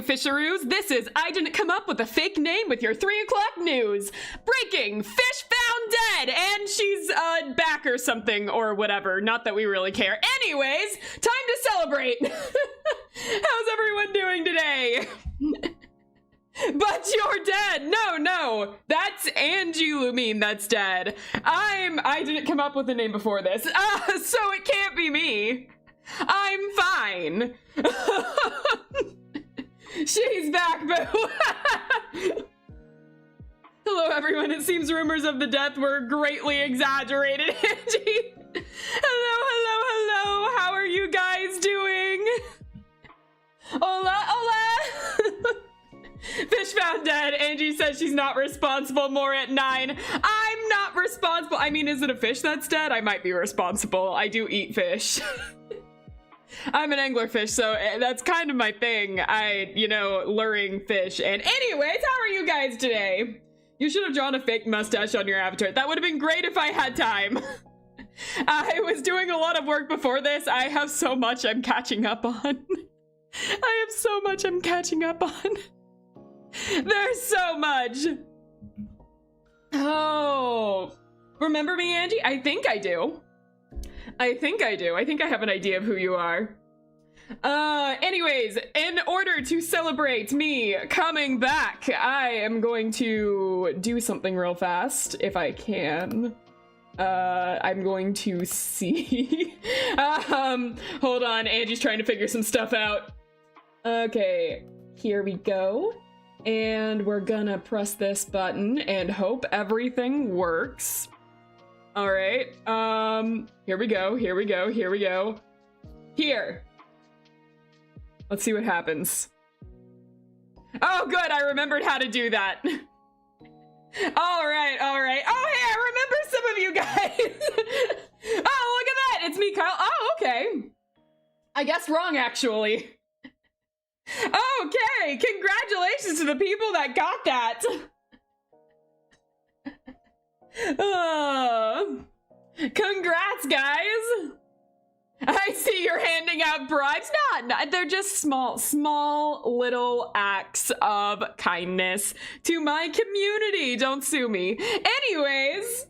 fisheroos. This is I Didn't Come Up With a Fake Name with your 3 o'clock news. Breaking, fish found dead, and she's back or something or whatever. Not that we really care. Anyways, time to celebrate. How's everyone doing today? But you're dead. No, that's Angie Lumine that's dead. I didn't come up with a name before this, so it can't be me. I'm fine. She's back, boo. Hello, everyone. It seems rumors of the death were greatly exaggerated. Angie. Hello. How are you guys doing? Hola. Fish found dead. Angie says she's not responsible. More at 9. I'm not responsible. I mean, is it a fish that's dead? I might be responsible. I do eat fish. I'm an anglerfish, so that's kind of my thing. Luring fish. And anyways, how are you guys today? You should have drawn a fake mustache on your avatar. That would have been great if I had time. I was doing a lot of work before this. I have so much I'm catching up on. There's so much. Oh, remember me, Angie? I think I do. I think I have an idea of who you are. Anyways, in order to celebrate me coming back, I am going to do something real fast, if I can. I'm going to see. Hold on, Angie's trying to figure some stuff out. Okay, here we go. And we're gonna press this button and hope everything works. All right, here we go. Here. Let's see what happens. Oh, good, I remembered how to do that. All right. Oh, hey, I remember some of you guys. Oh, look at that, it's me, Kyle. Oh, okay. I guess wrong, actually. Okay, congratulations to the people that got that. Congrats, guys. I see you're handing out bribes. Not, they're just small little acts of kindness to my community. Don't sue me. Anyways,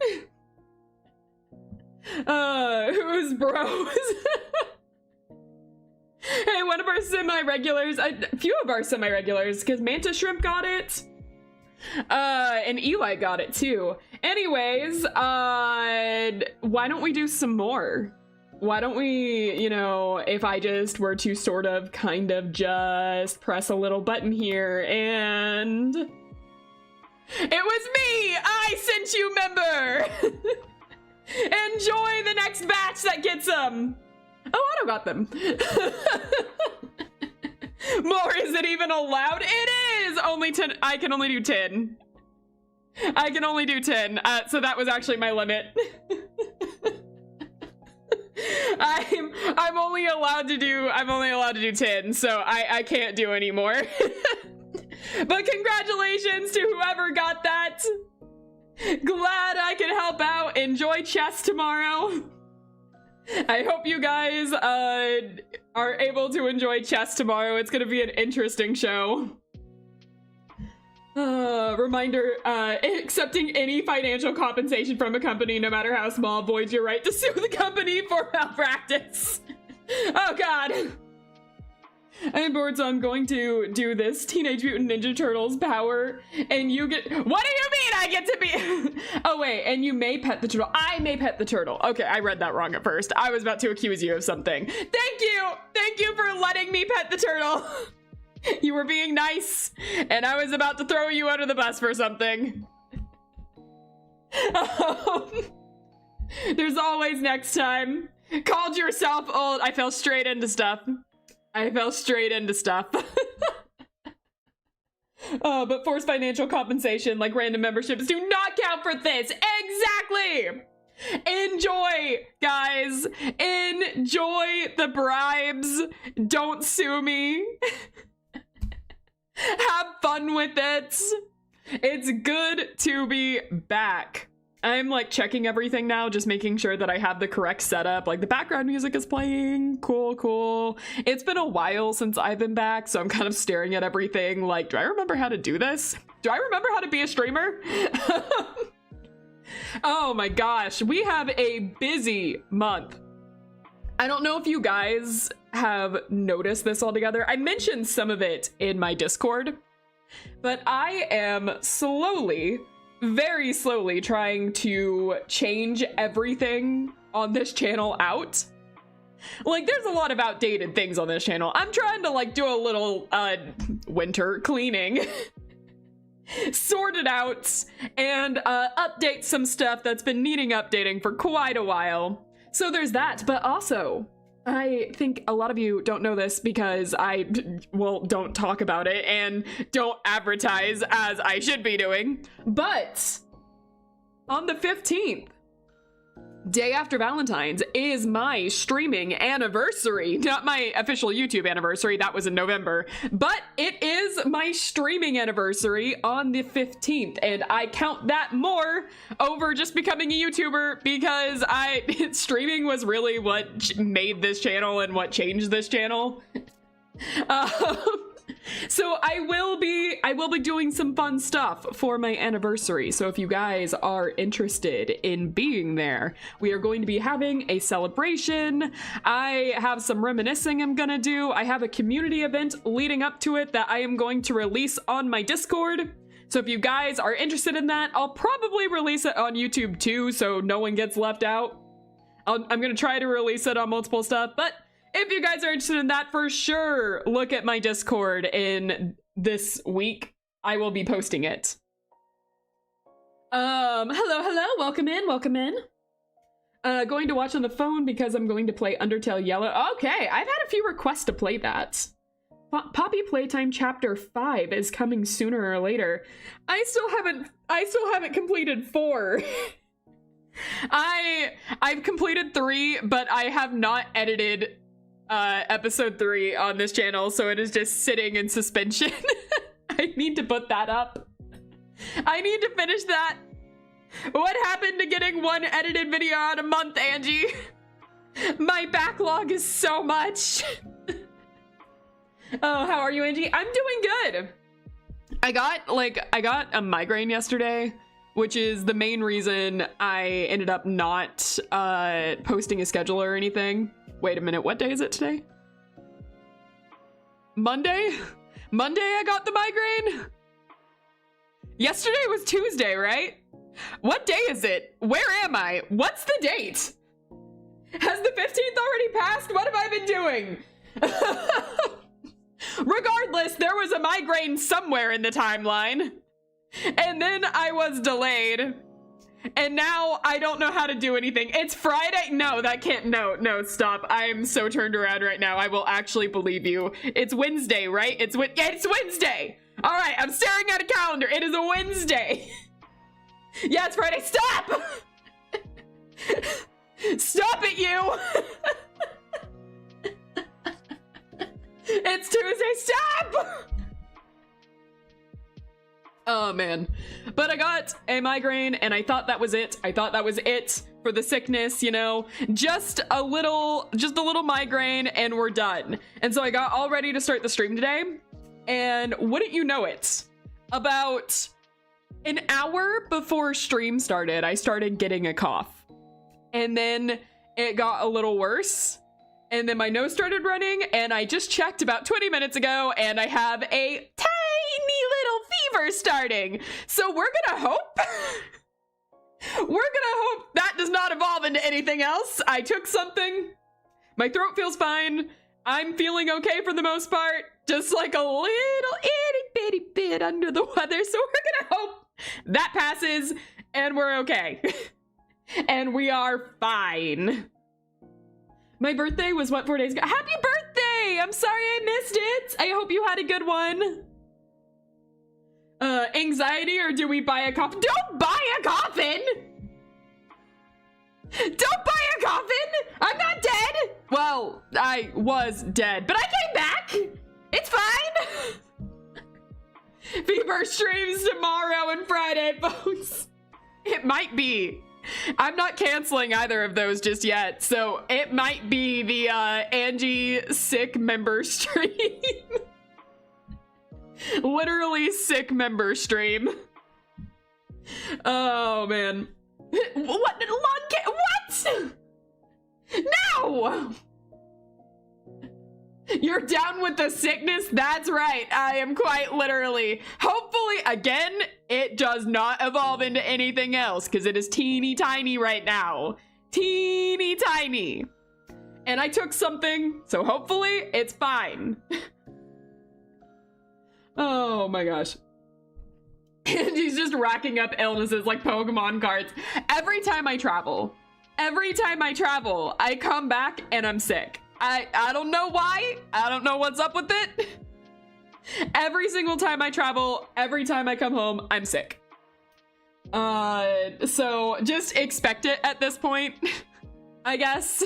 who's bros? Hey, one of our semi-regulars, a few of our semi-regulars, because Manta Shrimp got it. And Eli got it too. Anyways, why don't we do some more? Why don't we, if I just were to sort of kind of just press a little button here and... It was me! I sent you, member! Enjoy the next batch that gets them! Oh, Otto got them. More, is it even allowed? It is! Only 10, I can only do 10. I can only do 10, so that was actually my limit. I'm only allowed to do 10, so I can't do any more. But congratulations to whoever got that. Glad I can help out. Enjoy chess tomorrow. I hope you guys are able to enjoy chess tomorrow. It's gonna be an interesting show. Reminder, accepting any financial compensation from a company, no matter how small, voids your right to sue the company for malpractice. Oh god. I'm bored, so I'm going to do this. Teenage Mutant Ninja Turtles power, and you get— What do you mean I get to be— Oh wait, and you may pet the turtle. I may pet the turtle. Okay, I read that wrong at first. I was about to accuse you of something. Thank you for letting me pet the turtle. You were being nice, and I was about to throw you under the bus for something. There's always next time. Called yourself old. I fell straight into stuff. But forced financial compensation, like random memberships, do not count for this. Exactly. Enjoy, guys. Enjoy the bribes. Don't sue me. Have fun with it. It's good to be back. I'm like checking everything now, just making sure that I have the correct setup. Like the background music is playing. Cool. It's been a while since I've been back, so I'm kind of staring at everything like, do I remember how to do this? Do I remember how to be a streamer? Oh my gosh, we have a busy month. I don't know if you guys have noticed this altogether. I mentioned some of it in my Discord, but I am slowly, very slowly trying to change everything on this channel out. Like, there's a lot of outdated things on this channel. I'm trying to like do a little winter cleaning, sort it out, and update some stuff that's been needing updating for quite a while. So there's that, but also, I think a lot of you don't know this because I, well, don't talk about it and don't advertise as I should be doing, but on the 15th, day after Valentine's, is my streaming anniversary. Not my official YouTube anniversary, that was in November, but it is my streaming anniversary on the 15th, and I count that more over just becoming a YouTuber because streaming was really what made this channel and what changed this channel. So I will be doing some fun stuff for my anniversary. So if you guys are interested in being there, we are going to be having a celebration. I have some reminiscing I'm gonna do. I have a community event leading up to it that I am going to release on my Discord. So if you guys are interested in that, I'll probably release it on YouTube too, so no one gets left out. I'm gonna try to release it on multiple stuff, but if you guys are interested in that, for sure, look at my Discord in this week. I will be posting it. Hello, welcome in. Going to watch on the phone because I'm going to play Undertale Yellow. Okay, I've had a few requests to play that. Poppy Playtime Chapter 5 is coming sooner or later. I still haven't completed 4. I've completed 3, but I have not edited episode 3 on this channel, so it is just sitting in suspension. I need to put that up. I need to finish that. What happened to getting one edited video out a month, Angie? My backlog is so much. Oh, how are you, Angie? I'm doing good. I got a migraine yesterday, which is the main reason I ended up not posting a schedule or anything. Wait a minute, what day is it today? Monday? Monday I got the migraine? Yesterday was Tuesday, right? What day is it? Where am I? What's the date? Has the 15th already passed? What have I been doing? Regardless, there was a migraine somewhere in the timeline. And then I was delayed. And now I don't know how to do anything. It's Friday. No, that can't. No, stop. I am so turned around right now. I will actually believe you. It's Wednesday, right? It's Wednesday. All right, I'm staring at a calendar. It is a Wednesday. Yeah, it's Friday. Stop. Stop it, you. It's Tuesday. Stop. Oh man, but I got a migraine and I thought that was it. I thought that was it for the sickness, you know, just a little migraine and we're done. And so I got all ready to start the stream today, and wouldn't you know it, about an hour before stream started, I started getting a cough, and then it got a little worse, and then my nose started running, and I just checked about 20 minutes ago and I have a tiny little fever starting. So we're gonna hope that does not evolve into anything else. I took something. My throat feels fine. I'm feeling okay for the most part. Just like a little itty bitty bit under the weather. So we're gonna hope that passes and we're okay. And we are fine. My birthday was what, 4 days ago? Happy birthday! I'm sorry I missed it. I hope you had a good one. Anxiety, or do we buy a coffin? Don't buy a coffin! Don't buy a coffin! I'm not dead! Well, I was dead, but I came back! It's fine! Fever streams tomorrow and Friday, folks. It might be. I'm not canceling either of those just yet, so it might be the Angie sick member stream. Literally sick member stream. Oh man. What? What? No! You're down with the sickness? That's right. I am quite literally. Hopefully, again, it does not evolve into anything else because it is teeny tiny right now. Teeny tiny. And I took something, so hopefully it's fine. Oh my gosh. And she's just racking up illnesses like Pokemon cards. Every time I travel, I come back and I'm sick. I don't know why. I don't know what's up with it. Every single time I travel, every time I come home, I'm sick. So just expect it at this point, I guess.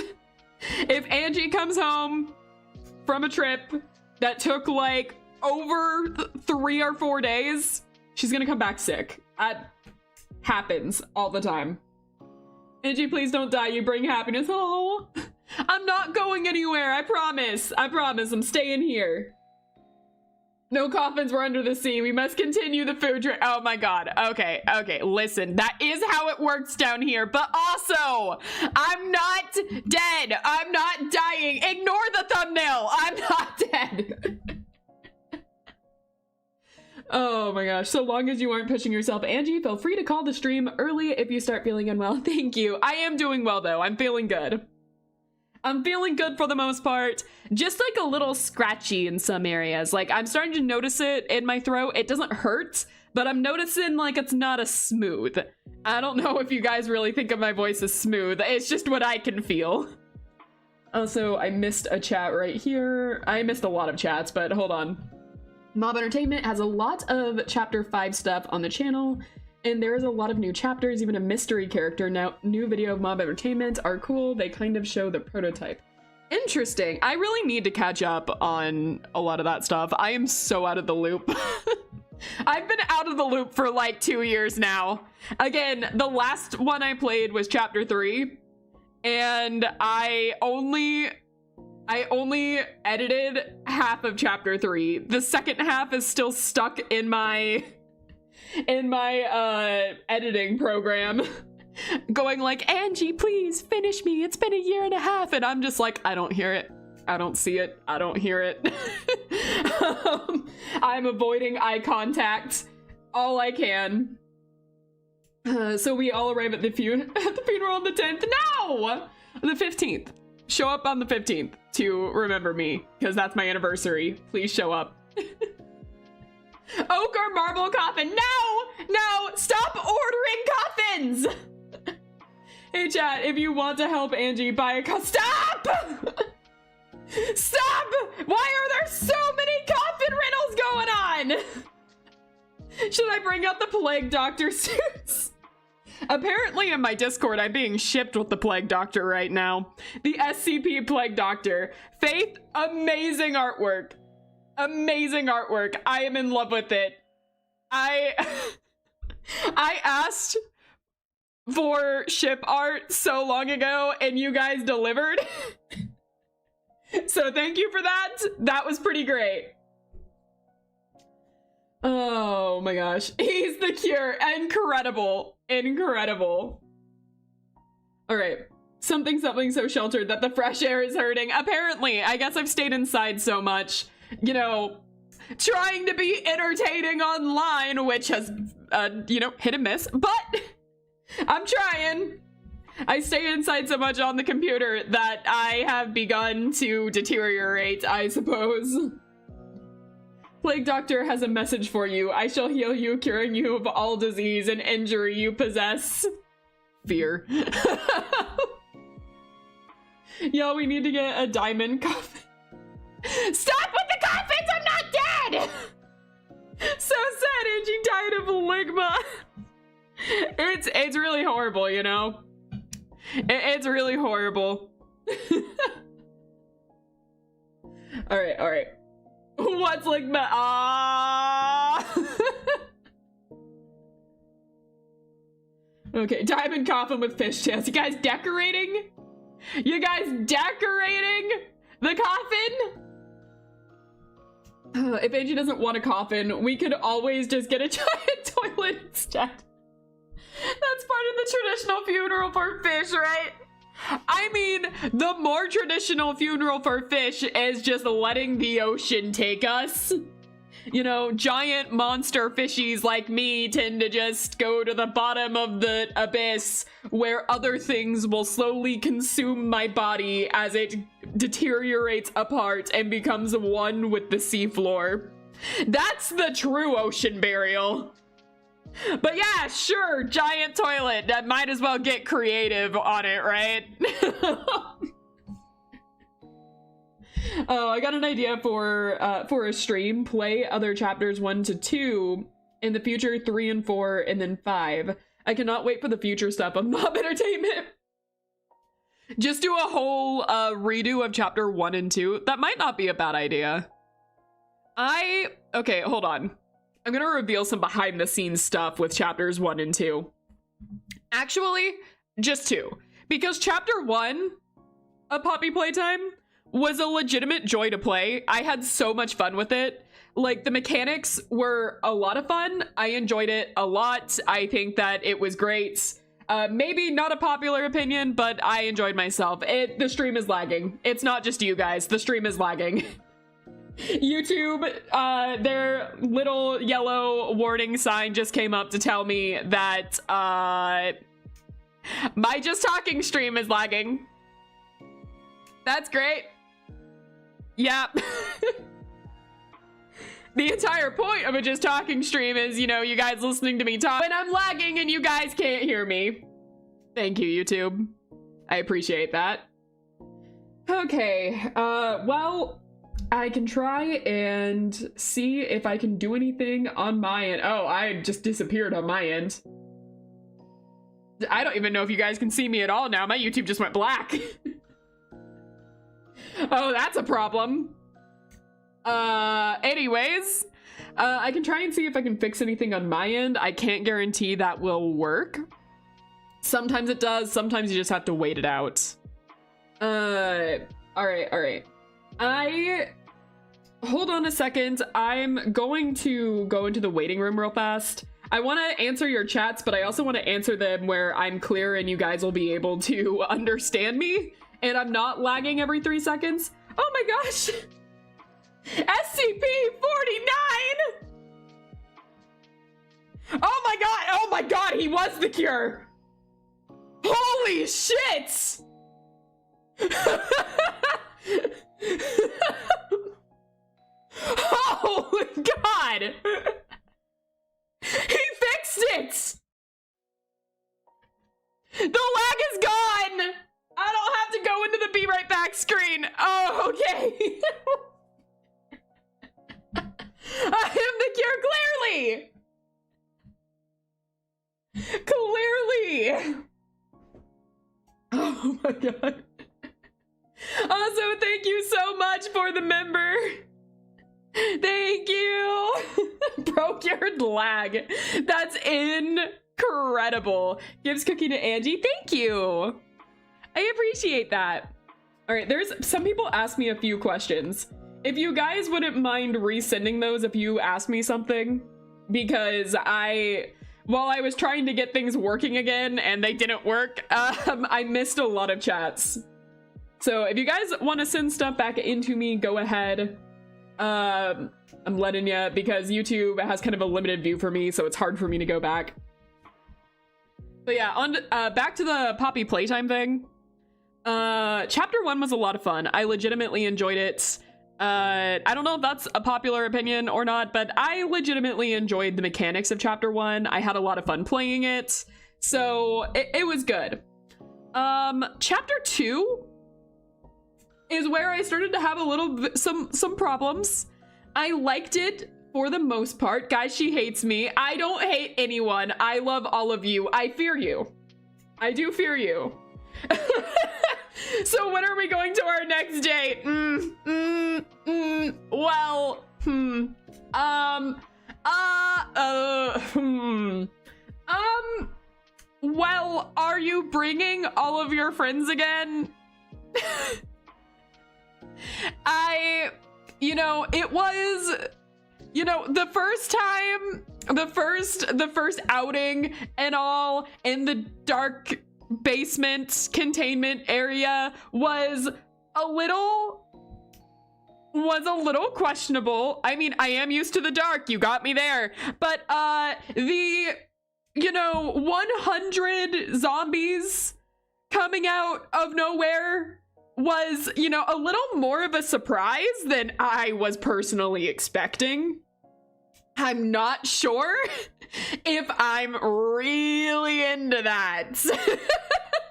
If Angie comes home from a trip that took like over 3 or 4 days, she's gonna come back sick. That happens all the time. Angie, please don't die. You bring happiness. Oh, I'm not going anywhere. I promise. I promise. I'm staying here. No coffins were under the sea. We must continue the food trip. Oh my god. Okay. Okay. Listen, that is how it works down here. But also, I'm not dead. I'm not dying. Ignore the thumbnail. I'm not dead. Oh my gosh, so long as you aren't pushing yourself. Angie, feel free to call the stream early if you start feeling unwell. Thank you. I am doing well though. I'm feeling good. I'm feeling good for the most part. Just like a little scratchy in some areas. Like I'm starting to notice it in my throat. It doesn't hurt, but I'm noticing like it's not as smooth. I don't know if you guys really think of my voice as smooth. It's just what I can feel. Also, I missed a chat right here. I missed a lot of chats, but hold on. Mob Entertainment has a lot of chapter 5 stuff on the channel, and there is a lot of new chapters, even a mystery character. Now, new video of Mob Entertainment are cool. They kind of show the prototype. Interesting. I really need to catch up on a lot of that stuff. I am so out of the loop. I've been out of the loop for like 2 years now. Again, the last one I played was chapter 3, and I only edited half of chapter 3. The second half is still stuck in my editing program, going like, Angie, please finish me. It's been 1.5 years. And I'm just like, I don't hear it. I don't see it. I don't hear it. I'm avoiding eye contact all I can. So we all arrive at the funeral on the 10th. No! The 15th. Show up on the 15th to remember me, because that's my anniversary. Please show up. Oak or marble coffin? No! No! Stop ordering coffins! Hey chat, if you want to help Angie buy a Stop! Stop! Why are there so many coffin riddles going on? Should I bring out the plague doctor suits? Apparently in my Discord, I'm being shipped with the Plague Doctor right now. The SCP Plague Doctor. Faith, amazing artwork. Amazing artwork. I am in love with it. I asked for ship art so long ago and you guys delivered. So thank you for that. That was pretty great. Oh my gosh. He's the cure. Incredible. Incredible. All right. Something so sheltered that the fresh air is hurting. Apparently, I guess I've stayed inside so much, you know, trying to be entertaining online, which has, you know, hit and miss, but I'm trying. I stay inside so much on the computer that I have begun to deteriorate, I suppose. Plague Doctor has a message for you. I shall heal you, curing you of all disease and injury you possess. Fear. Yo, we need to get a diamond coffin. Stop with the coffins! I'm not dead! So sad Angie died of ligma. It's really horrible, you know? It's really horrible. Alright, alright. What's ligma? Ah! Okay, diamond coffin with fishtails. You guys decorating? You guys decorating the coffin? If Angie doesn't want a coffin, we could always just get a giant toilet instead. That's part of the traditional funeral for fish, right? I mean, the more traditional funeral for fish is just letting the ocean take us. You know, giant monster fishies like me tend to just go to the bottom of the abyss where other things will slowly consume my body as it deteriorates apart and becomes one with the seafloor. That's the true ocean burial. But yeah, sure, giant toilet. That might as well get creative on it, right? Oh, I got an idea for a stream. Play other chapters 1 to 2 in the future, 3 and 4, and then 5. I cannot wait for the future stuff of Mob Entertainment. Just do a whole redo of chapter 1 and 2. That might not be a bad idea. Okay, hold on. I'm gonna reveal some behind the scenes stuff with chapters 1 and 2. Actually, just 2. Because chapter 1 of Poppy Playtime was a legitimate joy to play. I had so much fun with it. Like, the mechanics were a lot of fun. I enjoyed it a lot. I think that it was great. Maybe not a popular opinion, but I enjoyed myself. The stream is lagging. It's not just you guys. The stream is lagging. YouTube, their little yellow warning sign just came up to tell me that my Just Talking stream is lagging. That's great. Yeah. The entire point of a Just Talking stream is, you know, you guys listening to me talk when I'm lagging and you guys can't hear me. Thank you, YouTube. I appreciate that. Okay, well, I can try and see if I can do anything on my end. Oh, I just disappeared on my end. I don't even know if you guys can see me at all now. My YouTube just went black. Oh, that's a problem. Anyways, I can try and see if I can fix anything on my end. I can't guarantee that will work. Sometimes it does, sometimes you just have to wait it out. All right. Hold on a second. I'm going to go into the waiting room real fast. I want to answer your chats, but I also want to answer them where I'm clear and you guys will be able to understand me. And I'm not lagging every 3 seconds. Oh my gosh. SCP-49! Oh my god, he was the cure! Holy shit! Oh my god! He fixed it! The lag is gone! I don't have to go into the be right back screen. Oh, okay. I am the cure, clearly. Oh my god. Also, thank you so much for the member. Thank you. Procured lag. That's incredible. Gives cookie to Angie. Thank you. I appreciate that. All right, there's some people ask me a few questions. If you guys wouldn't mind resending those if you asked me something, because while I was trying to get things working again and they didn't work, I missed a lot of chats. So if you guys want to send stuff back into me, go ahead. I'm letting you, because YouTube has kind of a limited view for me, so it's hard for me to go back. But yeah, on back to the Poppy Playtime thing. Chapter 1 was a lot of fun. I legitimately enjoyed it. I don't know if that's a popular opinion or not, but I legitimately enjoyed the mechanics of chapter 1. I had a lot of fun playing it, so it was good. Chapter 2 is where I started to have a little some problems. I liked it for the most part. Guys, she hates me. I don't hate anyone. I love all of you. I fear you. I do fear you. So when are we going to our next date? Well, Well, are you bringing all of your friends again? It was, the first time, the first outing and all in the dark basement containment area was a little questionable. I mean, I am used to the dark. You got me there. But, the 100 zombies coming out of nowhere was, a little more of a surprise than I was personally expecting. I'm not sure if I'm really into that.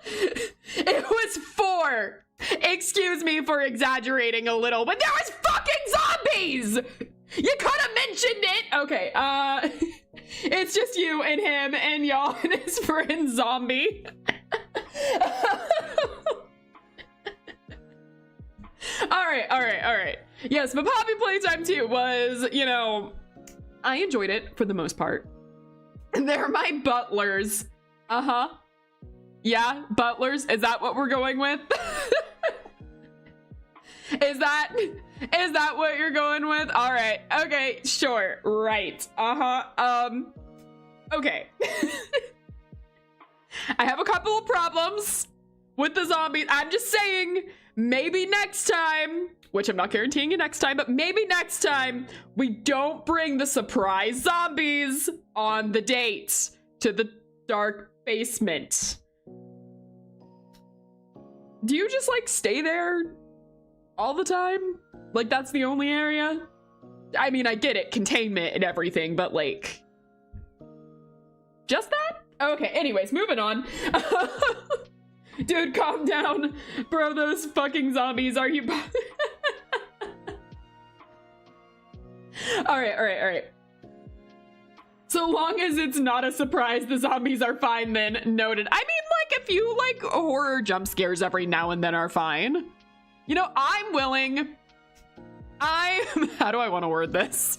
It was 4. Excuse me for exaggerating a little, but there was fucking zombies! You could have mentioned it! Okay, it's just you and him and y'all and his friend Zombie. All right. Yes, but Poppy Playtime 2 was, I enjoyed it for the most part. They're my butlers. Uh-huh. Yeah, butlers. Is that what we're going with? Is that what you're going with? All right. Okay, sure. Right. Uh-huh. Okay. I have a couple of problems with the zombies. I'm just saying, maybe next time, which I'm not guaranteeing you next time, but maybe next time we don't bring the surprise zombies on the date to the dark basement. Do you just stay there all the time? That's the only area? I mean, I get it, containment and everything, but just that? Okay, anyways, moving on. Dude, calm down. Bro, those fucking zombies, are you... All right. So long as it's not a surprise, the zombies are fine then. Noted. I mean, if you horror jump scares every now and then are fine. I'm willing. How do I want to word this?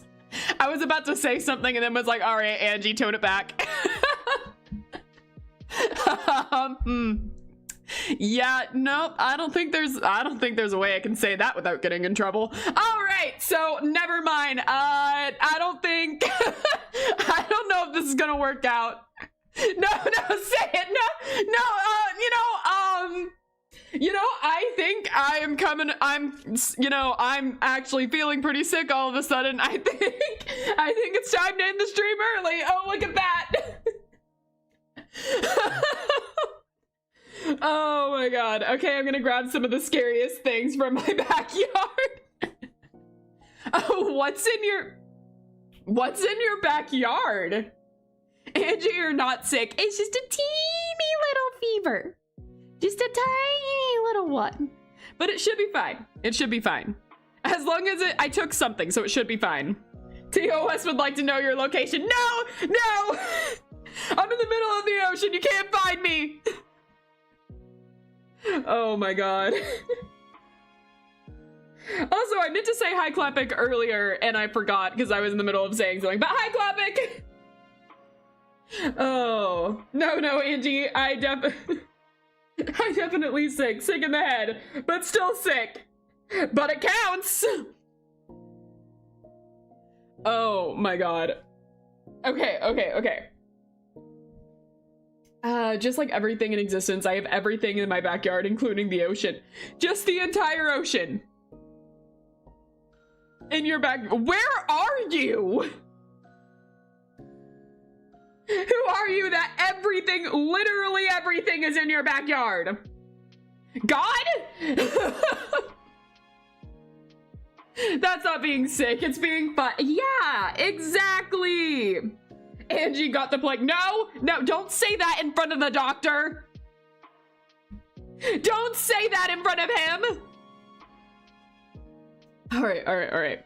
I was about to say something and then was like, all right, Angie, tone it back. Yeah, nope. I don't think there's a way I can say that without getting in trouble. All right, so never mind. I don't think I don't know if this is gonna work out. No, say it. No. I think I'm actually feeling pretty sick all of a sudden. I think it's time to end the stream early. Oh, look at that. Oh my god. Okay, I'm gonna grab some of the scariest things from my backyard. Oh, what's in your backyard? Angie, you're not sick. It's just a teeny little fever. Just a tiny little one. But it should be fine. It should be fine. As long as I took something, so it should be fine. TOS would like to know your location. No! I'm in the middle of the ocean. You can't find me. Oh my god. Also, I meant to say hi Clapic earlier and I forgot because I was in the middle of saying something. But hi Clapic! Oh. No, Angie. I definitely sick. Sick in the head. But still sick. But it counts! Oh my god. Okay. Just like everything in existence, I have everything in my backyard, including the ocean. Just the entire ocean. In your back. Where are you? Who are you that everything, literally everything is in your backyard? God? That's not being sick, it's being fun. Yeah, exactly. Angie got the plague. No, don't say that in front of the doctor. Don't say that in front of him. All right.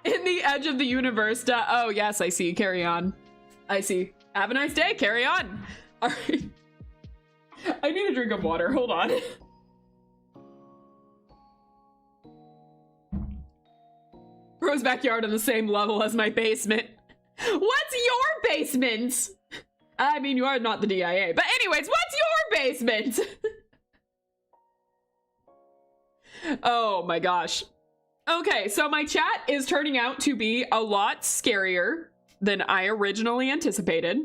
In the edge of the universe. Oh, yes, I see. Carry on. I see. Have a nice day. Carry on. All right. I need a drink of water. Hold on. Bro's backyard on the same level as my basement. What's your basement? I mean, you are not the DIA. But anyways, what's your basement? Oh my gosh. Okay, so my chat is turning out to be a lot scarier than I originally anticipated.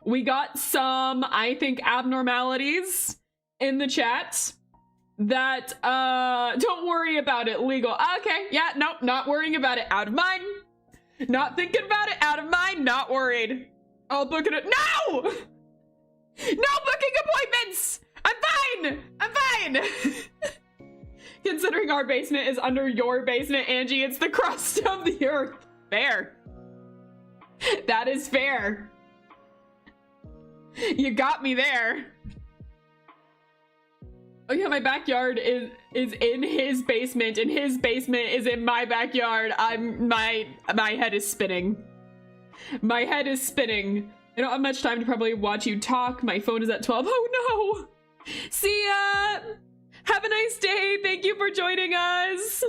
We got some, I think, abnormalities in the chat that, don't worry about it, legal. Okay, yeah, nope, not worrying about it, out of mind. Not thinking about it, out of mind, not worried. I'll book it. No! No booking appointments! I'm fine! I'm fine! Considering our basement is under your basement, Angie, it's the crust of the earth. Fair. That is fair. You got me there. Oh yeah, my backyard is in his basement, and his basement is in my backyard. My head is spinning. My head is spinning. I don't have much time to probably watch you talk. My phone is at 12. Oh no! See ya! Have a nice day. Thank you for joining us.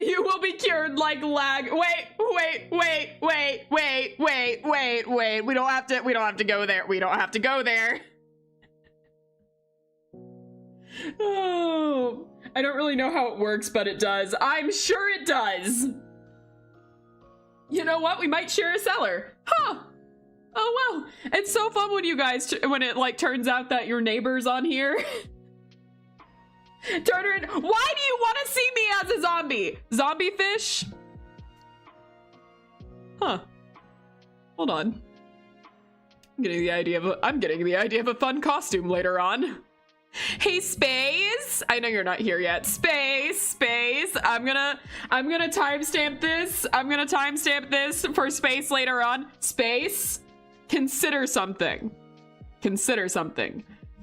You will be cured like lag. Wait. We don't have to go there. We don't have to go there. Oh, I don't really know how it works, but it does. I'm sure it does. You know what? We might share a cellar. Huh. Oh, wow. It's so fun when you guys, when it like turns out that your neighbor's on here. Turner, why do you want to see me as a zombie? Zombie fish? Huh. Hold on. I'm getting the idea of a fun costume later on. Hey, Space. I know you're not here yet. Space. I'm gonna timestamp this. I'm gonna timestamp this for Space later on. Space. Consider something.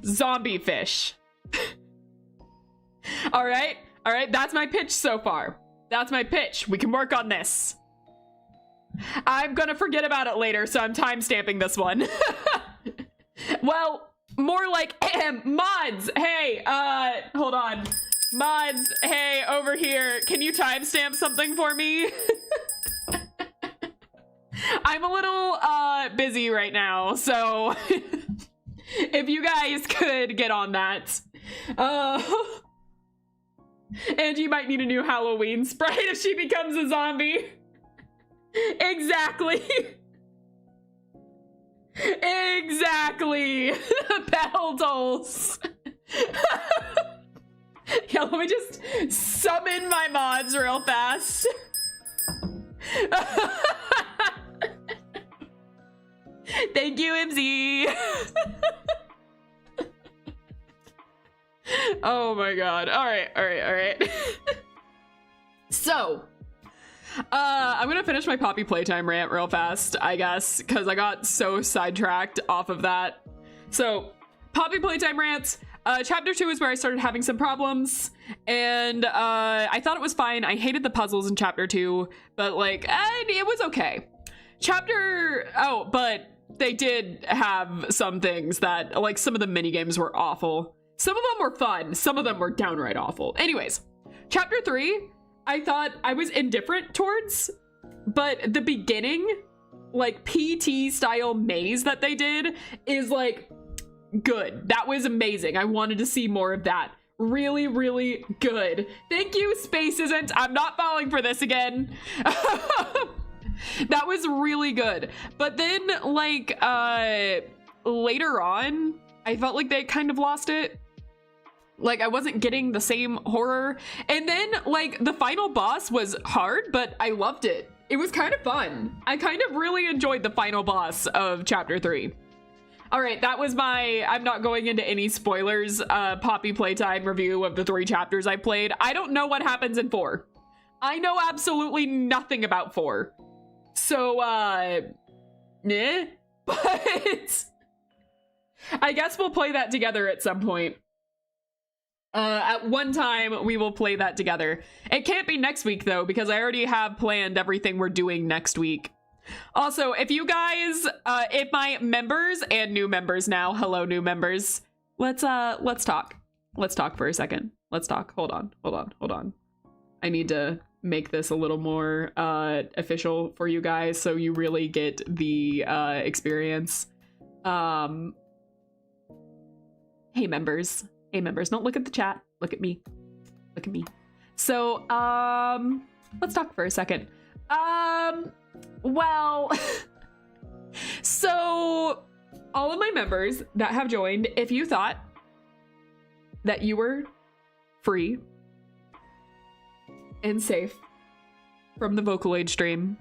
Zombie fish. All right. That's my pitch so far. That's my pitch. We can work on this. I'm gonna forget about it later, so I'm timestamping this one. Well, more like mods. Hey, hold on. Mods, hey, over here. Can you timestamp something for me? I'm a little busy right now, so if you guys could get on that. Angie might need a new Halloween sprite if she becomes a zombie. Exactly. Exactly. Petals. Yeah, let me just summon my mods real fast. Thank you, MZ. Oh my god. All right. So, I'm gonna finish my Poppy Playtime rant real fast, I guess, because I got so sidetracked off of that. So, Poppy Playtime rant. Chapter 2 is where I started having some problems, and I thought it was fine. I hated the puzzles in Chapter 2, but like, it was okay. But they did have some things that, like, some of the mini games were awful. Some of them were fun. Some of them were downright awful. Anyways, Chapter 3, I thought I was indifferent towards, but the beginning, like, PT style maze that they did is, like, good. That was amazing. I wanted to see more of that. Really, really good. Thank you, Space Isn't. I'm not falling for this again. That was really good. But then, like, later on, I felt like they kind of lost it. Like, I wasn't getting the same horror. And then, like, the final boss was hard, but I loved it. It was kind of fun. I kind of really enjoyed the final boss of Chapter 3. All right, that was my, I'm not going into any spoilers, Poppy Playtime review of the 3 chapters I played. I don't know what happens in 4. I know absolutely nothing about 4. So, but I guess we'll play that together at some point. At one time, we will play that together. It can't be next week, though, because I already have planned everything we're doing next week. Also, if you guys, if my members and new members now, hello, new members, let's talk. Let's talk for a second. Let's talk. Hold on. I need to make this a little more official for you guys so you really get the experience. Hey members, don't look at the chat, look at me, so let's talk for a second. Well, so all of my members that have joined, if you thought that you were free and safe from the Vocaloid stream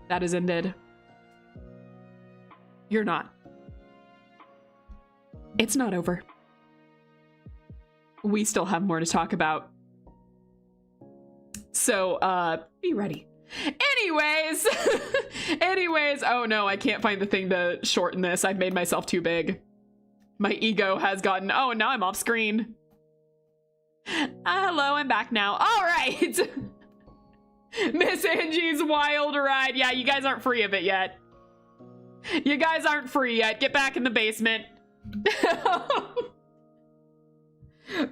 that is ended, you're not. It's not over. We still have more to talk about. So, be ready. Anyways, oh no, I can't find the thing to shorten this. I've made myself too big. My ego has gotten, oh, now I'm off screen. Hello, I'm back now. All right. Miss Angie's wild ride. Yeah, you guys aren't free of it yet. You guys aren't free yet. Get back in the basement.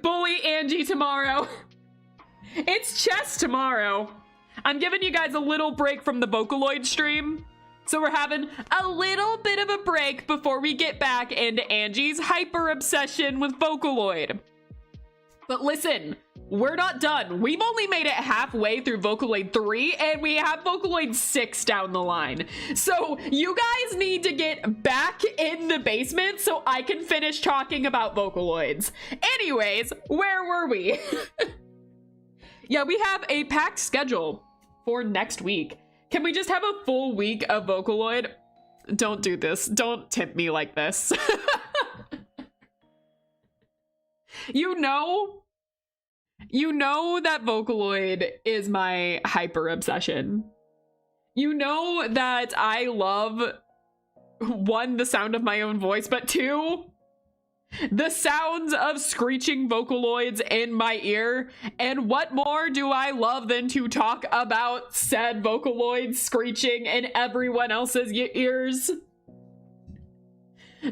Bully Angie tomorrow. It's chess tomorrow. I'm giving you guys a little break from the Vocaloid stream. So we're having a little bit of a break before we get back into Angie's hyper obsession with Vocaloid. But listen, we're not done. We've only made it halfway through Vocaloid 3 and we have Vocaloid 6 down the line. So you guys need to get back in the basement so I can finish talking about Vocaloids. Anyways, where were we? Yeah, we have a packed schedule for next week. Can we just have a full week of Vocaloid? Don't do this. Don't tempt me like this. You know that Vocaloid is my hyper obsession. You know that I love, one, the sound of my own voice, but two, the sounds of screeching Vocaloids in my ear. And what more do I love than to talk about said Vocaloids screeching in everyone else's ears?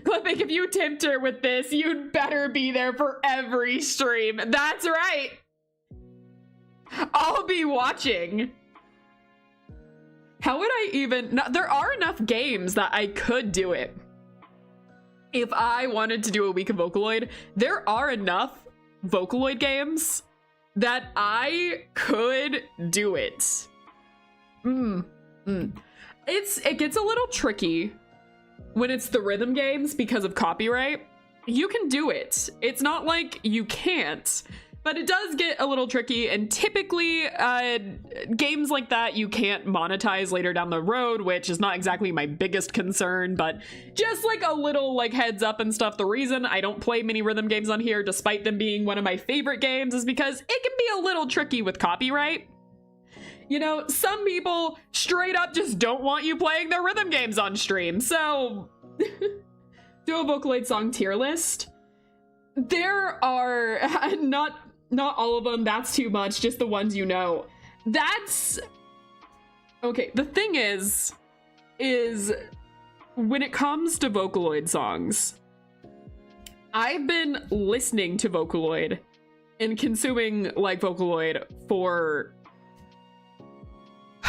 Clipping, if you tempt her with this, you'd better be there for every stream. That's right. I'll be watching. How would I even... No, there are enough games that I could do it. If I wanted to do a week of Vocaloid, there are enough Vocaloid games that I could do it. It gets a little tricky when it's the rhythm games because of copyright. You can do it. It's not like you can't, but it does get a little tricky, and typically games like that you can't monetize later down the road, which is not exactly my biggest concern, but just like a little like heads up and stuff. The reason I don't play many rhythm games on here, despite them being one of my favorite games, is because it can be a little tricky with copyright. You know, some people straight up just don't want you playing their rhythm games on stream, so do a Vocaloid song tier list. There are not all of them, that's too much, just the ones you know. That's okay. The thing is when it comes to Vocaloid songs, I've been listening to Vocaloid and consuming like Vocaloid for,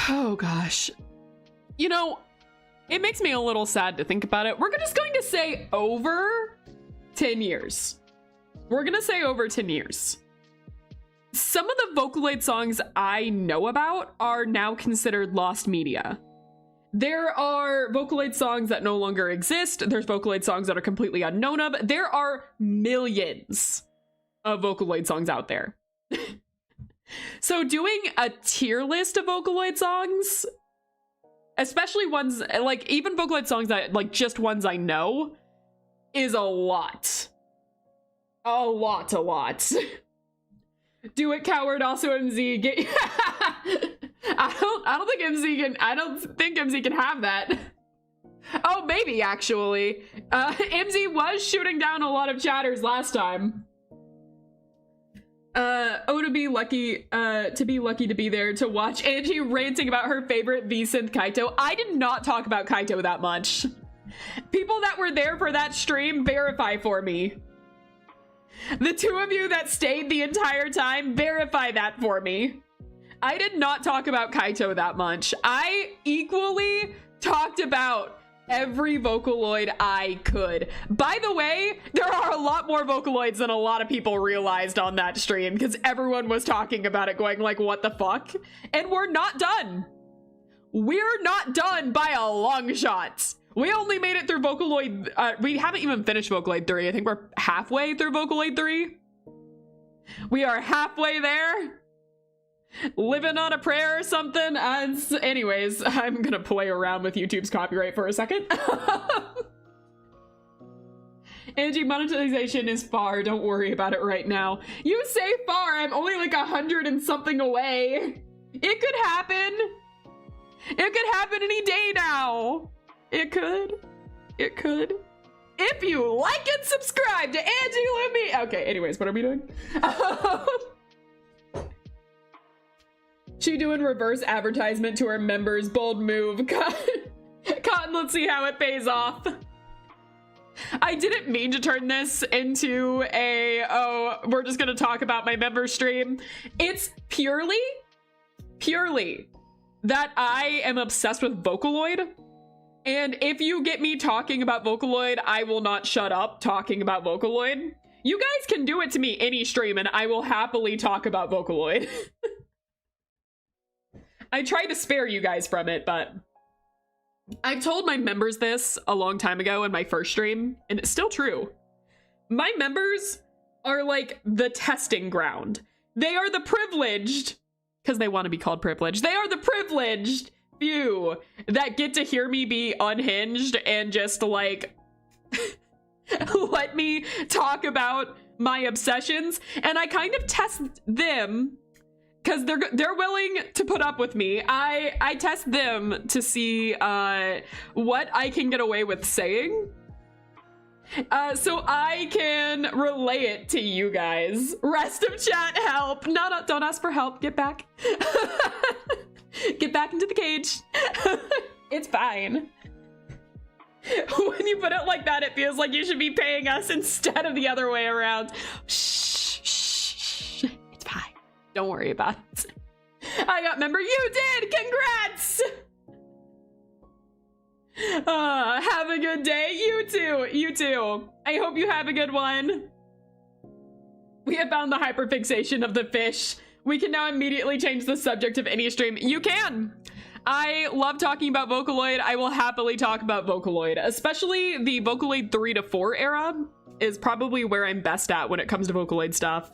oh gosh, you know, it makes me a little sad to think about it. We're just going to say over 10 years. We're gonna say over 10 years. Some of the Vocaloid songs I know about are now considered lost media. There are Vocaloid songs that no longer exist. There's Vocaloid songs that are completely unknown of. There are millions of Vocaloid songs out there. So doing a tier list of Vocaloid songs, especially ones like even Vocaloid songs that like just ones I know, is a lot. A lot. Do it, coward. Also, MZ. Get. I don't think MZ can have that. Oh, maybe actually. MZ was shooting down a lot of chatters last time. To be lucky to be there to watch Angie ranting about her favorite V-Synth Kaito. I did not talk about Kaito that much. People that were there for that stream, verify for me. The two of you that stayed the entire time, verify that for me. I did not talk about Kaito that much. I equally talked about every Vocaloid I could. By the way, there are a lot more Vocaloids than a lot of people realized on that stream because everyone was talking about it going like, what the fuck? And we're not done. We're not done by a long shot. We only made it through Vocaloid. We haven't even finished Vocaloid 3. I think we're halfway through Vocaloid 3. We are halfway there. Living on a prayer or something. Anyways, I'm gonna play around with YouTube's copyright for a second. Angie, monetization is far. Don't worry about it right now. You say far. I'm only like 100 and something away. It could happen. It could happen any day now. It could. It could. If you like and subscribe to Angie Lumi. Okay, anyways, what are we doing? She doing reverse advertisement to her members. Bold move. Cotton, let's see how it pays off. I didn't mean to turn this into a, oh, we're just gonna talk about my member stream. It's purely that I am obsessed with Vocaloid. And if you get me talking about Vocaloid, I will not shut up talking about Vocaloid. You guys can do it to me any stream and I will happily talk about Vocaloid. I tried to spare you guys from it, but I've told my members this a long time ago in my first stream, and it's still true. My members are like the testing ground. They are the privileged, because they want to be called privileged. They are the privileged few that get to hear me be unhinged and just like let me talk about my obsessions. And I kind of test them because they're willing to put up with me. I test them to see what I can get away with saying. So I can relay it to you guys. Rest of chat, help. No, don't ask for help. Get back. Get back into the cage. It's fine. When you put it like that, it feels like you should be paying us instead of the other way around. Shh, shh, shh. It's fine. Don't worry about it. I got member. You did. Congrats. Have a good day. You too. You too. I hope you have a good one. We have found the hyperfixation of the fish. We can now immediately change the subject of any stream. You can. I love talking about Vocaloid. I will happily talk about Vocaloid, especially the Vocaloid 3 to 4 era is probably where I'm best at when it comes to Vocaloid stuff.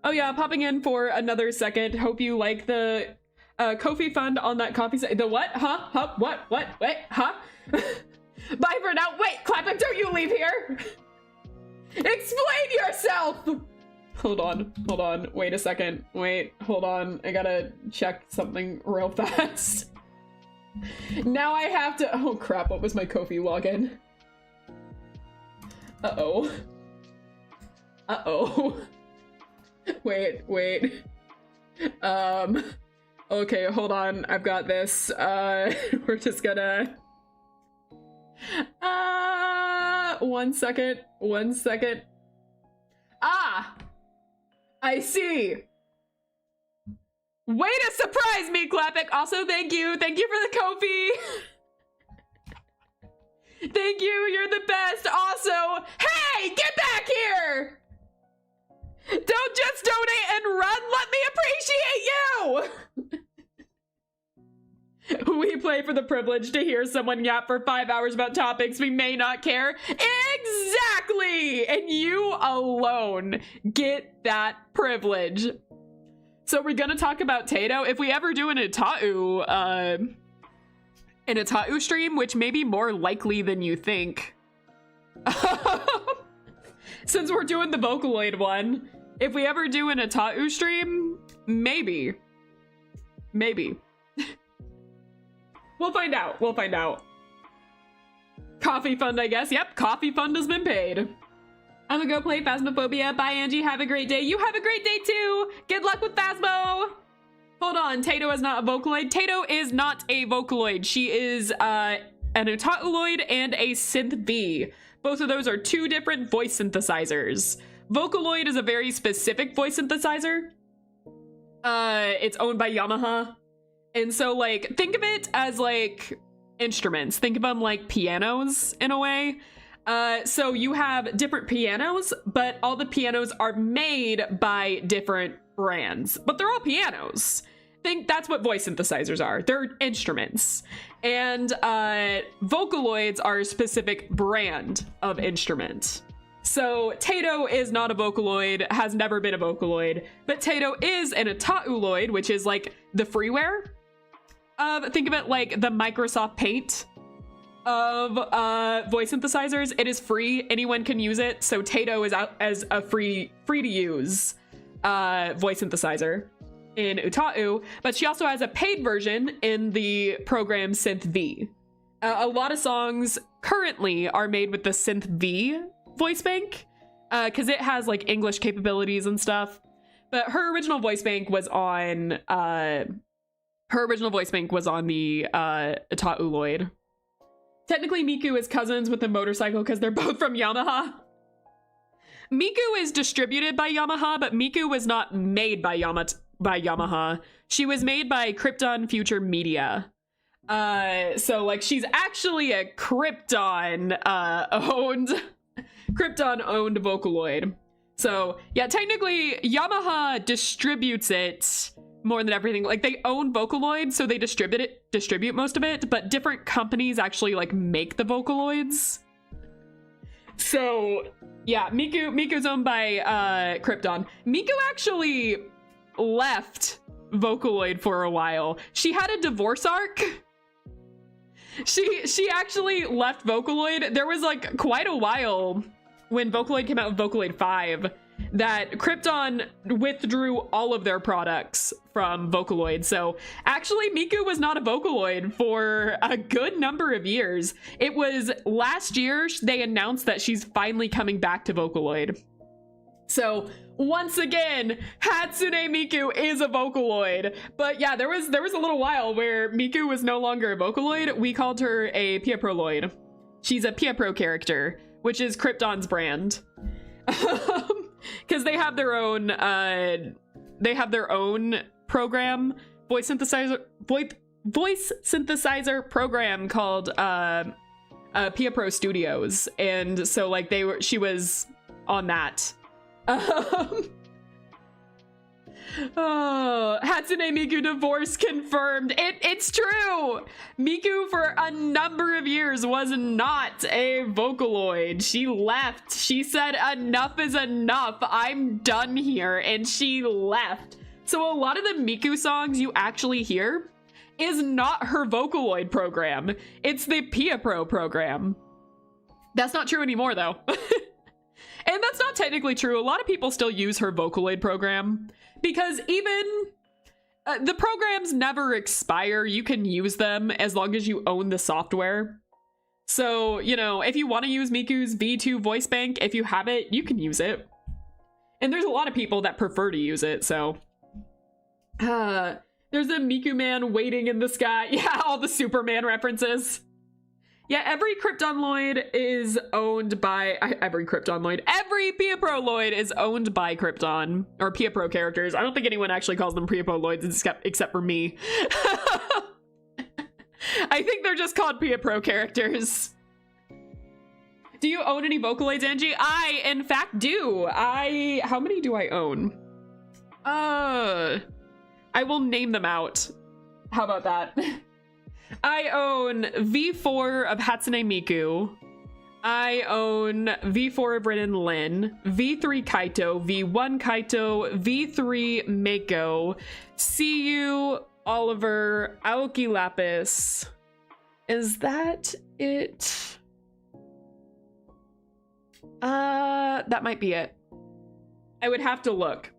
Oh yeah, popping in for another second. Hope you like the Ko-fi fund on that coffee site. The what? Huh? Huh? What? Wait? Huh? Bye for now. Wait, Clappic, don't you leave here. Explain yourself. Hold on. Wait a second. Wait, hold on. I gotta check something real fast. Now I have to, oh crap, what was my Ko-fi login? Uh-oh. Wait. Okay, hold on. I've got this. We're just gonna... One second. Ah! I see. Way to surprise me, Clappic. Also, thank you. Thank you for the Ko-fi. Thank you. You're the best. Also, hey, get back here. Don't just donate and run. Let me appreciate you. We play for the privilege to hear someone yap for 5 hours about topics we may not care. Exactly. And you alone get that privilege. So we're gonna talk about Tato. If we ever do an Itau stream, which may be more likely than you think. Since we're doing the Vocaloid one, if we ever do an Itau stream, maybe. We'll find out. Coffee fund, I guess. Yep, coffee fund has been paid. I'm gonna go play Phasmophobia. Bye, Angie. Have a great day. You have a great day, too. Good luck with Phasmo. Hold on. Tato is not a Vocaloid. Tato is not a Vocaloid. She is an Itauloid and a Synth B. Both of those are two different voice synthesizers. Vocaloid is a very specific voice synthesizer. It's owned by Yamaha. And so, like, think of it as, like, instruments. Think of them like pianos, in a way. So you have different pianos, but all the pianos are made by different brands. But they're all pianos. Think that's what voice synthesizers are. They're instruments. And Vocaloids are a specific brand of instrument. So Tato is not a Vocaloid, has never been a Vocaloid, but Tato is an Atauloid, which is like the freeware. Think of it like the Microsoft Paint of voice synthesizers. It is free, anyone can use it. So Tato is out as a free to use voice synthesizer in Utau, but she also has a paid version in the program Synth V. A lot of songs currently are made with the Synth V voice bank because it has like English capabilities and stuff. But her original voice bank was on the Atauloid. Technically, Miku is cousins with the motorcycle because they're both from Yamaha. Miku is distributed by Yamaha, but Miku was not made by Yamaha. She was made by Krypton Future Media. So like she's actually a Krypton owned Vocaloid. So yeah, technically Yamaha distributes it more than everything. Like they own Vocaloid, so they distribute most of it, but different companies actually like make the Vocaloids. So yeah, Miku's owned by Krypton. Miku actually left Vocaloid for a while. She had a divorce arc. She actually left Vocaloid. There was like quite a while when Vocaloid came out with Vocaloid 5 that Krypton withdrew all of their products from Vocaloid. So actually Miku was not a Vocaloid for a good number of years. It was last year they announced that she's finally coming back to Vocaloid. So once again, Hatsune Miku is a Vocaloid. But yeah, there was a little while where Miku was no longer a Vocaloid. We called her a Pieproloid. She's a Piepro character, which is Krypton's brand. Because they have their own program, voice synthesizer program called Piepro Studios, and so like she was on that. Oh, Hatsune Miku divorce confirmed. It's true. Miku for a number of years was not a Vocaloid. She left. She said enough is enough. I'm done here, and she left. So a lot of the Miku songs you actually hear is not her Vocaloid program. It's the Piepro program. That's not true anymore though. And that's not technically true. A lot of people still use her Vocaloid program because even the programs never expire. You can use them as long as you own the software. So, you know, if you want to use Miku's V2 voice bank, if you have it, you can use it. And there's a lot of people that prefer to use it, so. There's a Miku man waiting in the sky. Yeah, all the Superman references. Yeah, every Kryptonloid is owned by every Pieproloid is owned by Krypton or Piepro characters. I don't think anyone actually calls them Pieproloids except for me. I think they're just called Piepro characters. Do you own any Vocaloids, Angie? I, in fact, do. How many do I own? I will name them out. How about that? I own V4 of Hatsune Miku. I own V4 of Rin and Lin, V3 Kaito, V1 Kaito, V3 Mako, CU, Oliver, Aoki Lapis. Is that it? That might be it. I would have to look.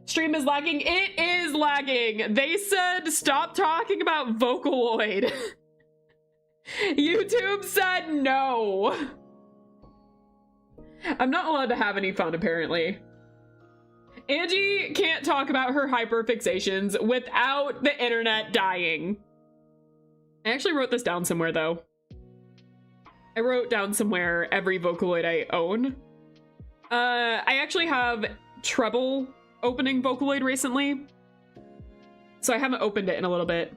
Stream is lagging. It is lagging. They said stop talking about Vocaloid. YouTube said no. I'm not allowed to have any fun, apparently. Angie can't talk about her hyperfixations without the internet dying. I actually wrote this down somewhere, though. I wrote down somewhere every Vocaloid I own. I actually have trouble opening Vocaloid recently. so I haven't opened it in a little bit.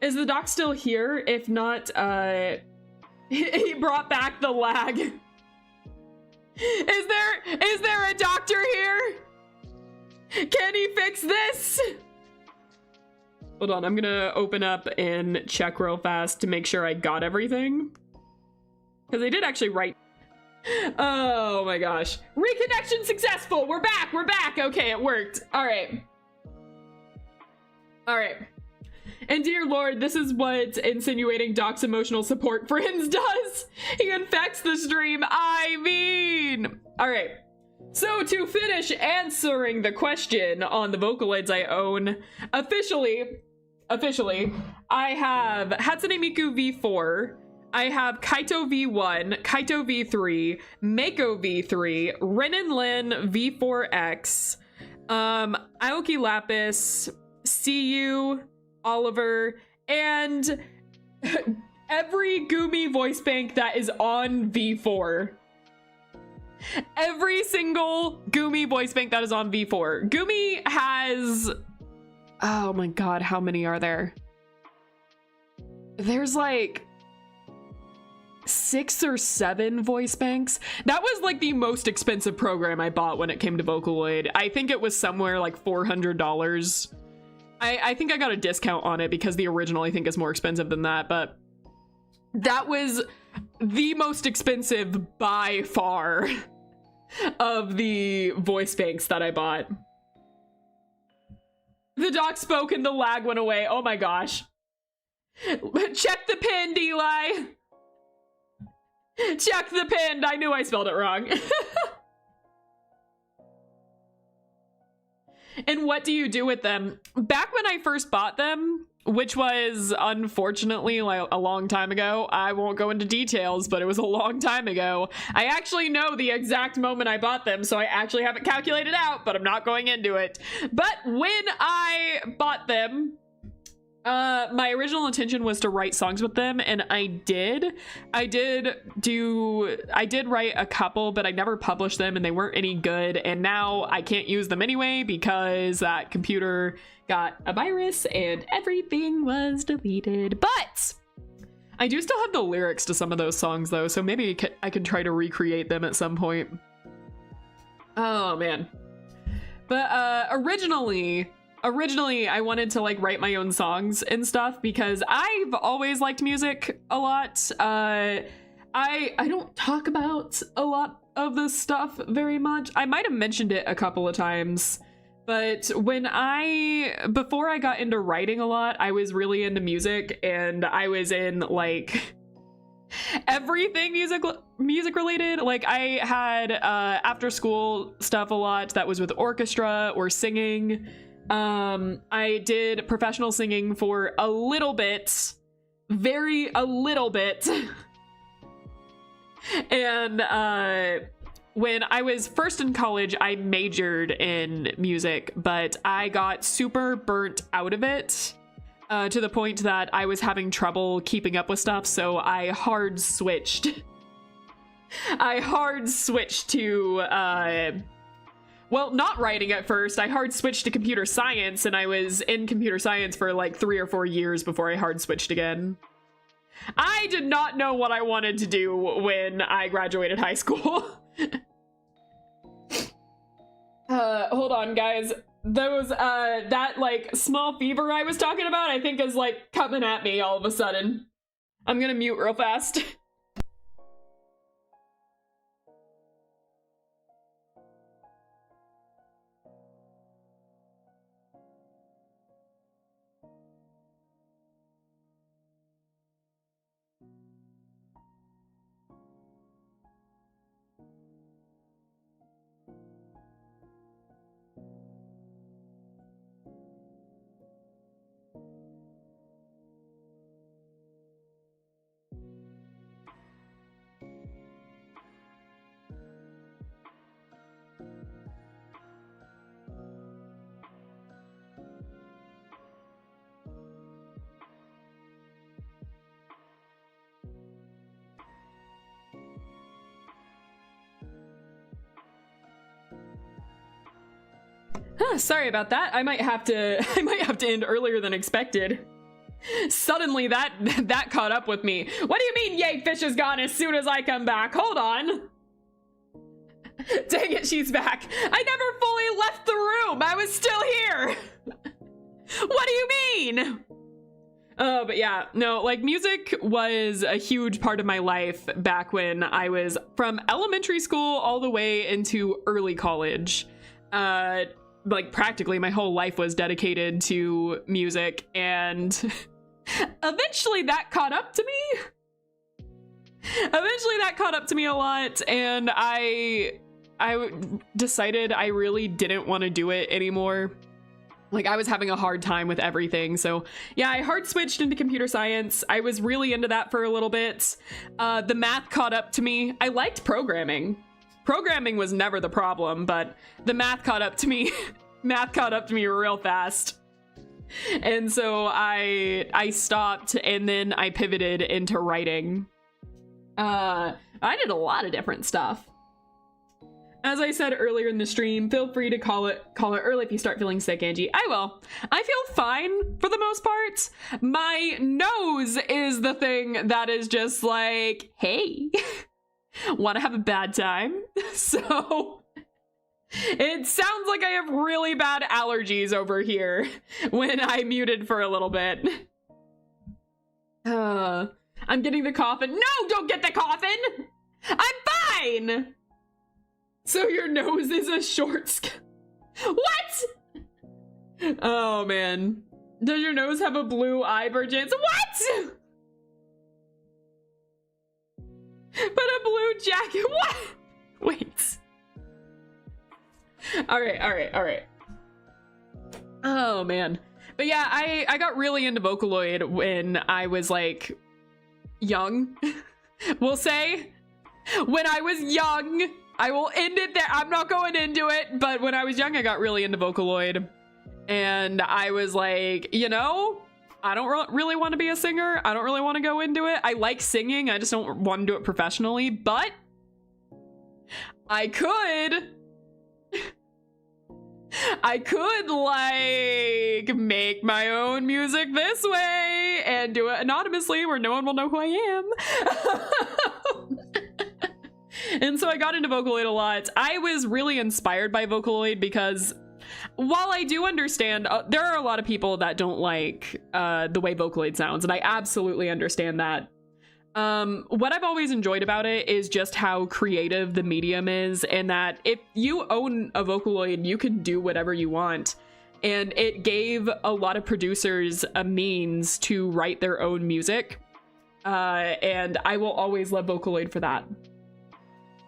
Is the doc still here? If not, he brought back the lag. Is there a doctor here? Can he fix this? Hold on, I'm gonna open up and check real fast to make sure I got everything. Because I did actually write. Oh my gosh. Reconnection successful! We're back! Okay, it worked. Alright. And dear Lord, this is what insinuating Doc's emotional support friends does. He infects the stream. I mean. Alright. So to finish answering the question on the Vocaloids I own, officially, I have Hatsune Miku V4, I have Kaito V1, Kaito V3, Mako V3, Rin and Lin V4X, Aoki Lapis, CU, Oliver, and every Gumi voice bank that is on V4. Every single Gumi voice bank that is on V4. Gumi has... Oh my god, how many are there? There's like 6 or 7 voice banks. That was like the most expensive program I bought when it came to Vocaloid. I think it was somewhere like $400. I think I got a discount on it because the original I think is more expensive than that, but that was the most expensive by far of the voice banks that I bought. The doc spoke and the lag went away. Oh my gosh. Check the pin, Eli. Check the pin. I knew I spelled it wrong. And what do you do with them? Back when I first bought them, which was unfortunately like a long time ago, I won't go into details, but it was a long time ago. I actually know the exact moment I bought them, so I actually have it calculated out, but I'm not going into it. But when I bought them, my original intention was to write songs with them, and I did write a couple, but I never published them and they weren't any good, and now I can't use them anyway because that computer got a virus and everything was deleted. But I do still have the lyrics to some of those songs though, so maybe I can try to recreate them at some point. Oh man. But originally I wanted to like write my own songs and stuff because I've always liked music a lot. I don't talk about a lot of this stuff very much. I might have mentioned it a couple of times, but before I got into writing a lot, I was really into music, and I was in like everything music related. Like I had after school stuff a lot that was with orchestra or singing. I did professional singing for a little bit, a little bit. And when I was first in college, I majored in music, but I got super burnt out of it to the point that I was having trouble keeping up with stuff, so I hard switched. To well, not writing at first. I hard switched to computer science, and I was in computer science for like 3 or 4 years before I hard switched again. I did not know what I wanted to do when I graduated high school. Hold on, guys. Those, that like small fever I was talking about, I think is like coming at me all of a sudden. I'm gonna mute real fast. Sorry about that. I might have to end earlier than expected. Suddenly that caught up with me. What do you mean, yay, fish is gone as soon as I come back? Hold on. Dang it, she's back. I never fully left the room. I was still here. What do you mean? But yeah, no, like music was a huge part of my life back when I was from elementary school all the way into early college. Like practically my whole life was dedicated to music, and eventually that caught up to me. Eventually that caught up to me a lot, and I decided I really didn't want to do it anymore. Like, I was having a hard time with everything. So yeah, I hard switched into computer science. I was really into that for a little bit. The math caught up to me. I liked programming. Programming was never the problem, but the math caught up to me. Math caught up to me real fast. And so I stopped, and then I pivoted into writing. I did a lot of different stuff. As I said earlier in the stream, feel free to call it early if you start feeling sick, Angie. I will. I feel fine for the most part. My nose is the thing that is just like, hey, want to have a bad time? So it sounds like I have really bad allergies over here when I muted for a little bit. I'm getting the coffin. No, don't get the coffin. I'm fine. So your nose is a short What? Oh man. Does your nose have a blue eye, Virgins? What? But a blue jacket. What? Wait. All right. Oh man. But yeah, I got really into Vocaloid when I was like young. We'll say when I was young. I will end it there. I'm not going into it, but when I was young, I got really into Vocaloid, and I was like, you know, I don't really want to be a singer. I don't really want to go into it. I like singing. I just don't want to do it professionally, but I could like make my own music this way and do it anonymously where no one will know who I am. And so I got into Vocaloid a lot. I was really inspired by Vocaloid because while I do understand, there are a lot of people that don't like the way Vocaloid sounds, and I absolutely understand that. What I've always enjoyed about it is just how creative the medium is, and that if you own a Vocaloid, you can do whatever you want. And it gave a lot of producers a means to write their own music. And I will always love Vocaloid for that.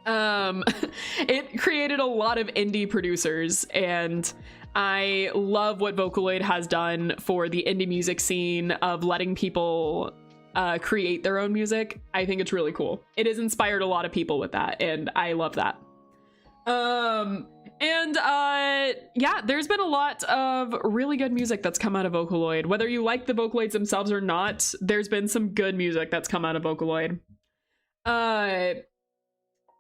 It created a lot of indie producers, and I love what Vocaloid has done for the indie music scene of letting people create their own music. I think it's really cool. It has inspired a lot of people with that, and I love that. Yeah, there's been a lot of really good music that's come out of Vocaloid. Whether you like the Vocaloids themselves or not, there's been some good music that's come out of Vocaloid.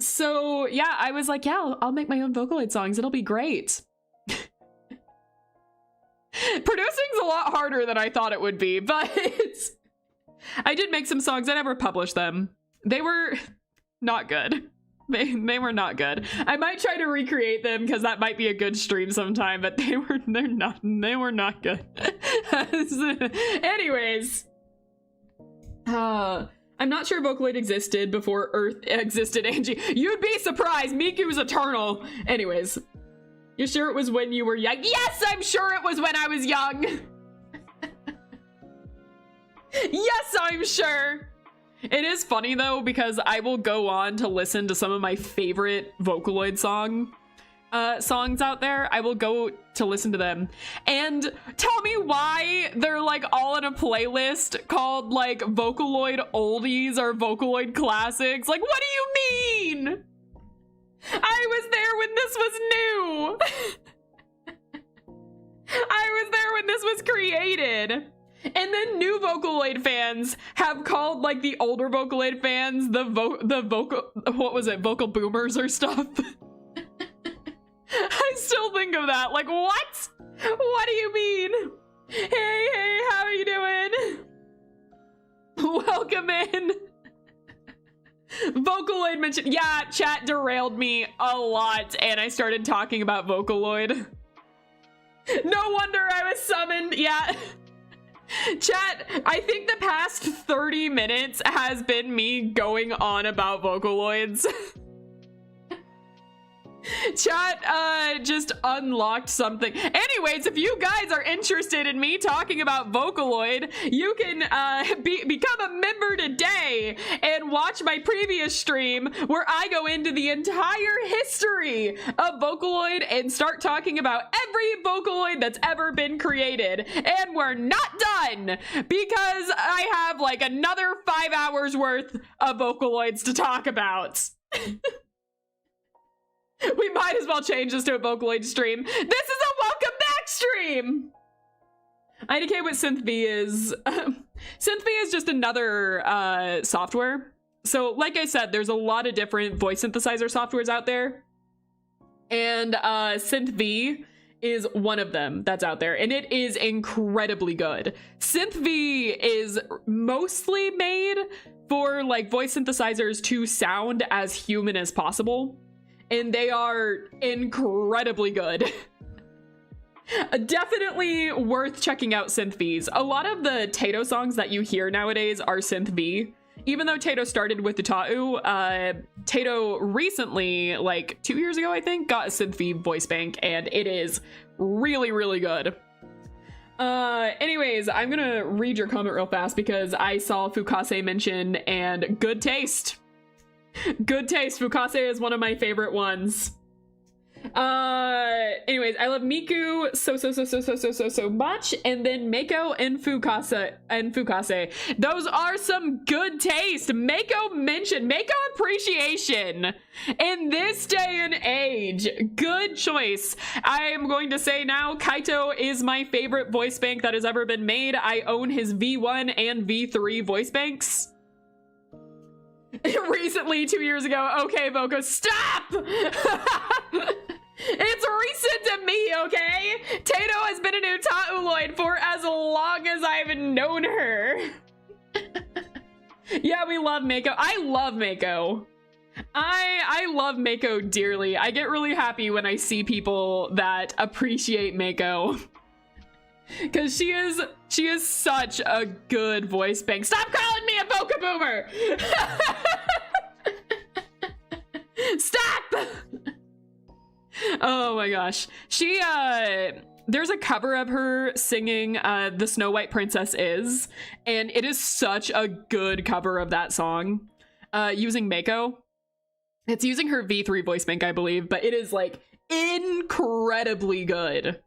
So yeah, I was like, yeah, I'll make my own Vocaloid songs. It'll be great. Producing's a lot harder than I thought it would be, but I did make some songs. I never published them. They were not good. They were not good. I might try to recreate them because that might be a good stream sometime, but they were not good. Anyways. I'm not sure Vocaloid existed before Earth existed, Angie. You'd be surprised. Miku's eternal. Anyways. You're sure it was when you were young? Yes, I'm sure it was when I was young. Yes, I'm sure. It is funny though, because I will go on to listen to some of my favorite Vocaloid songs out there. I will go to listen to them and tell me why they're like all in a playlist called like Vocaloid oldies or Vocaloid classics. Like, what do you mean? I was there when this was new. I was there when this was created. And then new Vocaloid fans have called like the older Vocaloid fans vocal boomers or stuff. I still still think of that. Like, what? What do you mean? Hey, how are you doing? Welcome in. Vocaloid mentioned. Yeah, chat derailed me a lot, and I started talking about Vocaloid. No wonder I was summoned. Yeah. Chat, I think the past 30 minutes has been me going on about Vocaloids. Chat just unlocked something. Anyways, if you guys are interested in me talking about Vocaloid, you can become a member today and watch my previous stream where I go into the entire history of Vocaloid and start talking about every Vocaloid that's ever been created. And we're not done because I have like another 5 hours worth of Vocaloids to talk about. We might as well change this to a Vocaloid stream. This is a welcome back stream! IDK what Synth V is. Synth V is just another software. So like I said, there's a lot of different voice synthesizer softwares out there. And Synth V is one of them that's out there, and it is incredibly good. Synth V is mostly made for like voice synthesizers to sound as human as possible. And they are incredibly good. Definitely worth checking out Synth V's. A lot of the Tato songs that you hear nowadays are Synth V. Even though Tato started with the Ta'u, Tato recently, like 2 years ago, I think, got a Synth V voice bank, and it is really, really good. Anyways, I'm gonna read your comment real fast because I saw Fukase mention, and good taste. Good taste. Fukase is one of my favorite ones. Anyways, I love Miku so much, and then Mako and Fukase. Those are some good taste. Mako mentioned Mako appreciation in this day and age. Good choice. I am going to say now, Kaito is my favorite voice bank that has ever been made. I own his V1 and V3 voice banks. Recently, 2 years ago. Okay, Voco, stop! It's recent to me, okay? Tato has been a new Ta'uloid for as long as I've known her. Yeah, we love Mako. I love Mako. I love Mako dearly. I get really happy when I see people that appreciate Mako. Because she is such a good voice bank. Stop calling me a Boca Boomer! Stop! Oh my gosh. She, there's a cover of her singing The Snow White Princess Is, and it is such a good cover of that song, using Mako. It's using her V3 voice bank, I believe, but it is like incredibly good.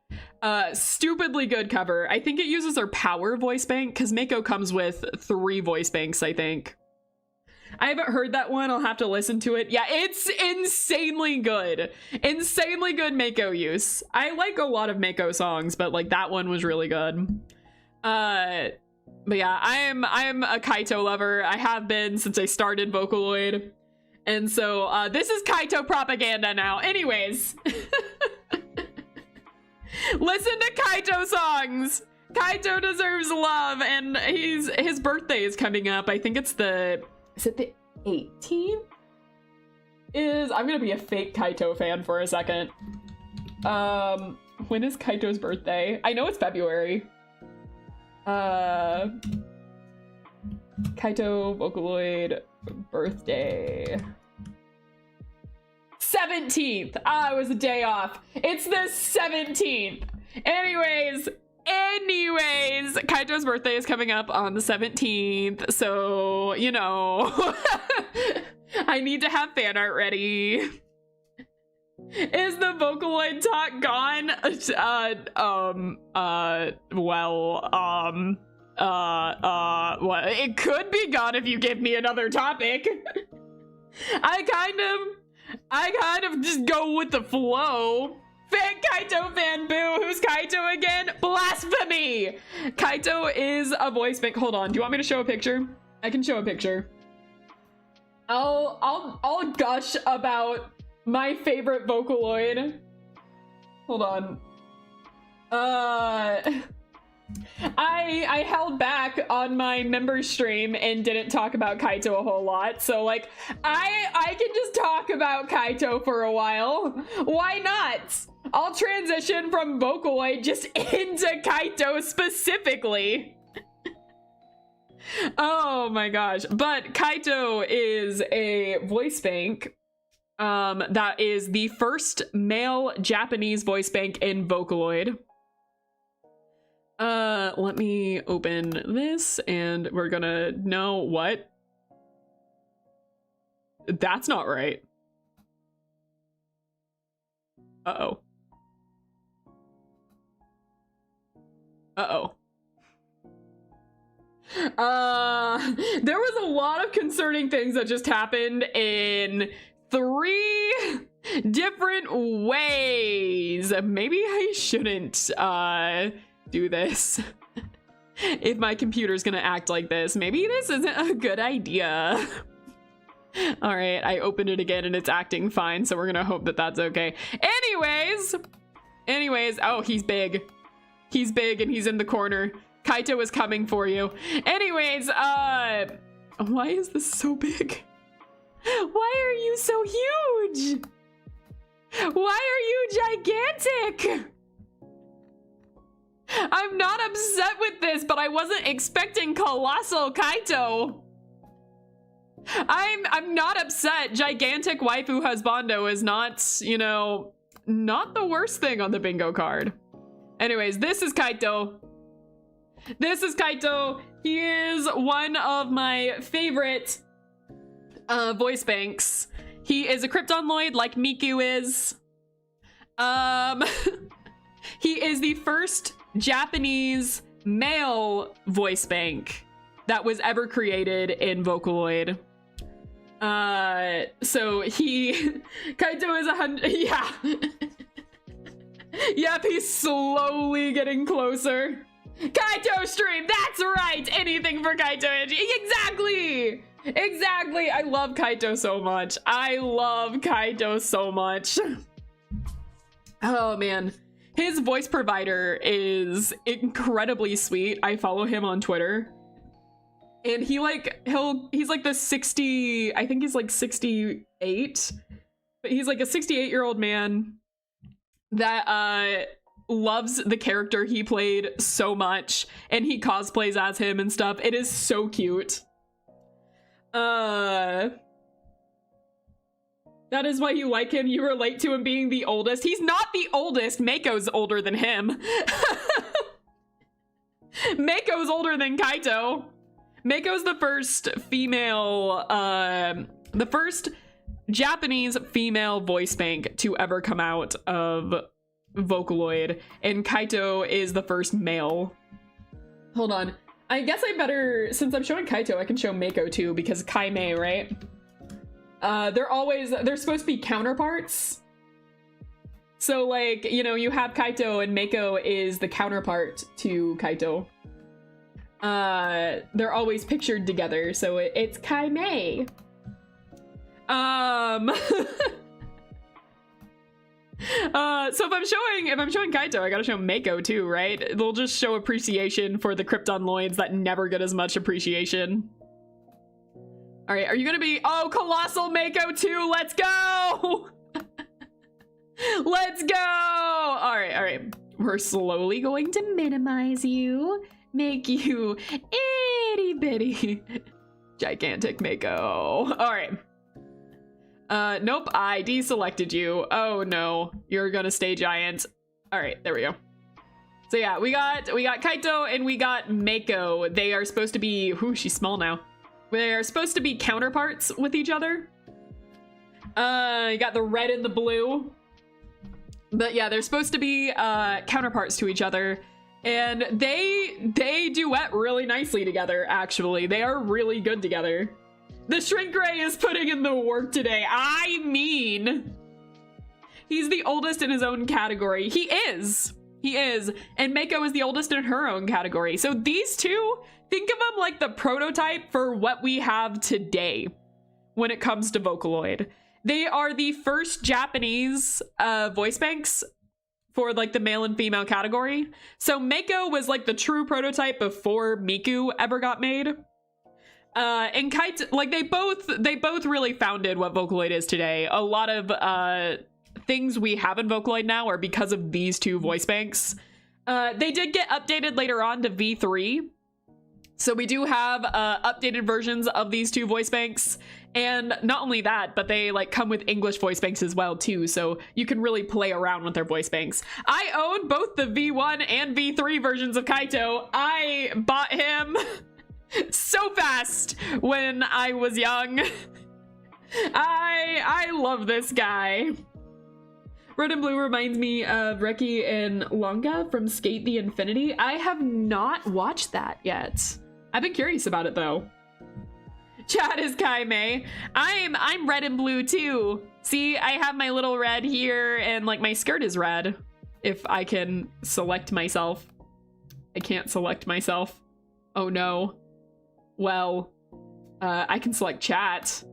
Stupidly good cover. I think it uses her power voice bank because Mako comes with 3 voice banks, I think. I haven't heard that one. I'll have to listen to it. Yeah, it's insanely good. Insanely good Mako use. I like a lot of Mako songs, but like that one was really good. But yeah, I'm a Kaito lover. I have been since I started Vocaloid. And so this is Kaito propaganda now. Anyways. Listen to Kaito songs. Kaito deserves love, and his birthday is coming up. I think it's the... Is it the 18th? I'm gonna be a fake Kaito fan for a second. When is Kaito's birthday? I know it's February. Kaito Vocaloid birthday. 17th. Ah, it was a day off. It's the 17th. Anyways, Kaito's birthday is coming up on the 17th, so, you know, I need to have fan art ready. Is the Vocaloid talk gone? Well, it could be gone if you give me another topic. I kind of just go with the flow. Fake Kaito fan, boo. Who's Kaito again? Blasphemy! Kaito is a voice bank. Hold on. Do you want me to show a picture? I can show a picture. I'll gush about my favorite Vocaloid. Hold on. I held back on my member stream and didn't talk about Kaito a whole lot, so like I can just talk about Kaito for a while. Why not? I'll transition from Vocaloid just into Kaito specifically. Oh my gosh. But Kaito is a voice bank that is the first male Japanese voice bank in Vocaloid. Let me open this and we're gonna know what. That's not right. Uh-oh. Uh-oh. There was a lot of concerning things that just happened in 3 different ways. Maybe I shouldn't, do this. If my computer's gonna act like this, maybe this isn't a good idea. All right, I opened it again and it's acting fine, so we're gonna hope that that's okay. Anyways, oh, he's big. He's big and he's in the corner. Kaito is coming for you. Anyways, why is this so big? Why are you so huge? Why are you gigantic? I'm not upset with this, but I wasn't expecting colossal Kaito. I'm not upset. Gigantic waifu husbando is not, you know, not the worst thing on the bingo card. Anyways, this is Kaito. This is Kaito. He is one of my favorite voice banks. He is a Kryptonloid like Miku is. He is the first Japanese male voice bank that was ever created in Vocaloid. So Kaito is 100, yeah. Yep, he's slowly getting closer. Kaito stream, that's right! Anything for Kaito, Angie. Exactly! I love Kaito so much. I love Kaito so much. Oh man. His voice provider is incredibly sweet. I follow him on Twitter. And he's like the 60, I think he's like 68. But he's like a 68-year-old man that loves the character he played so much, and he cosplays as him and stuff. It is so cute. That is why you like him. You relate to him being the oldest. He's not the oldest. Mako's older than him. Mako's older than Kaito. Mako's the first female, the first Japanese female voice bank to ever come out of Vocaloid, and Kaito is the first male. Hold on. I guess I better, since I'm showing Kaito, I can show Mako too, because Kai-mei, right? They're supposed to be counterparts. So like, you know, you have Kaito and Mako is the counterpart to Kaito. They're always pictured together, so it's Kai-mei. So if I'm showing Kaito, I gotta show Mako too, right? They'll just show appreciation for the Kryptonloids that never get as much appreciation. All right, are you gonna be, oh, Colossal Mako too, let's go! Let's go! All right. We're slowly going to minimize you, make you itty bitty gigantic Mako. All right. Nope, I deselected you. Oh no, you're gonna stay giant. All right, there we go. So yeah, we got Kaito and we got Mako. They are supposed to be, whoo, she's small now. They're supposed to be counterparts with each other. You got the red and the blue. But yeah, they're supposed to be counterparts to each other. And they duet really nicely together, actually. They are really good together. The Shrink Ray is putting in the work today. I mean, he's the oldest in his own category. He is. And Mako is the oldest in her own category. So these two, think of them like the prototype for what we have today when it comes to Vocaloid. They are the first Japanese voice banks for like the male and female category. So Mako was like the true prototype before Miku ever got made. And Kaito, like they both really founded what Vocaloid is today. A lot of things we have in Vocaloid now are because of these two voice banks. They did get updated later on to V3. So we do have updated versions of these two voice banks. And not only that, but they like come with English voice banks as well too. So you can really play around with their voice banks. I own both the V1 and V3 versions of Kaito. I bought him so fast when I was young. I love this guy. Red and Blue reminds me of Reki and Longa from Skate the Infinity. I have not watched that yet. I've been curious about it though. Chat is Kaime. I'm red and blue too. See, I have my little red here and like my skirt is red. If I can select myself. I can't select myself. Oh no. Well, I can select chat.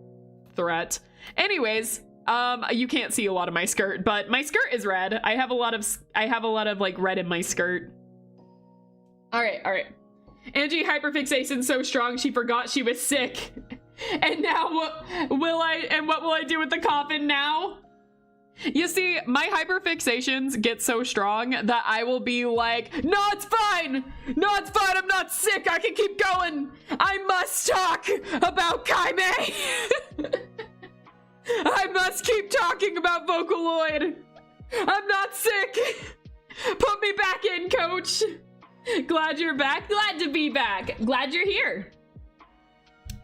Threat. Anyways, you can't see a lot of my skirt, but my skirt is red. I have a lot of like red in my skirt. All right. Angie hyperfixation's so strong she forgot she was sick. And now what will I do with the coffin now? You see, my hyperfixations get so strong that I will be like, no, it's fine. No, it's fine. I'm not sick. I can keep going. I must talk about Kaime. I must keep talking about Vocaloid. I'm not sick. Put me back in, coach. Glad you're back. Glad to be back. Glad you're here.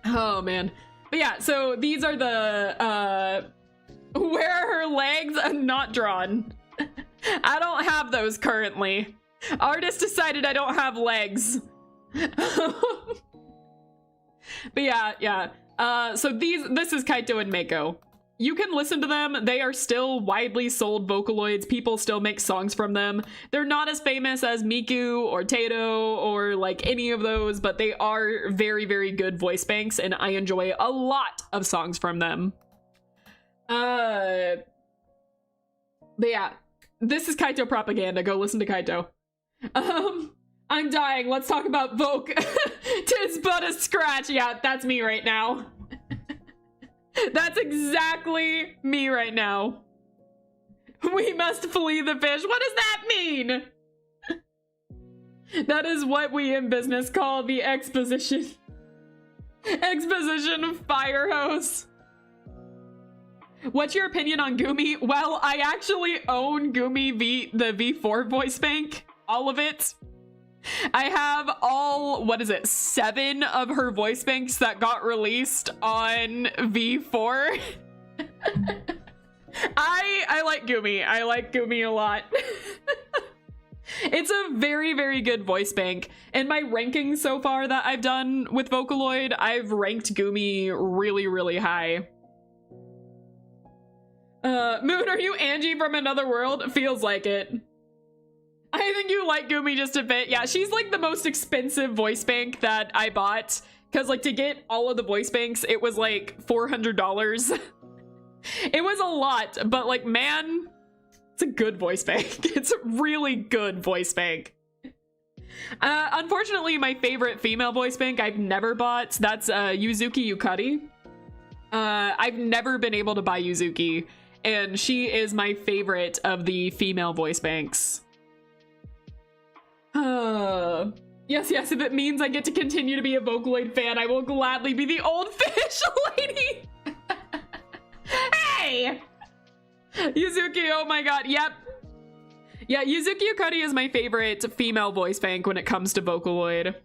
Oh, man. But yeah, so these are the, where are her legs? Not drawn. I don't have those currently. Artist decided I don't have legs. But yeah. So this is Kaito and Mako. You can listen to them. They are still widely sold Vocaloids. People still make songs from them. They're not as famous as Miku or Tato or like any of those, but they are very, very good voice banks, and I enjoy a lot of songs from them. But yeah, this is Kaito propaganda. Go listen to Kaito. I'm dying. Let's talk about Voc. Tis but a scratch. Yeah, that's me right now. That's exactly me right now. We must flee the fish. What does that mean? That is what we in business call the exposition. Exposition fire hose. What's your opinion on Gumi? Well, I actually own Gumi the V4 voice bank. All of it. I have all, 7 of her voice banks that got released on V4. I like Gumi. I like Gumi a lot. It's a very, very good voice bank. In my rankings so far that I've done with Vocaloid, I've ranked Gumi really, really high. Moon, are you Angie from another world? Feels like it. I think you like Gumi just a bit. Yeah, she's like the most expensive voice bank that I bought. Because like to get all of the voice banks, it was like $400. It was a lot, but like, man, it's a good voice bank. It's a really good voice bank. Unfortunately, my favorite female voice bank I've never bought, that's Yuzuki Yukari. I've never been able to buy Yuzuki, and she is my favorite of the female voice banks. Yes, if it means I get to continue to be a Vocaloid fan, I will gladly be the old fish lady. Hey! Yuzuki, oh my god, yep. Yeah, Yuzuki Yukari is my favorite female voice bank when it comes to Vocaloid.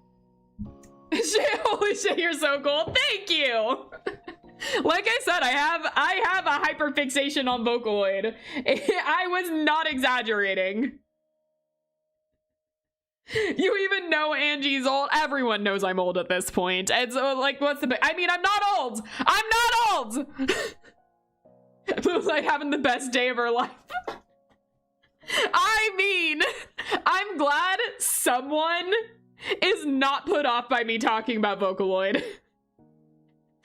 Holy shit, you're so cool. Thank you! Like I said, I have a hyperfixation on Vocaloid. I was not exaggerating. You even know Angie's old. Everyone knows I'm old at this point. And so, like, what's the... I mean, I'm not old! I'm not old! Moon's like having the best day of her life. I mean, I'm glad someone is not put off by me talking about Vocaloid.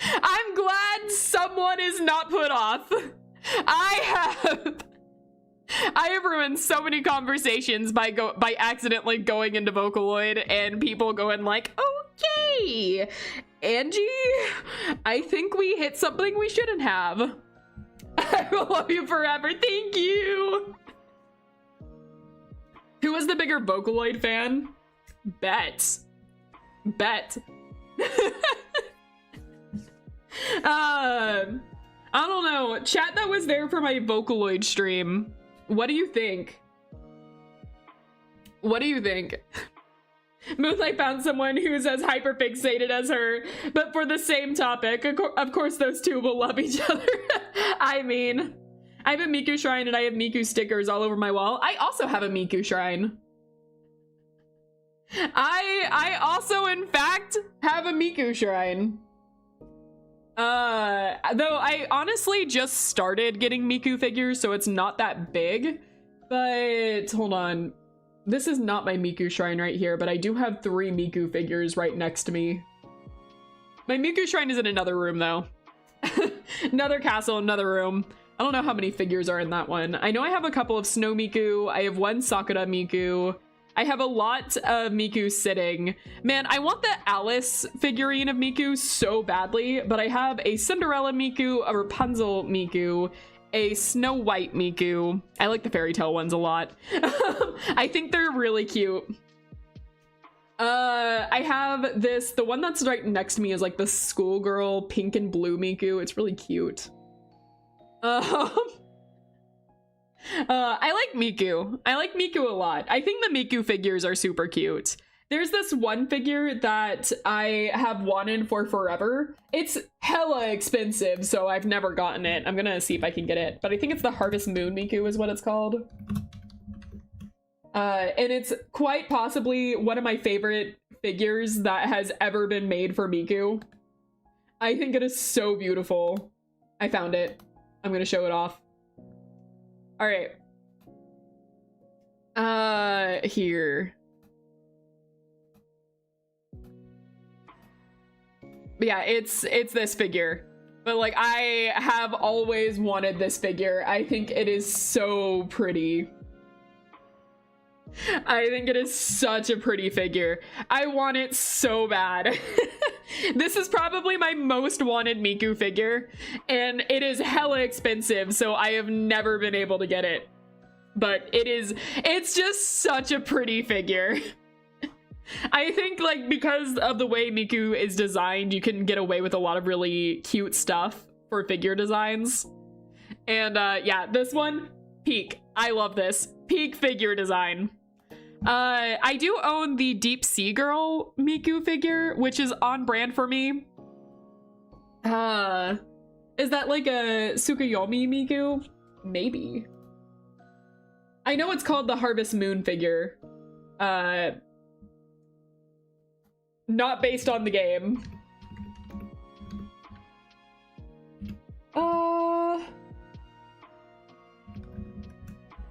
I'm glad someone is not put off. I I have ruined so many conversations by accidentally going into Vocaloid and people going like, okay, Angie, I think we hit something we shouldn't have. I will love you forever. Thank you. Who was the bigger Vocaloid fan? Bet. I don't know. Chat that was there for my Vocaloid stream. What do you think? What do you think? Moonlight found someone who's as hyperfixated as her, but for the same topic. Of course, those two will love each other. I mean, I have a Miku shrine and I have Miku stickers all over my wall. I also have a Miku shrine. I also, in fact, have a Miku shrine. Though I honestly just started getting Miku figures, so it's not that big. But hold on. This is not my Miku shrine right here, but I do have 3 Miku figures right next to me. My Miku shrine is in another room, though. Another castle, another room. I don't know how many figures are in that one. I know I have a couple of Snow Miku. I have 1 Sakura Miku. I have a lot of Miku sitting. Man, I want the Alice figurine of Miku so badly, but I have a Cinderella Miku, a Rapunzel Miku, a Snow White Miku. I like the fairy tale ones a lot. I think they're really cute. I have this, the one that's right next to me is like the schoolgirl pink and blue Miku. It's really cute. I like Miku. I like Miku a lot. I think the Miku figures are super cute. There's this one figure that I have wanted for forever. It's hella expensive, so I've never gotten it. I'm gonna see if I can get it, but I think it's the Harvest Moon Miku is what it's called. And it's quite possibly one of my favorite figures that has ever been made for Miku. I think it is so beautiful. I found it. I'm gonna show it off. All right. Here. But yeah, it's this figure. But like, I have always wanted this figure. I think it is so pretty. I think it is such a pretty figure. I want it so bad. This is probably my most wanted Miku figure, and it is hella expensive, so I have never been able to get it. But it's just such a pretty figure. I think like because of the way Miku is designed, you can get away with a lot of really cute stuff for figure designs. And yeah, this one, peak. I love this. Peak figure design. I do own the Deep Sea Girl Miku figure, which is on brand for me. Is that like a Tsukuyomi Miku? Maybe. I know it's called the Harvest Moon figure. Not based on the game.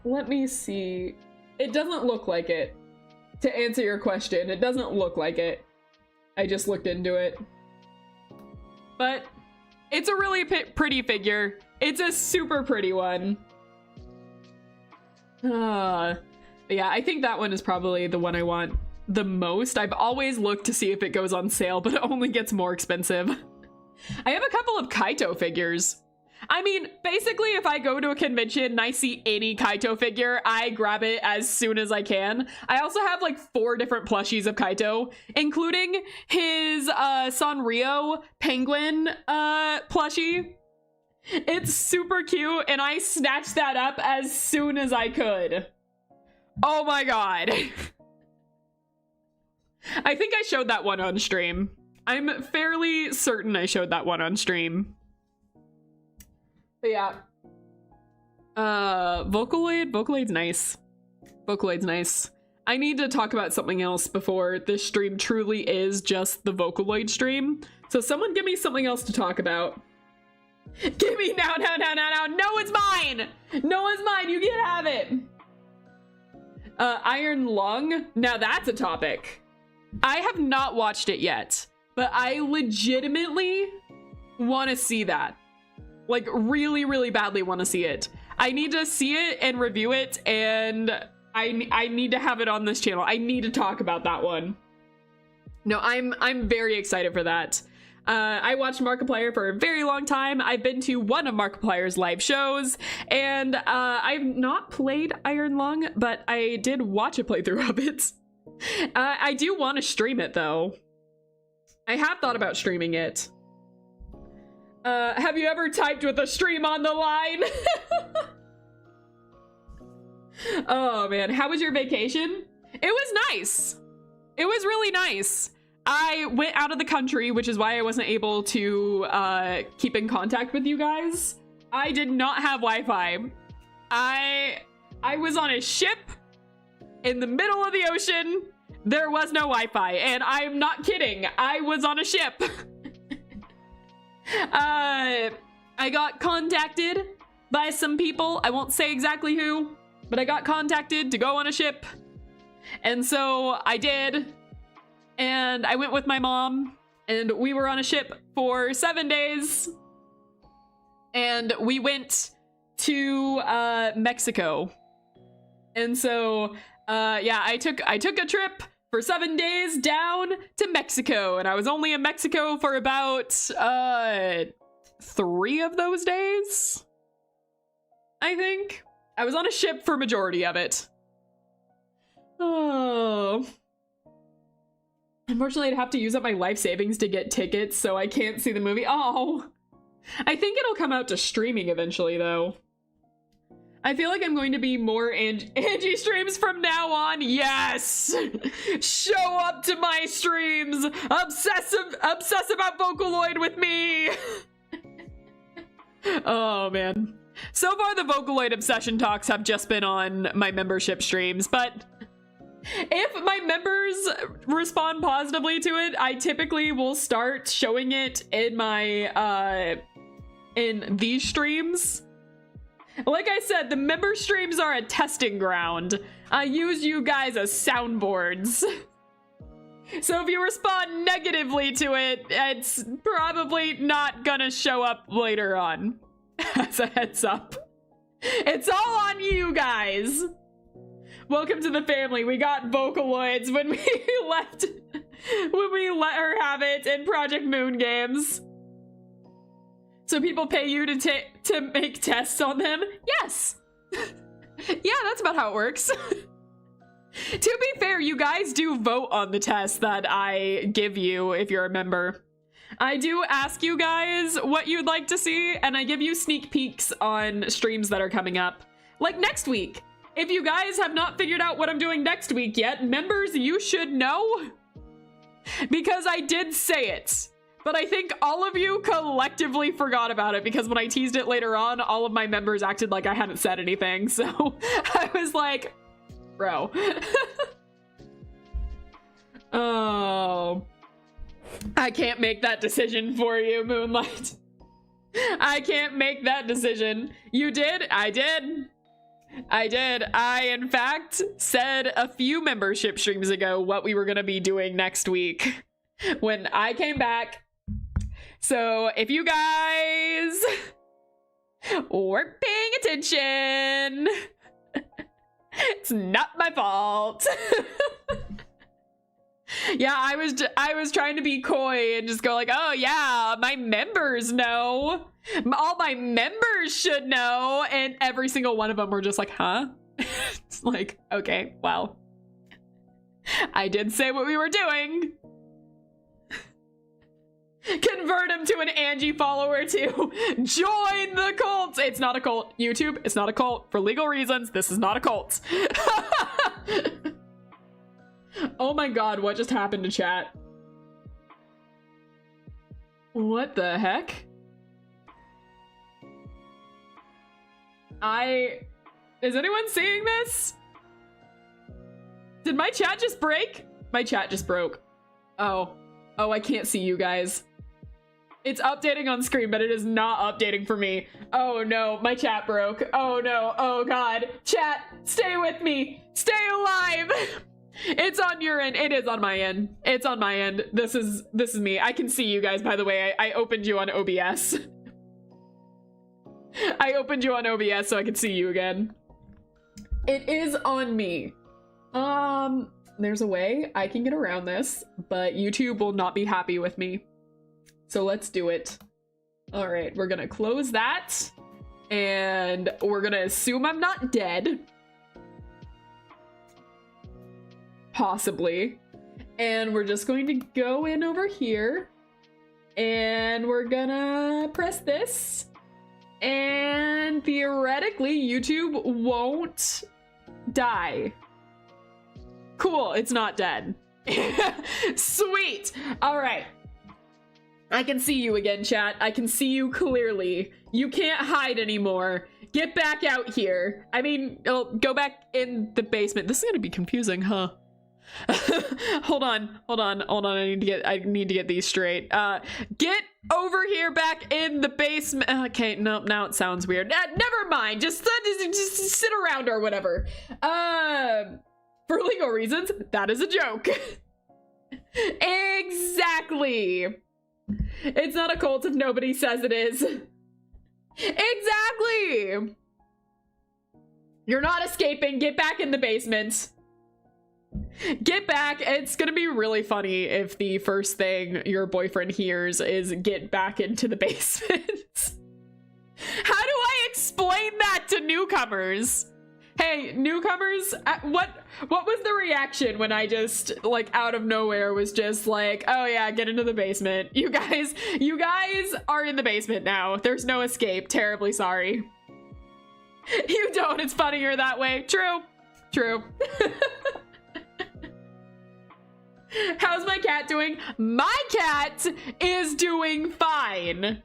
Let me see. It doesn't look like it. To answer your question, it doesn't look like it. I just looked into it. But it's a really pretty figure. It's a super pretty one. Yeah, I think that one is probably the one I want the most. I've always looked to see if it goes on sale, but it only gets more expensive. I have a couple of Kaito figures. I mean, basically, if I go to a convention and I see any Kaito figure, I grab it as soon as I can. I also have like 4 different plushies of Kaito, including his Sanrio penguin plushie. It's super cute, and I snatched that up as soon as I could. Oh my god. I think I showed that one on stream. I'm fairly certain I showed that one on stream. But yeah. Vocaloid's nice. Vocaloid's nice. I need to talk about something else before this stream truly is just the Vocaloid stream. So someone give me something else to talk about. Give me now. No, it's mine. No, it's mine. You can't have it. Iron Lung. Now that's a topic. I have not watched it yet, but I legitimately want to see that. Like, really, really badly want to see it. I need to see it and review it, and I need to have it on this channel. I need to talk about that one. No, I'm very excited for that. I watched Markiplier for a very long time. I've been to one of Markiplier's live shows, and I've not played Iron Lung, but I did watch a playthrough of it. I do want to stream it, though. I have thought about streaming it. Have you ever typed with a stream on the line? Oh, man. How was your vacation? It was nice. It was really nice. I went out of the country, which is why I wasn't able to keep in contact with you guys. I did not have Wi-Fi. I was on a ship in the middle of the ocean. There was no Wi-Fi, and I'm not kidding. I was on a ship. I got contacted by some people. I won't say exactly who, but I got contacted to go on a ship. And so I did. And I went with my mom, and we were on a ship for 7 days. And we went to Mexico. And so yeah, I took a trip for 7 days down to Mexico, and I was only in Mexico for about 3 of those days, I think. I was on a ship for majority of it. Oh. Unfortunately, I'd have to use up my life savings to get tickets, so I can't see the movie. Oh. I think it'll come out to streaming eventually, though. I feel like I'm going to be more Angie streams from now on. Yes! Show up to my streams! Obsess about Vocaloid with me! Oh, man. So far, the Vocaloid obsession talks have just been on my membership streams, but if my members respond positively to it, I typically will start showing it in my, in these streams. Like I said, the member streams are a testing ground. I use you guys as soundboards. So if you respond negatively to it, it's probably not gonna show up later on. As a heads up. It's all on you guys. Welcome to the family. We got Vocaloids when we let her have it in Project Moon games. So people pay you to make tests on them? Yes. Yeah, that's about how it works. To be fair, you guys do vote on the tests that I give you if you're a member. I do ask you guys what you'd like to see, and I give you sneak peeks on streams that are coming up. Like next week. If you guys have not figured out what I'm doing next week yet, members, you should know. Because I did say it. But I think all of you collectively forgot about it, because when I teased it later on, all of my members acted like I hadn't said anything. So I was like, bro. Oh. I can't make that decision for you, Moonlight. I can't make that decision. You did? I did. I did. I, in fact, said a few membership streams ago what we were going to be doing next week when I came back. So if you guys weren't paying attention, it's not my fault. Yeah, I was trying to be coy and just go like, oh yeah, my members know. All my members should know. And every single one of them were just like, huh? It's like, okay, well, I did say what we were doing. Convert him to an Angie follower to join the cult. It's not a cult. YouTube, it's not a cult. For legal reasons, this is not a cult. Oh my god, what just happened to chat? What the heck? Is anyone seeing this? Did my chat just break? My chat just broke. Oh, I can't see you guys. It's updating on screen, but it is not updating for me. Oh no, my chat broke. Oh no, oh god. Chat, stay with me. Stay alive. It's on your end. It is on my end. It's on my end. This is me. I can see you guys, by the way. I opened you on OBS. I opened you on OBS so I could see you again. It is on me. There's a way I can get around this, but YouTube will not be happy with me. So let's do it. All right, we're gonna close that, and we're gonna assume I'm not dead. Possibly. And we're just going to go in over here, and we're gonna press this, and theoretically YouTube won't die. Cool, it's not dead. Sweet. All right. I can see you again, chat. I can see you clearly. You can't hide anymore. Get back out here. I mean, go back in the basement. This is gonna be confusing, huh? hold on. I need to get these straight. Get over here back in the basement. Okay, no, now it sounds weird. Never mind. Just sit around or whatever. For legal reasons, that is a joke. Exactly. It's not a cult if nobody says it is. Exactly. You're not escaping. Get back in the basement. Get back. It's gonna be really funny if the first thing your boyfriend hears is get back into the basement. How do I explain that to newcomers? Hey, newcomers, what was the reaction when I just, like, out of nowhere was just like, oh yeah, get into the basement. You guys are in the basement now. There's no escape. Terribly sorry. You don't. It's funnier that way. True. How's my cat doing? My cat is doing fine.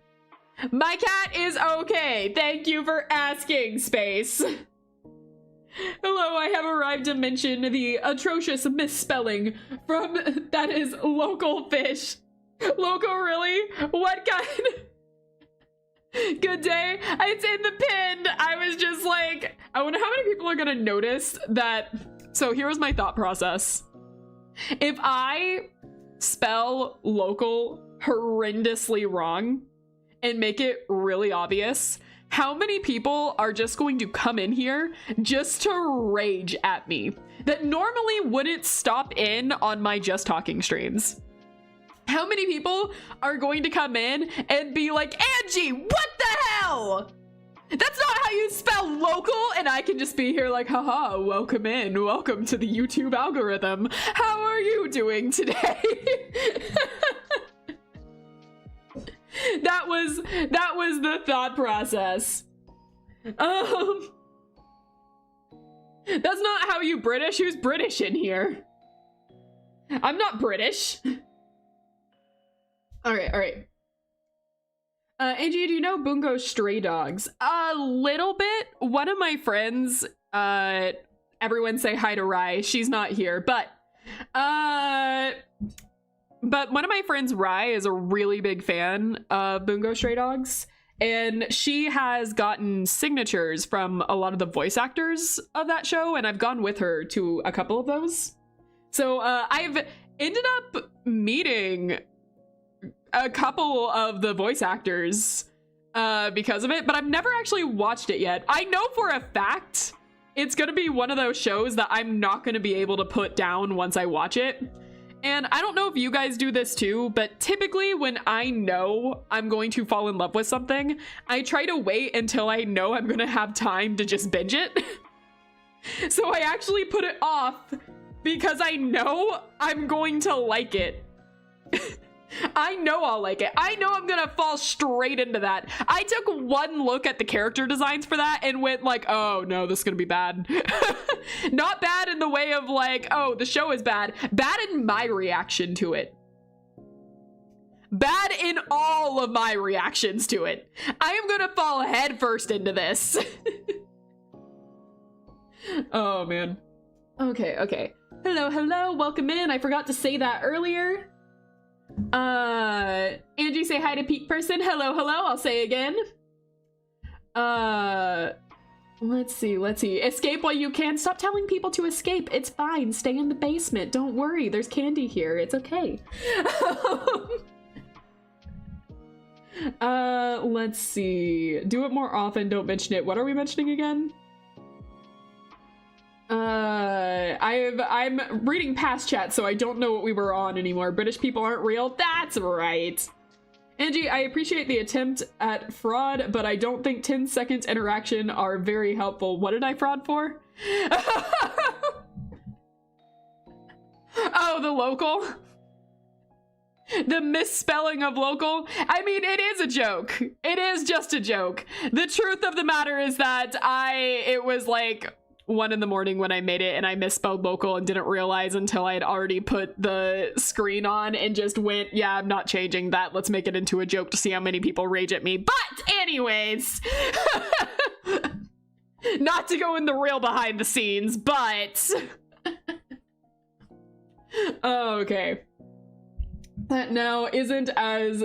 My cat is okay. Thank you for asking, Space. Hello, I have arrived to mention the atrocious misspelling from that is local fish. Local, really? What kind? Good day. It's in the pin. I was just like, I wonder how many people are gonna notice that. So here was my thought process. If I spell local horrendously wrong and make it really obvious, how many people are just going to come in here just to rage at me that normally wouldn't stop in on my Just Talking streams? How many people are going to come in and be like, Angie, what the hell? That's not how you spell local. And I can just be here like, haha, welcome in. Welcome to the YouTube algorithm. How are you doing today? That was the thought process. That's not how you British. Who's British in here? I'm not British. All right. Angie, do you know Bungo Stray Dogs? A little bit. One of my friends, everyone say hi to Rai. She's not here, but one of my friends, Rai, is a really big fan of Bungo Stray Dogs, and she has gotten signatures from a lot of the voice actors of that show, and I've gone with her to a couple of those. So I've ended up meeting a couple of the voice actors because of it, but I've never actually watched it yet. I know for a fact it's gonna be one of those shows that I'm not gonna be able to put down once I watch it. And I don't know if you guys do this too, but typically when I know I'm going to fall in love with something, I try to wait until I know I'm gonna have time to just binge it. So I actually put it off because I know I'm going to like it. I know I'll like it. I know I'm gonna fall straight into that. I took one look at the character designs for that and went like, oh no, this is gonna be bad. Not bad in the way of like, oh, the show is bad. Bad in my reaction to it. Bad in all of my reactions to it. I am gonna fall head first into this. Oh man. Okay. Hello, welcome in. I forgot to say that earlier. Angie, say hi to Peak Person. Hello, I'll say again. Let's see. Escape while you can. Stop telling people to escape. It's fine. Stay in the basement. Don't worry. There's candy here. It's okay. Let's see. Do it more often, don't mention it. What are we mentioning again? I'm reading past chat, so I don't know what we were on anymore. British people aren't real? That's right. Angie, I appreciate the attempt at fraud, but I don't think 10-second interaction are very helpful. What did I fraud for? Oh, the local? The misspelling of local? I mean, it is a joke. It is just a joke. The truth of the matter is that it was like 1 in the morning when I made it, and I misspelled local and didn't realize until I had already put the screen on and just went, yeah, I'm not changing that. Let's make it into a joke to see how many people rage at me. But anyways, not to go in the real behind the scenes, but okay. That now isn't as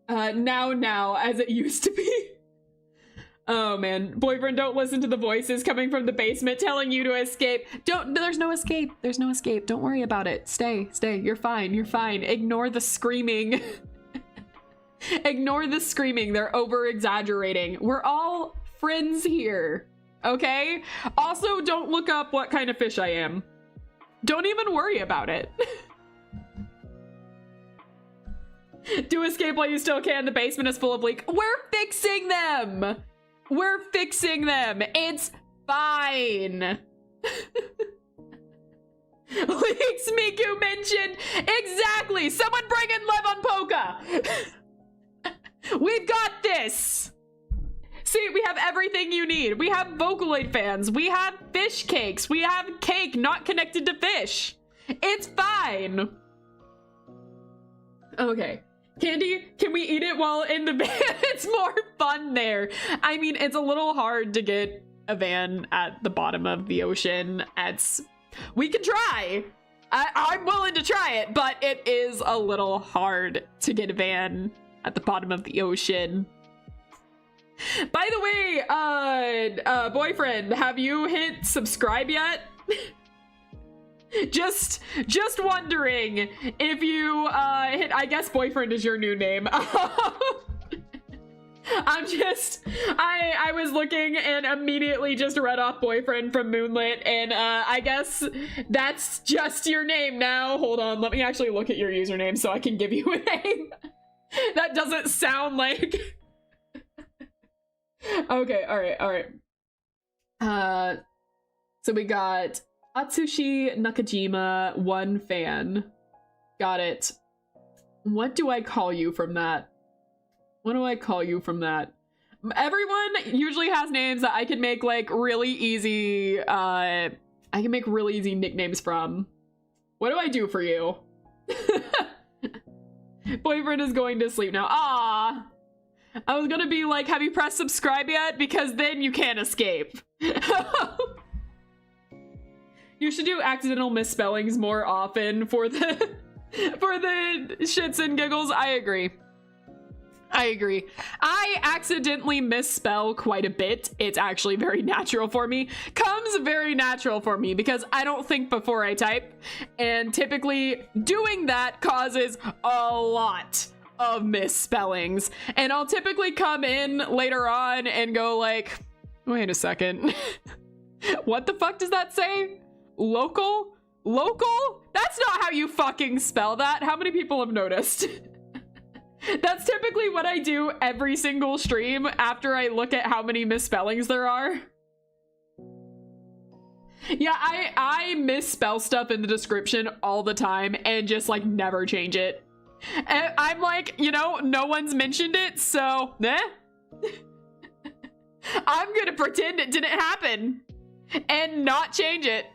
now as it used to be. Oh man, boyfriend, don't listen to the voices coming from the basement telling you to escape. There's no escape. There's no escape. Don't worry about it. Stay. You're fine. You're fine. Ignore the screaming. Ignore the screaming. They're over exaggerating. We're all friends here. Okay? Also, don't look up what kind of fish I am. Don't even worry about it. Do escape while you still can. The basement is full of leaks. We're fixing them. We're fixing them. It's fine. Leaks Miku mentioned. Exactly. Someone bring in Lev on Poka. We've got this. See, we have everything you need. We have Vocaloid fans. We have fish cakes. We have cake not connected to fish. It's fine. Okay. Candy, can we eat it while in the van? It's more fun there. I mean, it's a little hard to get a van at the bottom of the ocean. We can try. I'm willing to try it, but it is a little hard to get a van at the bottom of the ocean. By the way, boyfriend, have you hit subscribe yet? Just wondering if you hit, I guess boyfriend is your new name. I was looking and immediately just read off boyfriend from Moonlit, and I guess that's just your name now. Hold on, let me actually look at your username so I can give you a name. That doesn't sound like okay, all right. So we got Atsushi Nakajima, 1 fan. Got it. What do I call you from that? What do I call you from that? Everyone usually has names that I can make like really easy, I can make really easy nicknames from. What do I do for you? Boyfriend is going to sleep now. Ah, I was gonna be like, have you pressed subscribe yet? Because then you can't escape. You should do accidental misspellings more often for the shits and giggles. I agree. I accidentally misspell quite a bit. It's actually very natural for me. Comes very natural for me because I don't think before I type. And typically doing that causes a lot of misspellings. And I'll typically come in later on and go like, wait a second. What the fuck does that say? Local? That's not how you fucking spell that. How many people have noticed? That's typically what I do every single stream after I look at how many misspellings there are. Yeah, I misspell stuff in the description all the time and just like never change it. And I'm like, you know, no one's mentioned it, so I'm gonna pretend it didn't happen and not change it.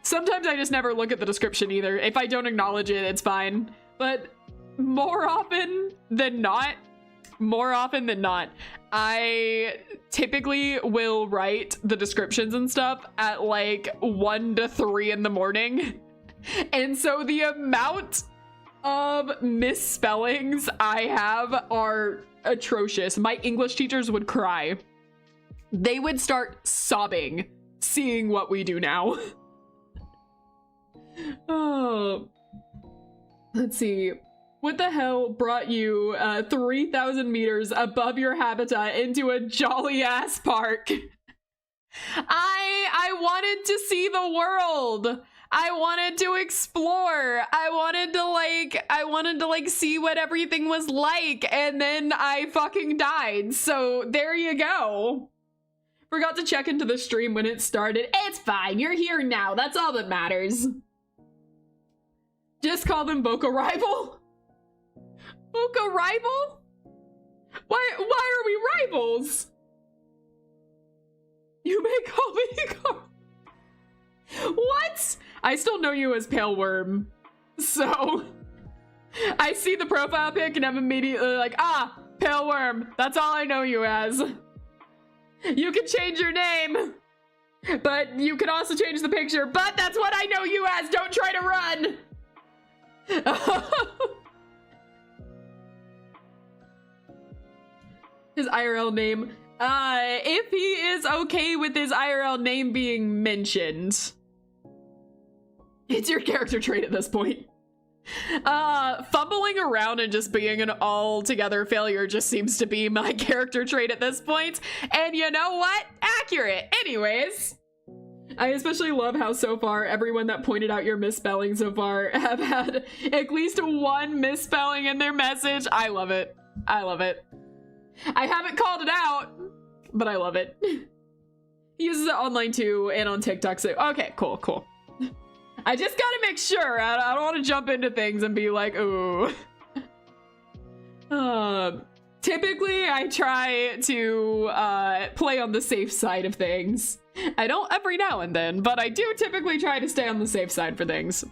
Sometimes I just never look at the description either. If I don't acknowledge it, it's fine. But more often than not, I typically will write the descriptions and stuff at like 1 to 3 in the morning. And so the amount of misspellings I have are atrocious. My English teachers would cry. They would start sobbing seeing what we do now. Oh, let's see. What the hell brought you 3,000 meters above your habitat into a jolly ass park? I wanted to see the world. I wanted to explore. I wanted to like see what everything was like, and then I fucking died. So there you go. Forgot to check into the stream when it started. It's fine. You're here now. That's all that matters. Just call them Boca Rival. Boca Rival? Why are we rivals? You may call me What? I still know you as Pale Worm. So I see the profile pic and I'm immediately like, ah, Pale Worm. That's all I know you as. You can change your name, but you can also change the picture, but that's what I know you as. Don't try to run. His IRL name. If he is okay with his IRL name being mentioned. It's your character trait at this point. Fumbling around and just being an all-together failure just seems to be my character trait at this point. And you know what? Accurate. Anyways. I especially love how so far everyone that pointed out your misspelling so far have had at least one misspelling in their message. I love it. I love it. I haven't called it out, but I love it. He uses it online too and on TikTok, so okay, cool. I just gotta make sure. I don't want to jump into things and be like, ooh. Typically, I try to play on the safe side of things. I don't every now and then, but I do typically try to stay on the safe side for things.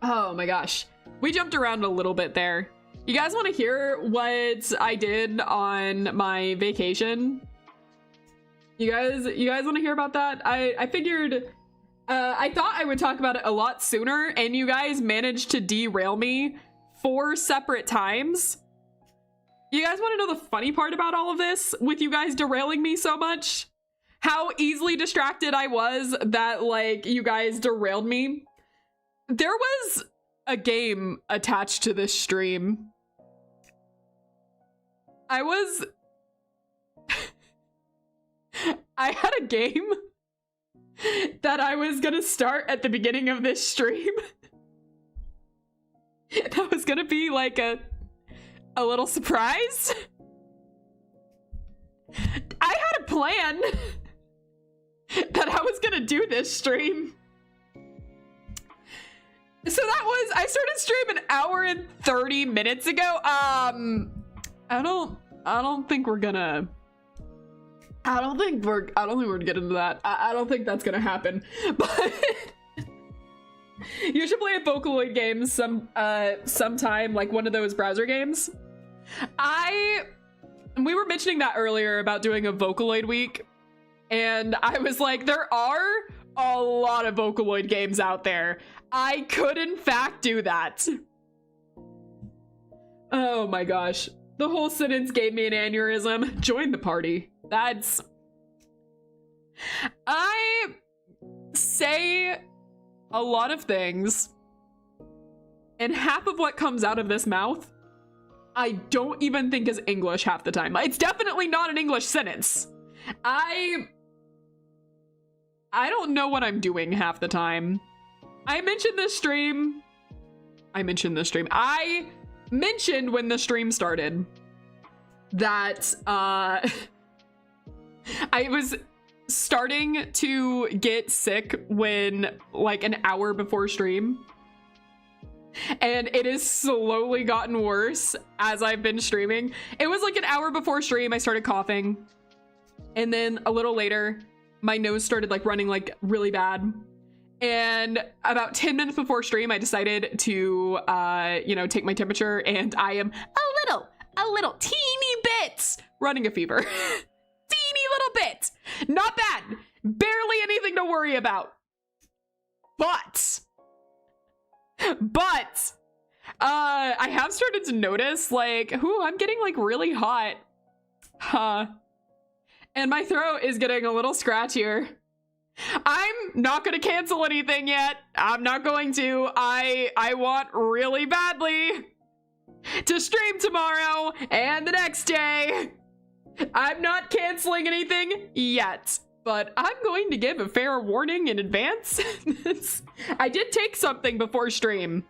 Oh my gosh. We jumped around a little bit there. You guys want to hear what I did on my vacation? You guys want to hear about that? I figured, I thought I would talk about it a lot sooner, and you guys managed to derail me 4 separate times. You guys want to know the funny part about all of this, with you guys derailing me so much? How easily distracted I was that, like, you guys derailed me? There was a game attached to this stream. I had a game that I was gonna start at the beginning of this stream. That was gonna be like a little surprise. I had a plan that I was gonna do this stream. So that was, I started stream an hour and 30 minutes ago. I don't think we're gonna get into that. I don't think that's gonna happen. But you should play a Vocaloid game sometime, like one of those browser games. We were mentioning that earlier about doing a Vocaloid week, and I was like, there are a lot of Vocaloid games out there. I could in fact do that. Oh my gosh. The whole sentence gave me an aneurysm. Join the party. That's... I say a lot of things, and half of what comes out of this mouth, I don't even think is English half the time. It's definitely not an English sentence. I don't know what I'm doing half the time. I mentioned I mentioned when the stream started that I was starting to get sick when like an hour before stream, and it has slowly gotten worse as I've been streaming. It was like an hour before stream I started coughing, and then a little later my nose started like running like really bad. And about 10 minutes before stream, I decided to, take my temperature, and I am a little teeny bit running a fever. Teeny little bit. Not bad. Barely anything to worry about. But I have started to notice, like, I'm getting like really hot. And my throat is getting a little scratchier. I'm not gonna cancel anything yet. I'm not going to. I want really badly to stream tomorrow and the next day. I'm not canceling anything yet, but I'm going to give a fair warning in advance. I did take something before stream,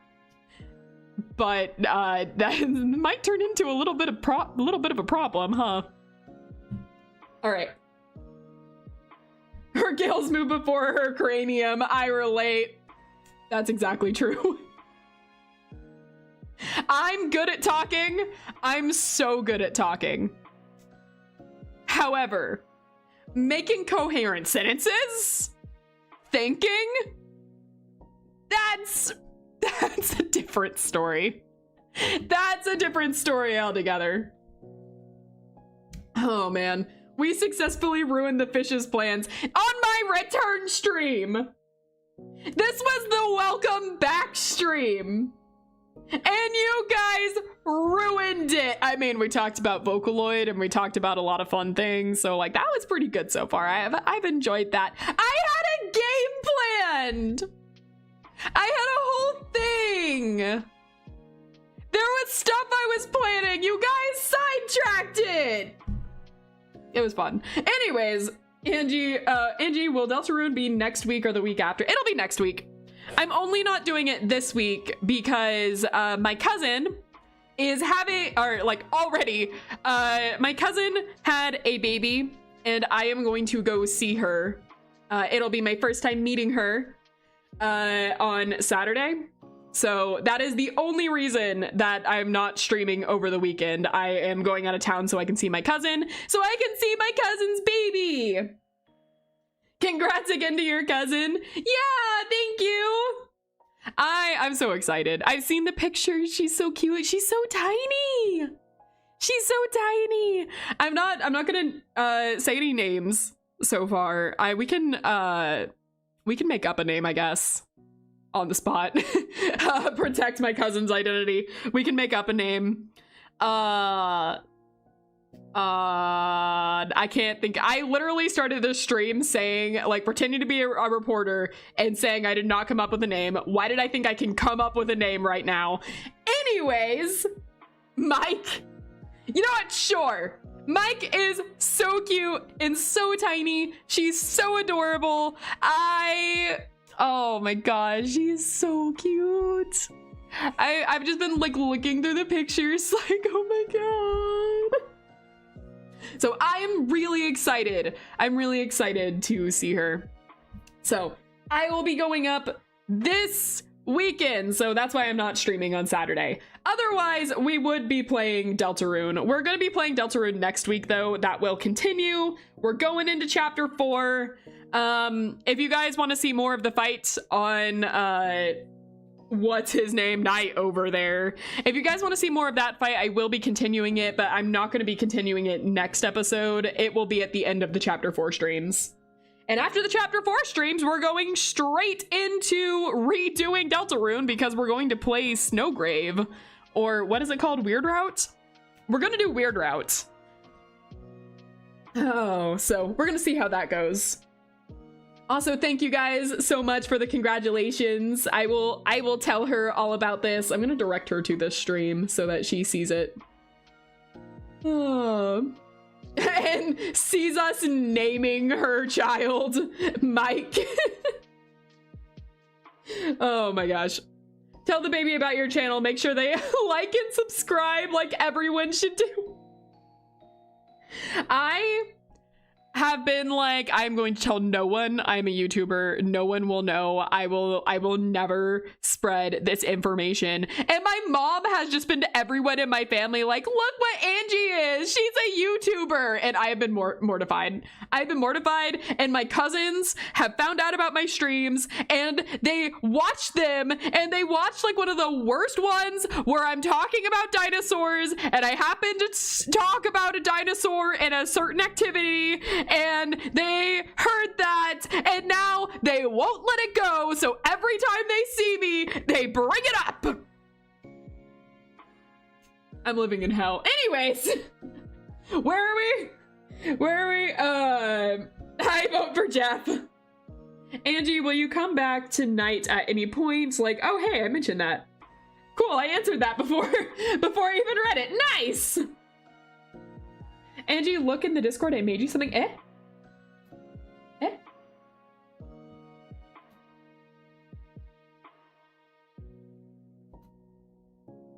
but that might turn into a little bit of a problem, huh? All right. Her gills move before her cranium. I relate. That's exactly true. I'm good at talking. I'm so good at talking. However, making coherent sentences, thinking, that's a different story. That's a different story altogether. Oh man. We successfully ruined the fish's plans on my return stream. This was the welcome back stream. And you guys ruined it. I mean, we talked about Vocaloid and we talked about a lot of fun things. So like that was pretty good so far. I've enjoyed that. I had a game planned. I had a whole thing. There was stuff I was planning. You guys sidetracked it. It was fun. Anyways, Angie, will Deltarune be next week or the week after? It'll be next week. I'm only not doing it this week because my cousin is having, or like already, my cousin had a baby and I am going to go see her. It'll be my first time meeting her on Saturday. So that is the only reason that I'm not streaming over the weekend. I am going out of town so I can see my cousin, so I can see my cousin's baby. Congrats again to your cousin. Yeah, thank you. I'm so excited. I've seen the pictures. She's so cute. She's so tiny. She's so tiny. I'm not gonna say any names so far. We can make up a name, I guess. On the spot. Protect my cousin's identity. We can make up a name. I can't think. I literally started this stream saying, like, pretending to be a reporter and saying I did not come up with a name. Why did I think I can come up with a name right now? Anyways, Mike. You know what? Sure. Mike is so cute and so tiny. She's so adorable. Oh my gosh, she's so cute. I've just been like looking through the pictures like, oh my god. So I am really excited. I'm really excited to see her. So I will be going up this weekend. So that's why I'm not streaming on Saturday. Otherwise, we would be playing Deltarune. We're going to be playing Deltarune next week though. That will continue. We're going into chapter 4. If you guys want to see more of the fight on what's his name Knight over there, if you guys want to see more of that fight, I will be continuing it, but I'm not going to be continuing it next episode. It will be at the end of the chapter 4 streams. And after the chapter 4 streams, we're going straight into redoing Deltarune because we're going to play Snowgrave, or what is it called, Weird Route? We're going to do Weird Route. Oh, so we're going to see how that goes. Also, thank you guys so much for the congratulations. I will tell her all about this. I'm gonna direct her to this stream so that she sees it. Oh. And sees us naming her child Mike. Oh my gosh. Tell the baby about your channel. Make sure they like and subscribe like everyone should do. I have been like, I'm going to tell no one I'm a YouTuber. No one will know. I will never spread this information. And my mom has just been to everyone in my family like, look what Angie is. She's a YouTuber. And I have been mortified. I've been mortified, and my cousins have found out about my streams and they watched them, and they watched like one of the worst ones where I'm talking about dinosaurs and I happen to talk about a dinosaur in a certain activity, and they heard that and now they won't let it go. So every time they see me, they bring it up. I'm living in hell. Anyways, where are we? I vote for Jeff. Angie, will you come back tonight at any point? Like, oh, hey, I mentioned that. Cool, I answered that before I even read it. Nice! Angie, look in the Discord. I made you something. Eh?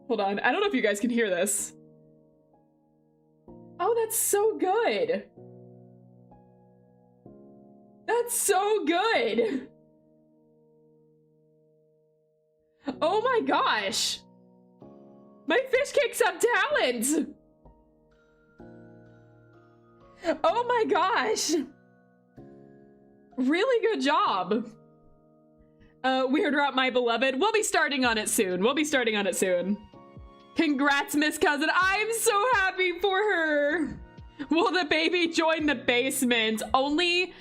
Hold on. I don't know if you guys can hear this. Oh, that's so good. That's so good. Oh my gosh. My fish cakes have talent. Oh my gosh. Really good job. Weird Route, my beloved. We'll be starting on it soon. Congrats, Miss Cousin. I'm so happy for her. Will the baby join the basement? Only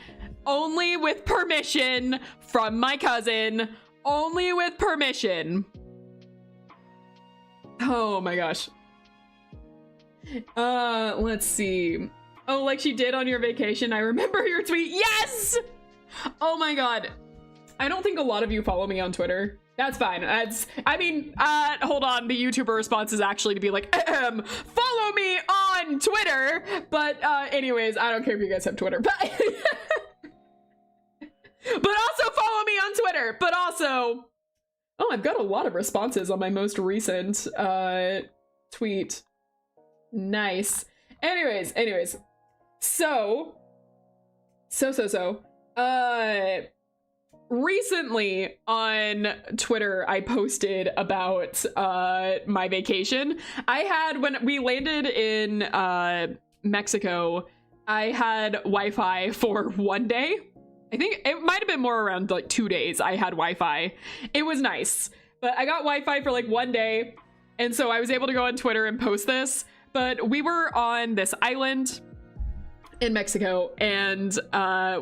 with permission from my cousin. Only with permission. Oh my gosh. Let's see. Oh, like she did on your vacation. I remember your tweet. Yes! Oh my god. I don't think a lot of you follow me on Twitter. That's fine. Hold on. The YouTuber response is actually to be like, follow me on Twitter. But anyways, I don't care if you guys have Twitter. But also follow me on Twitter. But also, oh, I've got a lot of responses on my most recent tweet. Nice. Anyways. Recently on Twitter, I posted about my vacation. I had, when we landed in Mexico, I had Wi-Fi for 1 day. I think it might have been more around like 2 days I had Wi-Fi. It was nice, but I got Wi-Fi for like 1 day. And so I was able to go on Twitter and post this, but we were on this island in Mexico and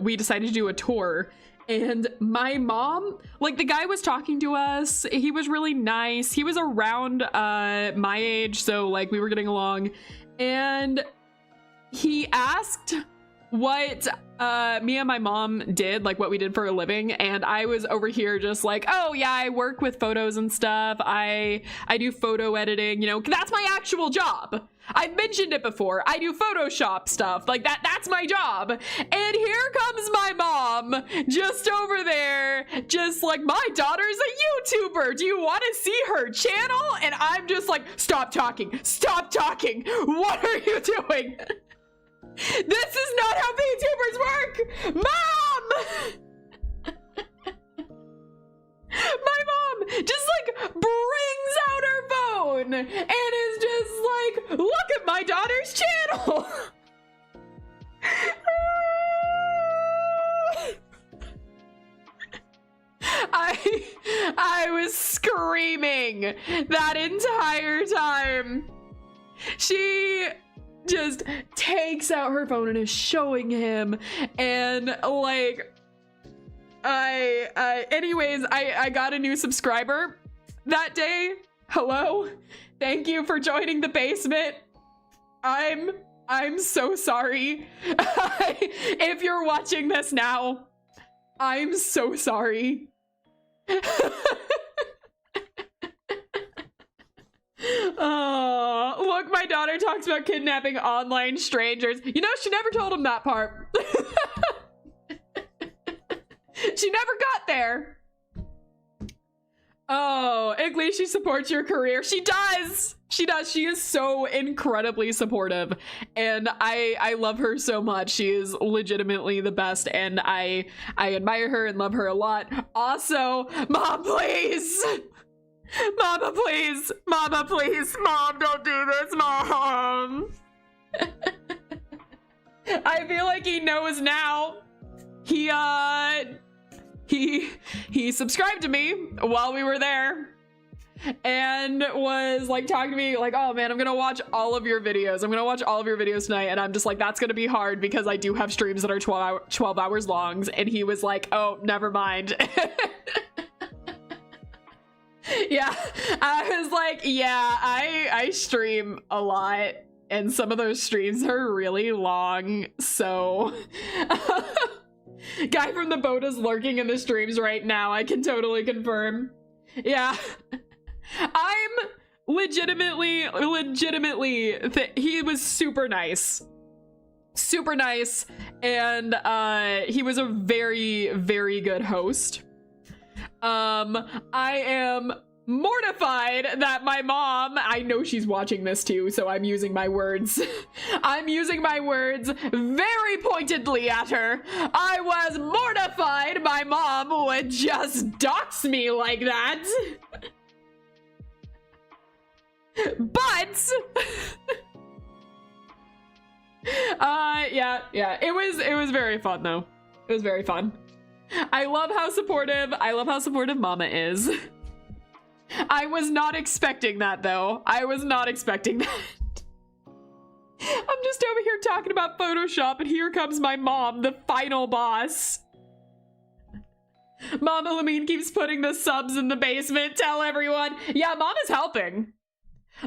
we decided to do a tour. And my mom, like the guy was talking to us. He was really nice. He was around my age. So like we were getting along and he asked what me and my mom did, like what we did for a living. And I was over here just like, oh yeah, I work with photos and stuff. I do photo editing, you know, that's my actual job. I've mentioned it before. I do Photoshop stuff like that's my job. And here comes my mom just over there, just like, my daughter's a YouTuber. Do you want to see her channel? And I'm just like, stop talking. What are you doing? This is not how VTubers work! Mom! My mom just like brings out her phone and is just like, look at my daughter's channel! I was screaming that entire time. She just takes out her phone and is showing him, and like anyways, I got a new subscriber that day. Hello, thank you for joining the basement. I'm so sorry. If you're watching this now, I'm so sorry. Oh, look, my daughter talks about kidnapping online strangers. You know, she never told him that part. She never got there. Oh, Iggly, she supports your career. She does. She is so incredibly supportive, and I love her so much. She is legitimately the best, and I admire her and love her a lot. Also, Mom, please. Mama, please. Mama, please. Mom, don't do this, Mom. I feel like he knows now. He subscribed to me while we were there and was like talking to me like, oh man, I'm gonna watch all of your videos. I'm gonna watch all of your videos tonight. And I'm just like, that's gonna be hard because I do have streams that are 12 hours long. And he was like, oh, never mind. Yeah, I was like, yeah, I stream a lot and some of those streams are really long, so Guy from the boat is lurking in the streams right now. I can totally confirm. Yeah. I'm legitimately, he was super nice. Super nice. And he was a very, very good host. I am mortified that my mom, I know she's watching this too, so I'm using my words. I'm using my words very pointedly at her. I was mortified my mom would just dox me like that. But yeah, it was very fun though. It was very fun. I love how supportive Mama is. I was not expecting that though. I was not expecting that. I'm just over here talking about Photoshop and here comes my mom, the final boss. Mama Lamine keeps putting the subs in the basement. Tell everyone. Yeah, Mama's helping.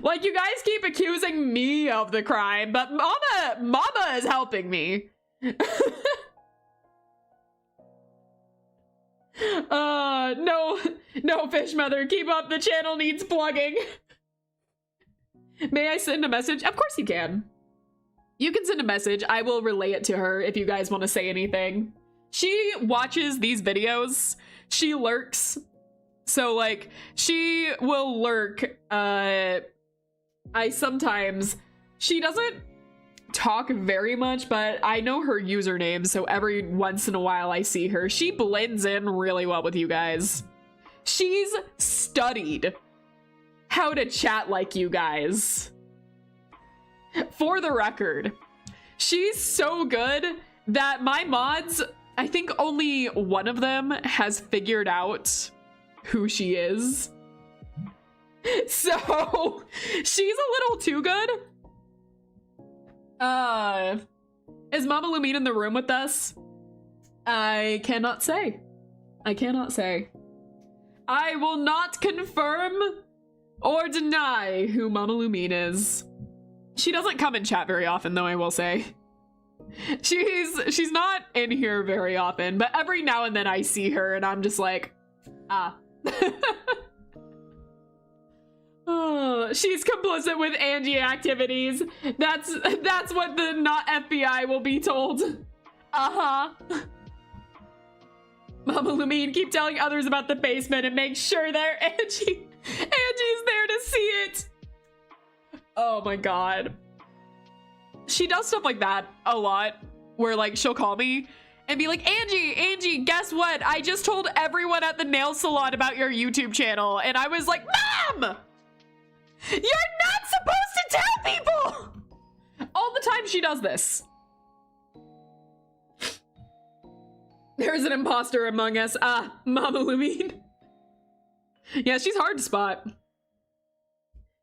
Like, you guys keep accusing me of the crime, but Mama is helping me. No, Fish Mother, keep up, the channel needs plugging. May I send a message? Of course you can. You can send a message. I will relay it to her if you guys want to say anything. She watches these videos. She lurks. So, like, she will lurk. She doesn't talk very much, but I know her username, so every once in a while I see her. She blends in really well with you guys. She's studied how to chat like you guys. For the record, she's so good that my mods, I think only one of them has figured out who she is. So she's a little too good. Is Mama Lumine in the room with us? I cannot say. I cannot say. I will not confirm or deny who Mama Lumine is. She doesn't come in chat very often though, I will say. She's not in here very often, but every now and then I see her and I'm just like, ah. Oh, she's complicit with Angie activities. That's what the not FBI will be told. Uh-huh. Mama Lumine, keep telling others about the basement and make sure they're Angie's there to see it. Oh my god. She does stuff like that a lot, where like she'll call me and be like, Angie, guess what? I just told everyone at the nail salon about your YouTube channel. And I was like, Mom! You're not supposed to tell people! All the time she does this. There's an imposter among us. Mama Lumine. Yeah, she's hard to spot.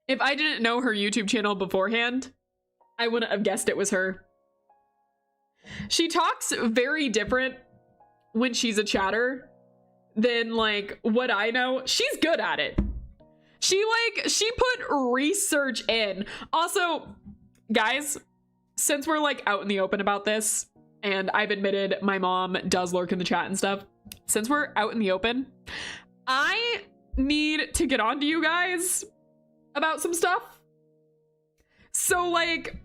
If I didn't know her YouTube channel beforehand, I wouldn't have guessed it was her. She talks very different when she's a chatter than like what I know. She's good at it. She put research in. Also, guys, since we're like out in the open about this, and I've admitted my mom does lurk in the chat and stuff, since we're out in the open, I need to get on to you guys about some stuff. So like,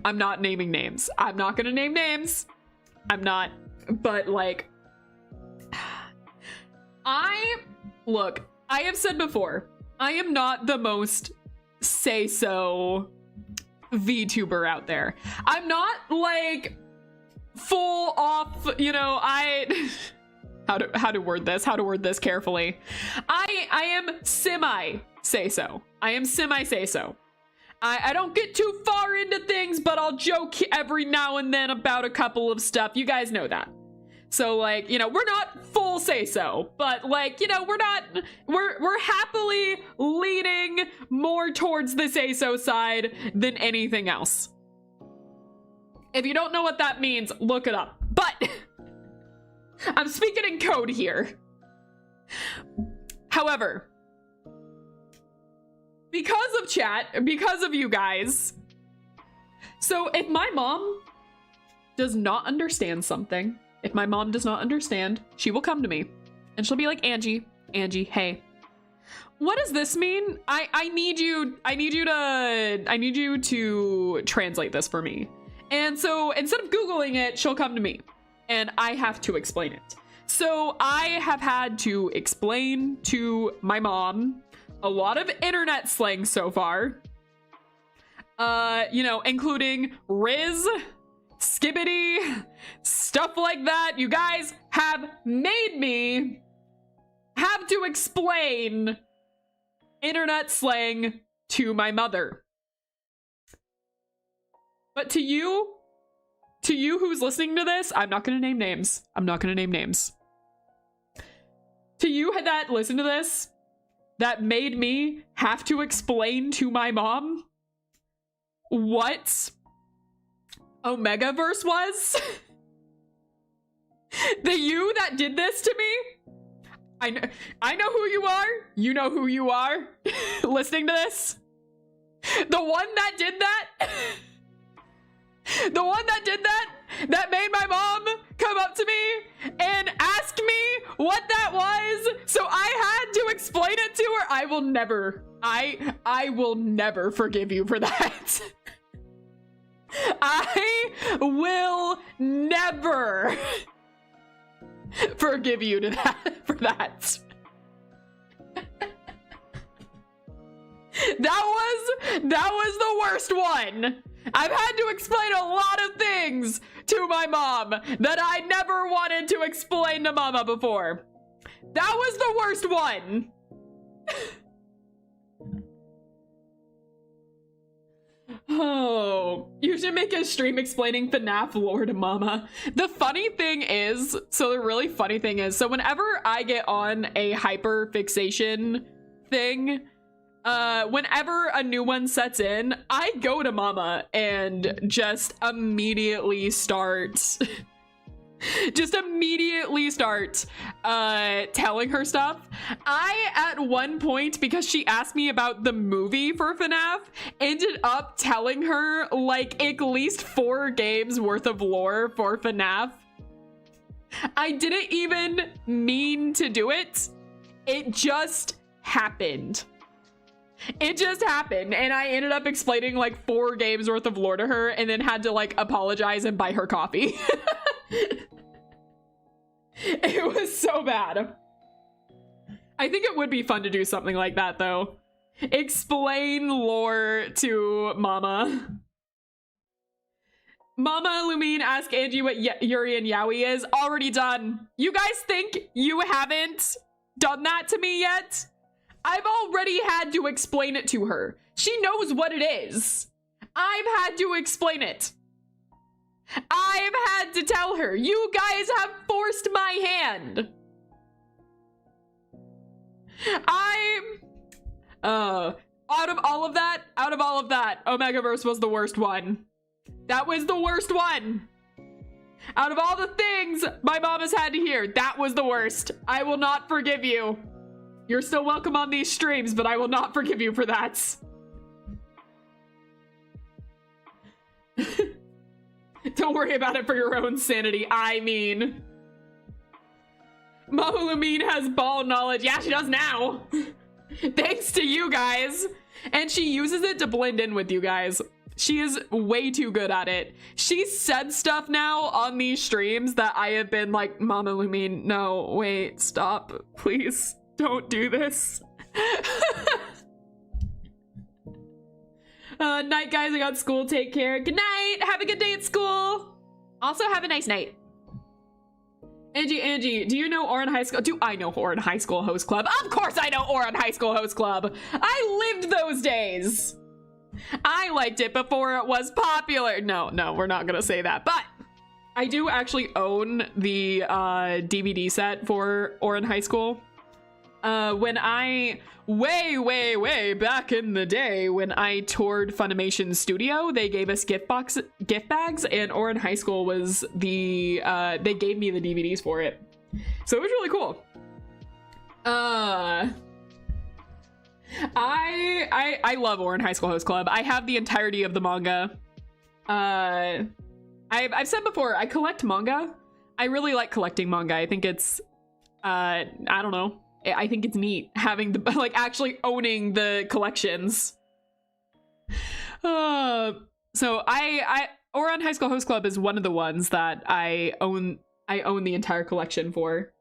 I'm not naming names. I'm not gonna name names. I'm not, but like, look, I have said before, I am not the most say-so VTuber out there. I'm not like full off, you know, how to word this carefully. I am semi say-so. I am semi say-so. I don't get too far into things, but I'll joke every now and then about a couple of stuff. You guys know that. So like, you know, we're not full say-so, but like, you know, we're happily leaning more towards the say-so side than anything else. If you don't know what that means, look it up. But I'm speaking in code here. However, because of chat, because of you guys, so if my mom does not understand something, if my mom does not understand, she will come to me and she'll be like, Angie, hey, what does this mean? I need you to translate this for me. And so instead of Googling it, she'll come to me and I have to explain it. So I have had to explain to my mom a lot of internet slang so far. You know, including Riz, Skibbity, stuff like that. You guys have made me have to explain internet slang to my mother. But to you who's listening to this, I'm not gonna name names. To you that listen to this, that made me have to explain to my mom what Omegaverse was. The you that did this to me, I know who you are. You know who you are. Listening to this, the one that did that, that made my mom come up to me and ask me what that was, so I had to explain it to her. I will never forgive you for that. I will never forgive you for that. That was the worst one. I've had to explain a lot of things to my mom that I never wanted to explain to mama before. That was the worst one. Oh, you should make a stream explaining FNAF lore to mama. The really funny thing is, so whenever I get on a hyper fixation thing, whenever a new one sets in, I go to mama and just immediately start telling her stuff. I, at one point, because she asked me about the movie for FNAF, ended up telling her like at least 4 games worth of lore for FNAF. I didn't even mean to do it. It just happened. And I ended up explaining like 4 games worth of lore to her and then had to like apologize and buy her coffee. It was so bad. I think it would be fun to do something like that though. Explain lore to mama. Mama Lumine, ask Angie what Yuri and Yaoi is. Already done. You guys think you haven't done that to me yet? I've already had to explain it to her. She knows what it is. I've had to explain it. I've had to tell her. You guys have forced my hand. Out of all of that, Omegaverse was the worst one. That was the worst one. Out of all the things my mom has had to hear, that was the worst. I will not forgive you. You're still welcome on these streams, but I will not forgive you for that. Don't worry about it for your own sanity. I mean, Mama Lumine has ball knowledge. Yeah, she does now. Thanks to you guys. And she uses it to blend in with you guys. She is way too good at it. She said stuff now on these streams that I have been like, Mama Lumine, no, wait, stop, please. Don't do this. Night, guys. I got school. Take care. Good night. Have a good day at school. Also, have a nice night. Angie, do you know Oran High School? Do I know Oran High School Host Club? Of course I know Oran High School Host Club. I lived those days. I liked it before it was popular. No, we're not gonna say that. But I do actually own the DVD set for Oran High School. When I, way back in the day, when I toured Funimation Studio, they gave us gift bags, and Oran High School was the, they gave me the DVDs for it. So it was really cool. I love Oran High School Host Club. I have the entirety of the manga. I I've said before, I collect manga. I really like collecting manga. I think it's, I don't know. I think it's neat having the, like, actually owning the collections. So Ouran High School Host Club is one of the ones that I own the entire collection for.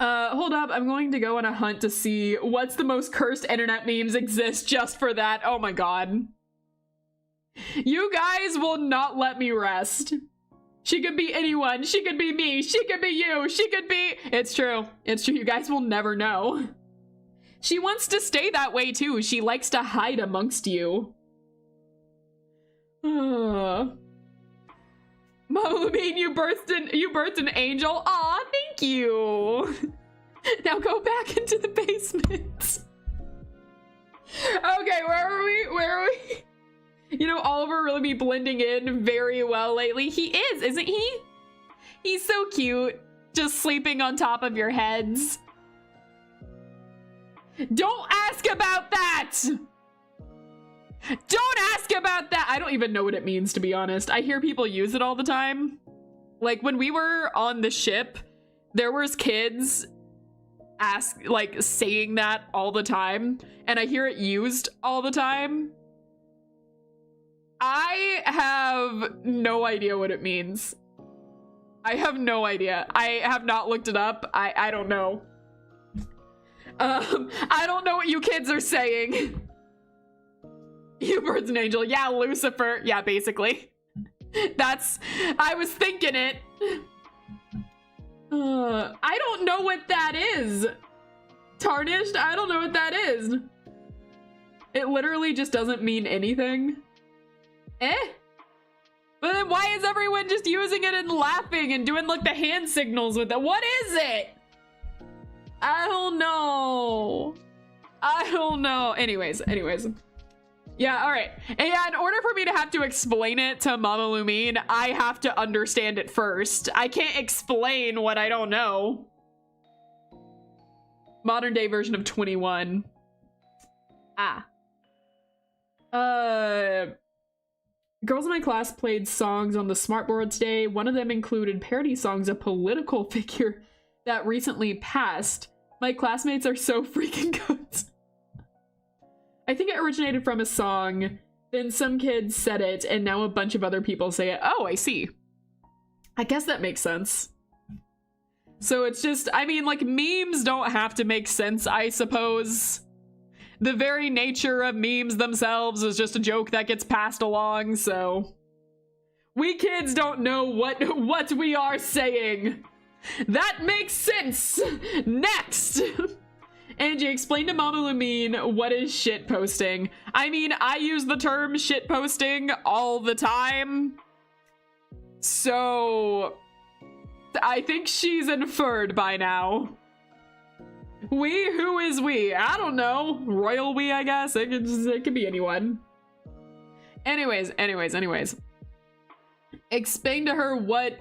Hold up, I'm going to go on a hunt to see what's the most cursed internet memes exist just for that. Oh my god. You guys will not let me rest. She could be anyone. She could be me. She could be you. She could be... It's true. It's true. You guys will never know. She wants to stay that way too. She likes to hide amongst you. Mama Lumine, you birthed an angel. Aw, thank you. Now go back into the basement. Okay, where are we? Where are we? You know, Oliver really be blending in very well lately. He is, isn't he? He's so cute. Just sleeping on top of your heads. Don't ask about that! Don't ask about that! I don't even know what it means, to be honest. I hear people use it all the time. Like, when we were on the ship, there was kids saying that all the time, and I hear it used all the time. I have no idea what it means. I have no idea. I have not looked it up. I don't know. I don't know what you kids are saying. You bird's an angel. Yeah, Lucifer. Yeah, basically. I was thinking it. I don't know what that is. Tarnished? I don't know what that is. It literally just doesn't mean anything. But then why is everyone just using it and laughing and doing like the hand signals with it? What is it? I don't know. I don't know. Anyways. Yeah, all right. And yeah, in order for me to have to explain it to Mama Lumine, I have to understand it first. I can't explain what I don't know. Modern day version of 21. Girls in my class played songs on the smartboard today. One of them included parody songs of political figure that recently passed. My classmates are so freaking good. I think it originated from a song, then some kids said it, and now a bunch of other people say it. Oh, I see. I guess that makes sense. So it's just, I mean, like, memes don't have to make sense, I suppose. The very nature of memes themselves is just a joke that gets passed along, so... We kids don't know what we are saying. That makes sense! Next! Angie, explain to Mama Lumine what is shitposting. I mean, I use the term shitposting all the time. So... I think she's inferred by now. We? Who is we? I don't know. Royal we, I guess. It could be anyone. Anyways. Explain to her what...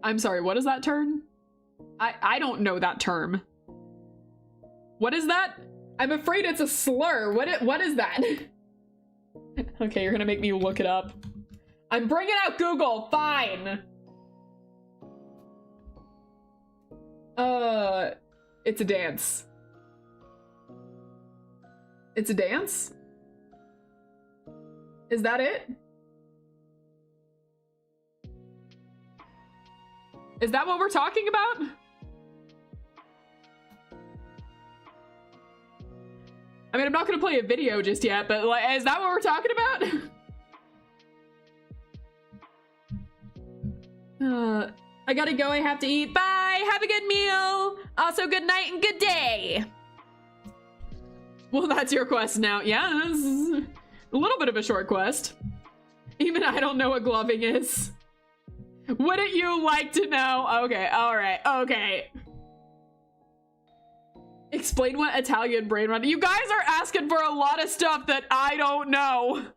I'm sorry, what is that term? I don't know that term. What is that? I'm afraid it's a slur. What is that? Okay, you're gonna make me look it up. I'm bringing out Google. Fine. It's a dance. It's a dance? Is that it? Is that what we're talking about? I mean, I'm not gonna play a video just yet, but like, is that what we're talking about? I gotta go, I have to eat. Bye, have a good meal. Also, good night and good day. Well, that's your quest now. Yeah, this is a little bit of a short quest. Even I don't know what gloving is. Wouldn't you like to know? Okay, all right, okay. Explain what Italian brain run. You guys are asking for a lot of stuff that I don't know.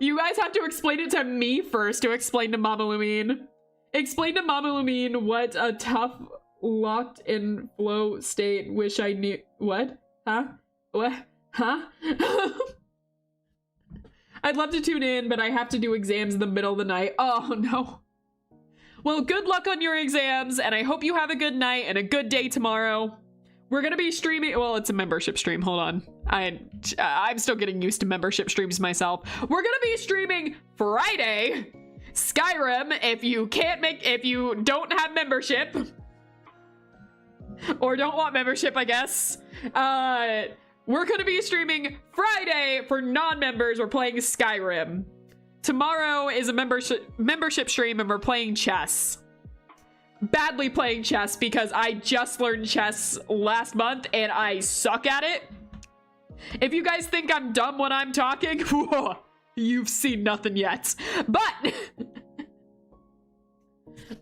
You guys have to explain it to me first to explain to Mama Lumine. Explain to Mama Lumine what a tough, locked in flow state. Wish I knew. What? Huh? What? Huh? I'd love to tune in, but I have to do exams in the middle of the night. Oh, no. Well, good luck on your exams, and I hope you have a good night and a good day tomorrow. We're gonna be streaming. Well, it's a membership stream. Hold on. I'm still getting used to membership streams myself. We're gonna be streaming Friday Skyrim if you don't have membership or don't want membership, I guess. We're gonna be streaming Friday for non-members. We're playing Skyrim. Tomorrow is a membership stream and we're playing chess. Badly playing chess because I just learned chess last month and I suck at it. If you guys think I'm dumb when I'm talking, whoa, you've seen nothing yet. But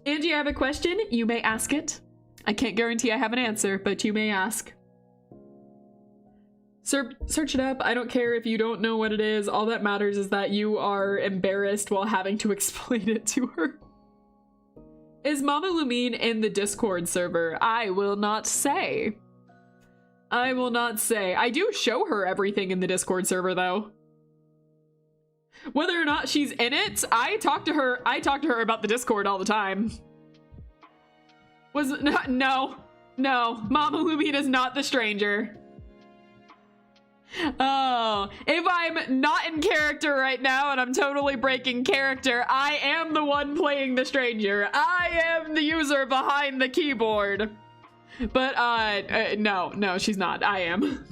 Angie, I have a question. You may ask it. I can't guarantee I have an answer, but you may ask. Search it up. I don't care if you don't know what it is. All that matters is that you are embarrassed while having to explain it to her. Is Mama Lumine in the Discord server? I will not say. I will not say. I do show her everything in the Discord server, though. Whether or not she's in it, I talk to her about the Discord all the time. No. Mama Lumine is not the stranger. Oh, if I'm not in character right now and I'm totally breaking character, I am the one playing the stranger. I am the user behind the keyboard. But, no, she's not. I am.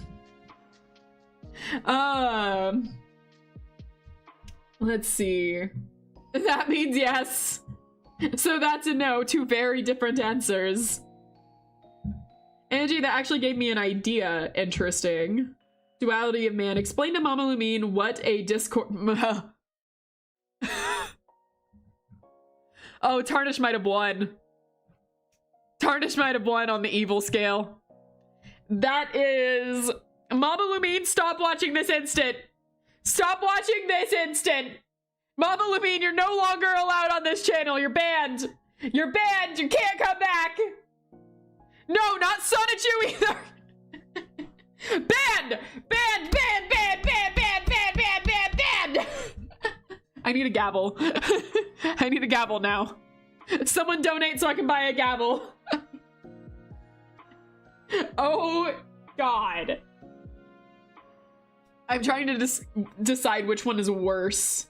Let's see. That means yes. So that's a no. Two very different answers. Angie, that actually gave me an idea. Interesting. Duality of man. Explain to Mama Lumine what a Discord... Oh, Tarnish might have won. Tarnish might have won on the evil scale. That is... Mama Lumine, stop watching this instant. Stop watching this instant. Mama Lumine, you're no longer allowed on this channel. You're banned. You're banned. You can't come back. No, not Sonichu either. Banned! Banned! Banned! Banned! Banned! Banned! Banned! Banned! Banned! Banned! I need a gavel. I need a gavel now. Someone donate so I can buy a gavel. Oh, God. I'm trying to decide which one is worse.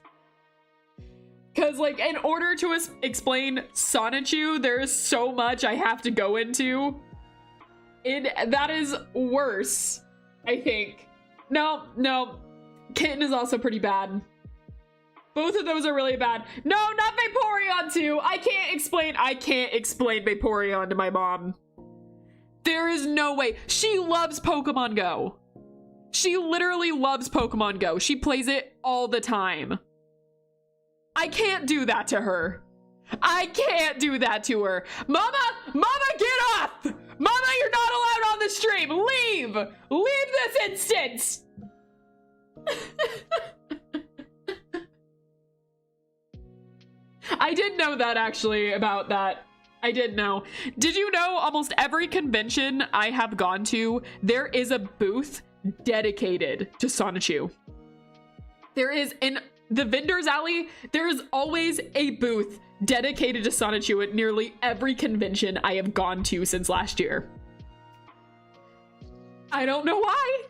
Because, like, in order to explain Sonichu, there is so much I have to go into. That is worse, I think. No. Kitten is also pretty bad. Both of those are really bad. No, not Vaporeon too. I can't explain Vaporeon to my mom. There is no way. She loves Pokemon Go. She literally loves Pokemon Go. She plays it all the time. I can't do that to her. I can't do that to her. Mama, get off! Mama, you're not allowed on the stream. Leave this instant. I did know that, actually, about that. I did know. Did you know almost every convention I have gone to, there is a booth dedicated to Sonichu? There is in the vendor's alley, there is always a booth dedicated to Sonichu at nearly every convention I have gone to since last year. I don't know why.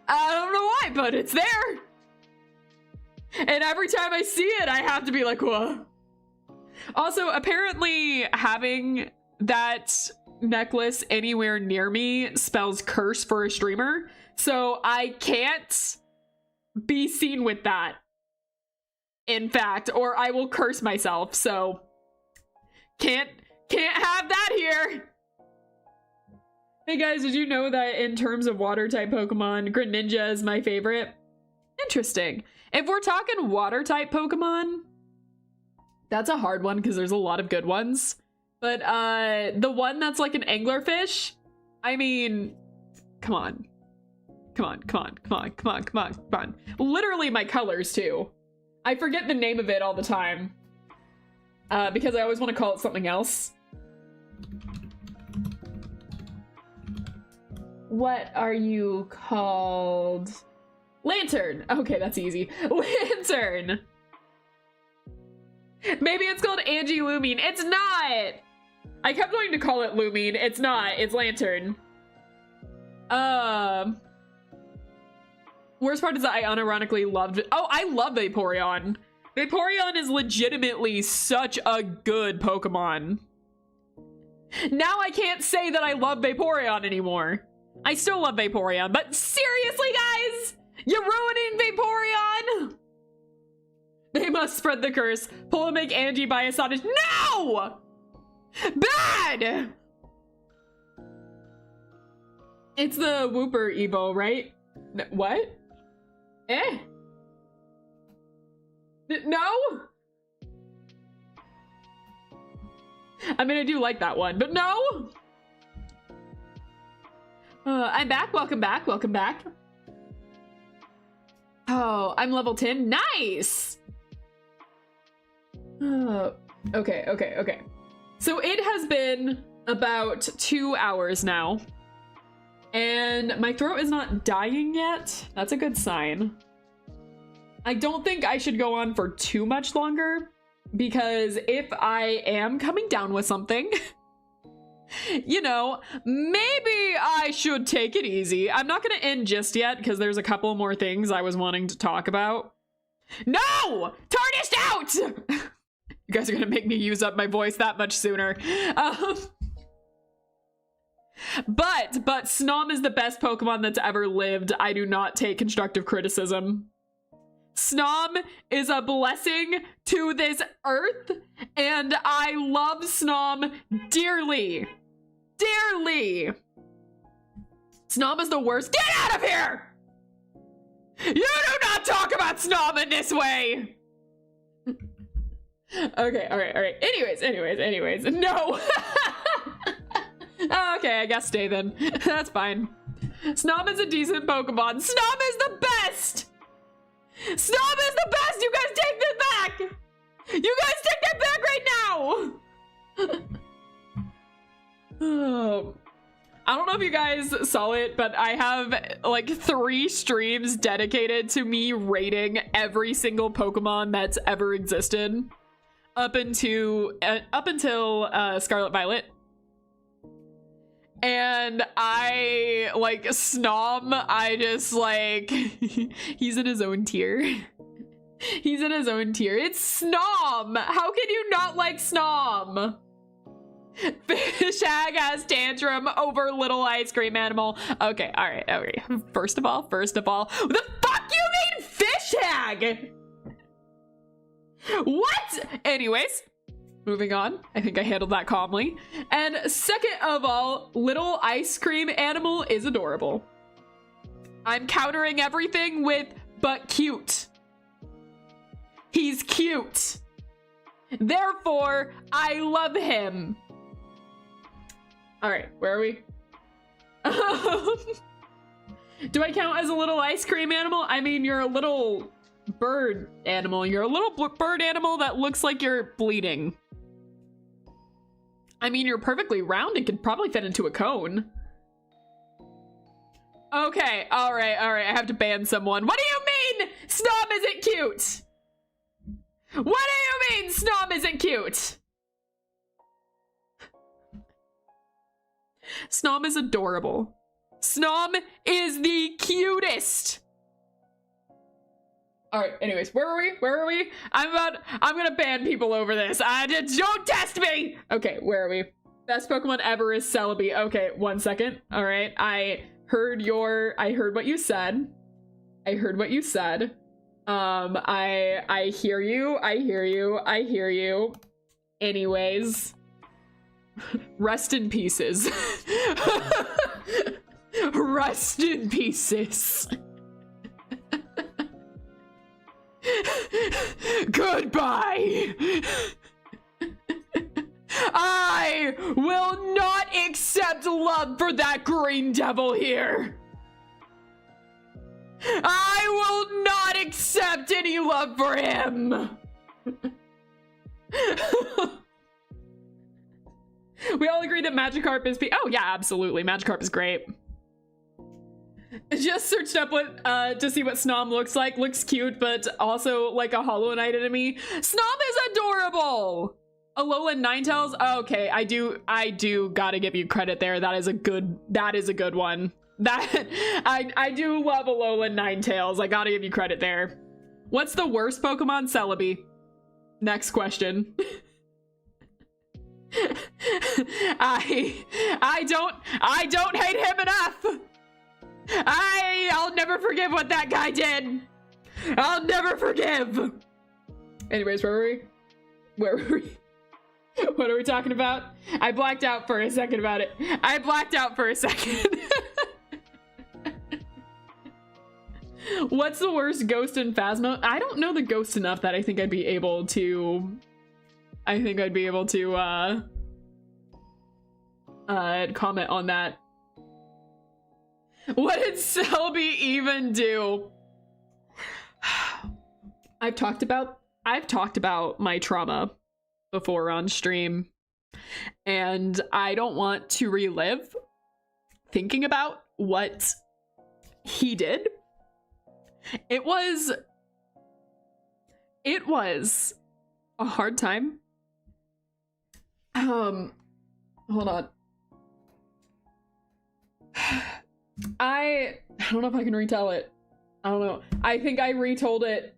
I don't know why, but it's there. And every time I see it, I have to be like, whoa. Also, apparently having that necklace anywhere near me spells curse for a streamer. So I can't be seen with that. In fact, or I will curse myself. So can't have that here. Hey guys, did you know that in terms of water type Pokemon, Greninja is my favorite? Interesting. If we're talking water type Pokemon, that's a hard one because there's a lot of good ones. But the one that's like an anglerfish, I mean, come on. Literally my colors too. I forget the name of it all the time because I always want to call it something else. What are you called? Lantern. Okay, that's easy. Lantern. Maybe it's called Angie Lumine. It's not. I kept wanting to call it Lumine. It's not. It's Lantern. Worst part is that I unironically loved it. Oh, I love Vaporeon. Vaporeon is legitimately such a good Pokemon. Now I can't say that I love Vaporeon anymore. I still love Vaporeon, but seriously, guys? You're ruining Vaporeon? They must spread the curse. Pull and make Angie buy a Sonic. No! Bad! It's the Wooper Evo, right? What? Eh? No? I mean, I do like that one, but no? I'm back. Welcome back. Welcome back. Oh, I'm level 10. Nice! Okay. So it has been about 2 hours now. And my throat is not dying yet. That's a good sign. I don't think I should go on for too much longer, because if I am coming down with something, you know, maybe I should take it easy. I'm not gonna end just yet, because there's a couple more things I was wanting to talk about. No! Tarnished out! You guys are gonna make me use up my voice that much sooner. But Snom is the best Pokemon that's ever lived. I do not take constructive criticism. Snom is a blessing to this earth, and I love Snom dearly. Dearly. Snom is the worst. Get out of here! You do not talk about Snom in this way! Okay, alright. Anyways. No! Okay, I guess stay then. That's fine. Snom is a decent Pokemon. Snom is the best! Snom is the best! You guys take this back! You guys take that back right now! Oh. I don't know if you guys saw it, but I have like 3 streams dedicated to me rating every single Pokemon that's ever existed up until Scarlet Violet. And I like Snom, I just like he's in his own tier. He's in his own tier. It's Snom! How can you not like Snom? Fishag has tantrum over little ice cream animal. Okay, all right. First of all, what the fuck you mean Fishag? What? Anyways, moving on. I think I handled that calmly. And second of all, little ice cream animal is adorable. I'm countering everything with but cute. He's cute. Therefore, I love him. All right, where are we? Do I count as a little ice cream animal? I mean, you're a little bird animal. You're a little bird animal that looks like you're bleeding. I mean, you're perfectly round and could probably fit into a cone. Okay, all right. I have to ban someone. What do you mean Snom isn't cute? What do you mean Snom isn't cute? Snom is adorable. Snom is the cutest. All right, anyways, where are we? I'm gonna ban people over this. Don't test me! Okay, where are we? Best Pokemon ever is Celebi. Okay, 1 second. All right, I heard what you said. I hear you. Anyways. Rest in pieces. Rest in pieces. Goodbye. I will not accept love for that green devil here. I will not accept any love for him. We all agree that Magikarp is oh yeah, absolutely. Magikarp is great. Just searched up what to see what Snom looks like. Looks cute, but also like a Hollow Knight enemy. Snom is adorable. Alolan Ninetales. Okay, I do gotta give you credit there. That is a good one. That I do love Alolan Ninetales. I gotta give you credit there. What's the worst Pokemon? Celebi. Next question. I don't hate him enough. I'll never forgive what that guy did. I'll never forgive. Anyways, where were we? Where were we? What are we talking about? I blacked out for a second about it. I blacked out for a second. What's the worst ghost in Phasmo? I don't know the ghost enough that I think I'd be able to comment on that. What did Celebi even do? I've talked about my trauma before on stream, and I don't want to relive thinking about what he did. It was a hard time. Hold on. I don't know if I can retell it. I don't know. I think I retold it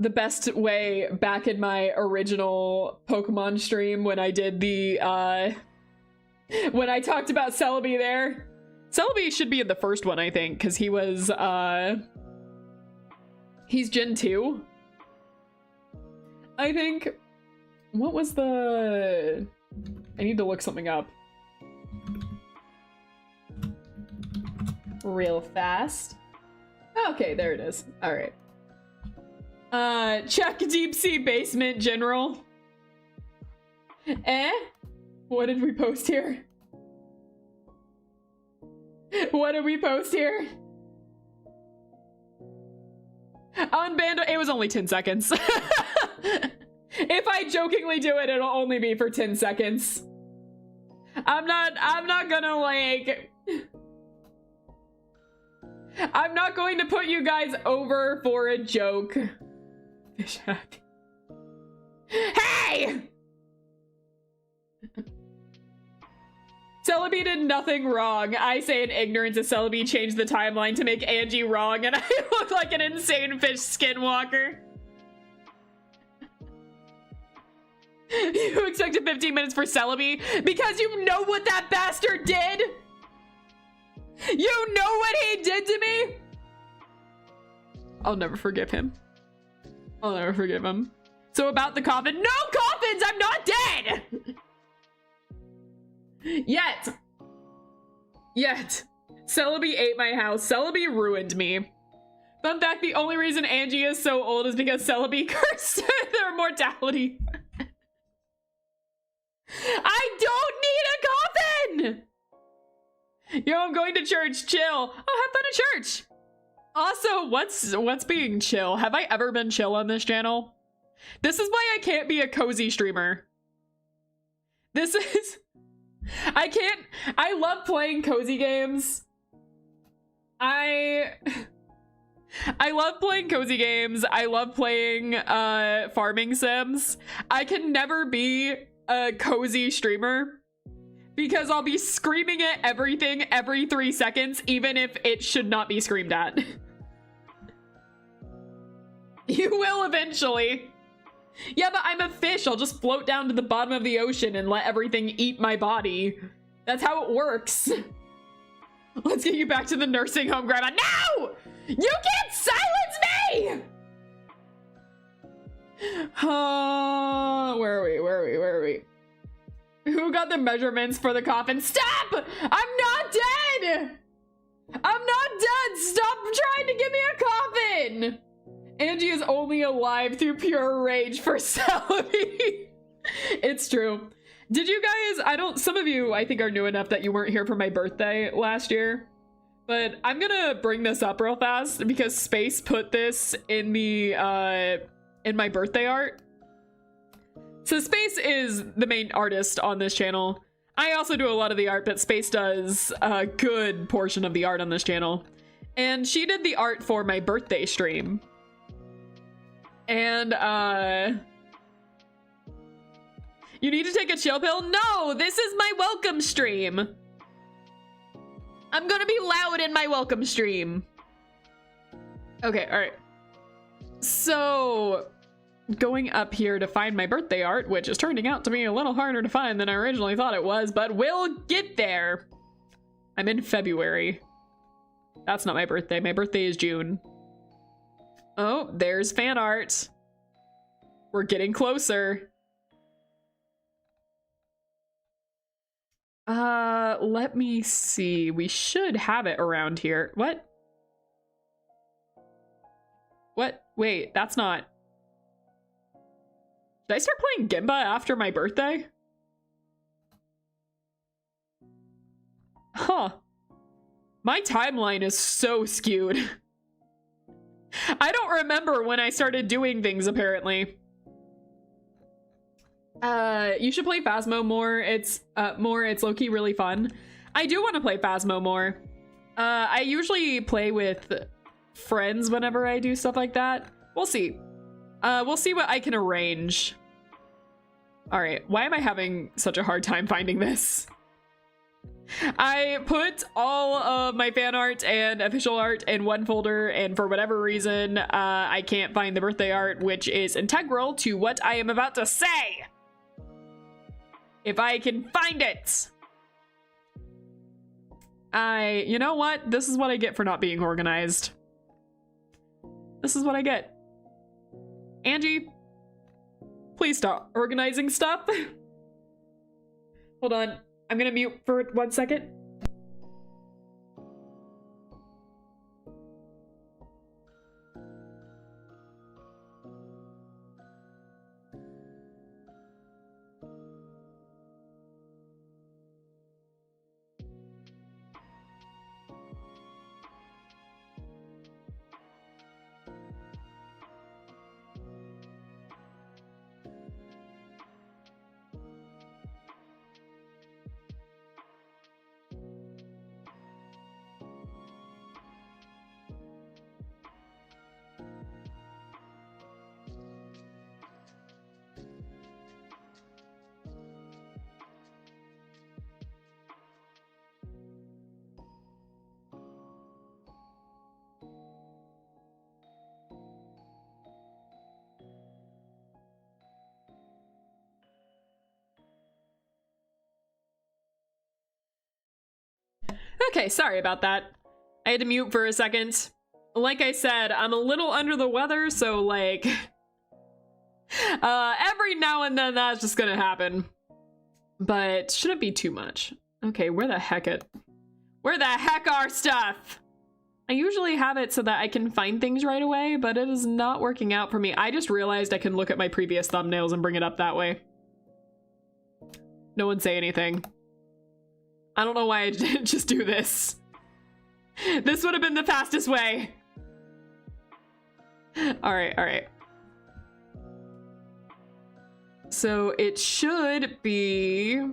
the best way back in my original Pokemon stream when I did the when I talked about Celebi there. Celebi should be in the first one, I think, because he was he's Gen 2. I think. What was the... I need to look something up real fast. Okay, there it is. All right. Check deep sea basement general. What did we post here? What did we post here? Unbanned. It was only 10 seconds. If I jokingly do it, it'll only be for 10 seconds. I'm not gonna like... I'm not going to put you guys over for a joke. Fish happy. Hey! Celebi did nothing wrong. I say in ignorance of Celebi changed the timeline to make Angie wrong, and I look like an insane fish skinwalker. You expected 15 minutes for Celebi because you know what that bastard did? You know what he did to me? I'll never forgive him. I'll never forgive him. So about the coffin. No coffins! I'm not dead! Yet. Celebi ate my house. Celebi ruined me. Fun fact, the only reason Angie is so old is because Celebi cursed their mortality. I don't need a coffin! Yo, I'm going to church. Chill. Oh, have fun at church. Also, what's being chill? Have I ever been chill on this channel? This is why I can't be a cozy streamer. This is... I can't... I love playing cozy games. I love playing cozy games. I love playing farming sims. I can never be a cozy streamer because I'll be screaming at everything every 3 seconds, even if it should not be screamed at. You will eventually. Yeah, but I'm a fish. I'll just float down to the bottom of the ocean and let everything eat my body. That's how it works. Let's get you back to the nursing home, Grandma. No! You can't silence me! Where are we? Who got the measurements for the coffin? Stop! I'm not dead! I'm not dead! Stop trying to give me a coffin! Angie is only alive through pure rage for Celebi. It's true. Did you guys, some of you I think are new enough that you weren't here for my birthday last year, but I'm gonna bring this up real fast because Space put this in the, in my birthday art. So Space is the main artist on this channel. I also do a lot of the art, but Space does a good portion of the art on this channel. And she did the art for my birthday stream. And, you need to take a chill pill? No, this is my welcome stream. I'm gonna be loud in my welcome stream. Okay, all right. So, going up here to find my birthday art, which is turning out to be a little harder to find than I originally thought it was, but we'll get there. I'm in February. That's not my birthday. My birthday is June. Oh, there's fan art. We're getting closer. Let me see. We should have it around here. What? What? Wait, that's not... Did I start playing Gimba after my birthday? Huh. My timeline is so skewed. I don't remember when I started doing things, apparently. You should play Phasmo more. It's low-key really fun. I do want to play Phasmo more. I usually play with friends whenever I do stuff like that. We'll see. We'll see what I can arrange. All right, why am I having such a hard time finding this? I put all of my fan art and official art in one folder, and for whatever reason, I can't find the birthday art, which is integral to what I am about to say. If I can find it. You know what? This is what I get for not being organized. This is what I get. Angie, please stop organizing stuff. Hold on. I'm gonna mute for 1 second. Okay, sorry about that. I had to mute for a second. Like I said, I'm a little under the weather, so like... every now and then that's just gonna happen. But shouldn't be too much. Okay, where the heck are stuff? I usually have it so that I can find things right away, but it is not working out for me. I just realized I can look at my previous thumbnails and bring it up that way. No one say anything. I don't know why I didn't just do this. This would have been the fastest way. All right. So it should be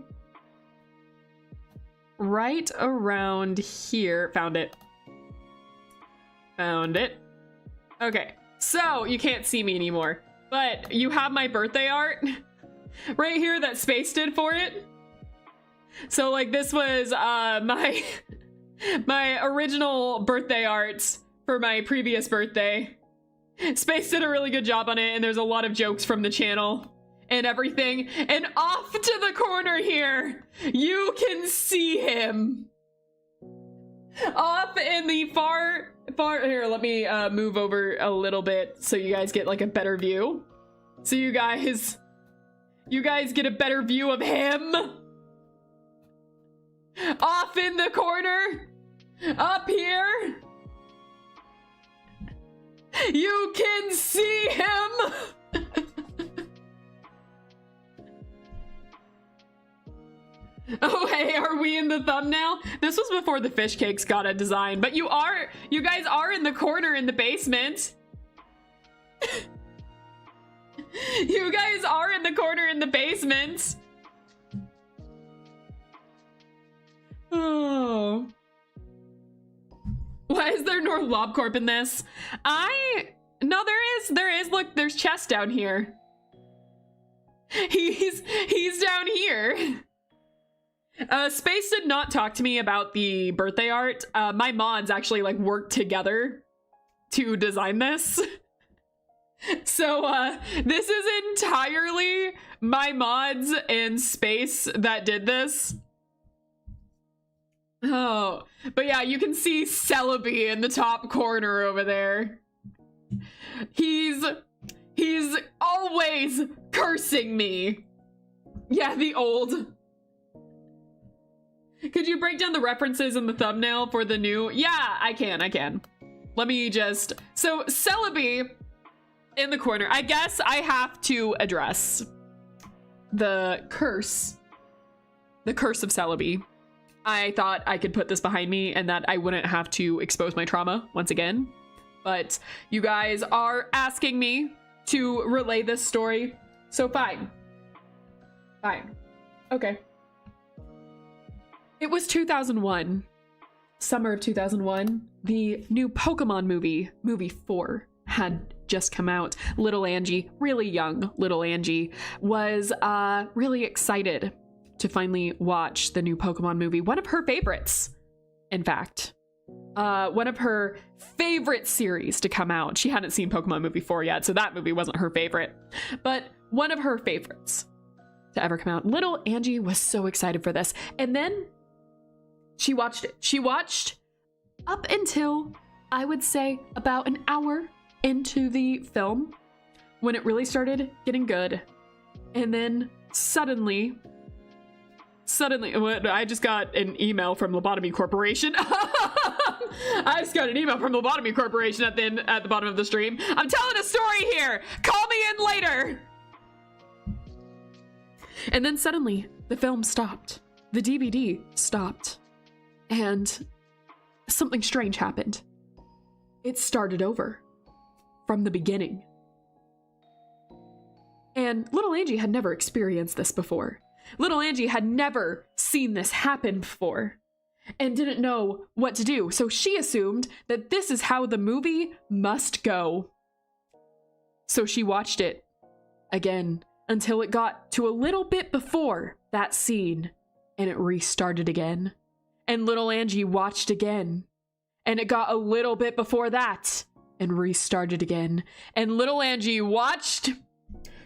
right around here. Found it. Okay, so you can't see me anymore, but you have my birthday art right here that Space did for it. So like this was my original birthday art for my previous birthday. Space did a really good job on it, and there's a lot of jokes from the channel and everything. And off to the corner here, you can see him. Off in the far here, let me move over a little bit so you guys get like a better view. So you guys get a better view of him. Off in the corner, up here, you can see him. Oh, hey, are we in the thumbnail? This was before the fish cakes got a design, but you guys are in the corner in the basement. You guys are in the corner in the basement. Oh. Why is there no LobCorp in this? No, there is. Look, there's chest down here. He's down here. Space did not talk to me about the birthday art. My mods actually like worked together to design this. So this is entirely my mods and Space that did this. Oh, but yeah, you can see Celebi in the top corner over there. He's always cursing me. Yeah, the old. Could you break down the references in the thumbnail for the new? Yeah, I can. Let me just, so Celebi in the corner. I guess I have to address the curse of Celebi. I thought I could put this behind me and that I wouldn't have to expose my trauma once again. But you guys are asking me to relay this story, so fine. Fine. Okay. It was 2001. Summer of 2001. The new Pokemon movie 4, had just come out. Little Angie, really young little Angie, was really excited to finally watch the new Pokemon movie. One of her favorites, in fact. One of her favorite series to come out. She hadn't seen Pokemon movie 4 yet, so that movie wasn't her favorite. But one of her favorites to ever come out. Little Angie was so excited for this. And then she watched it. She watched up until, I would say, about an hour into the film when it really started getting good. And then suddenly, I just got an email from Lobotomy Corporation. I just got an email from Lobotomy Corporation at the bottom of the stream. I'm telling a story here. Call me in later. And then suddenly the film stopped. The DVD stopped. And something strange happened. It started over from the beginning. And little Angie had never experienced this before. Little Angie had never seen this happen before and didn't know what to do. So she assumed that this is how the movie must go. So she watched it again until it got to a little bit before that scene and it restarted again. And little Angie watched again and it got a little bit before that and restarted again. And little Angie watched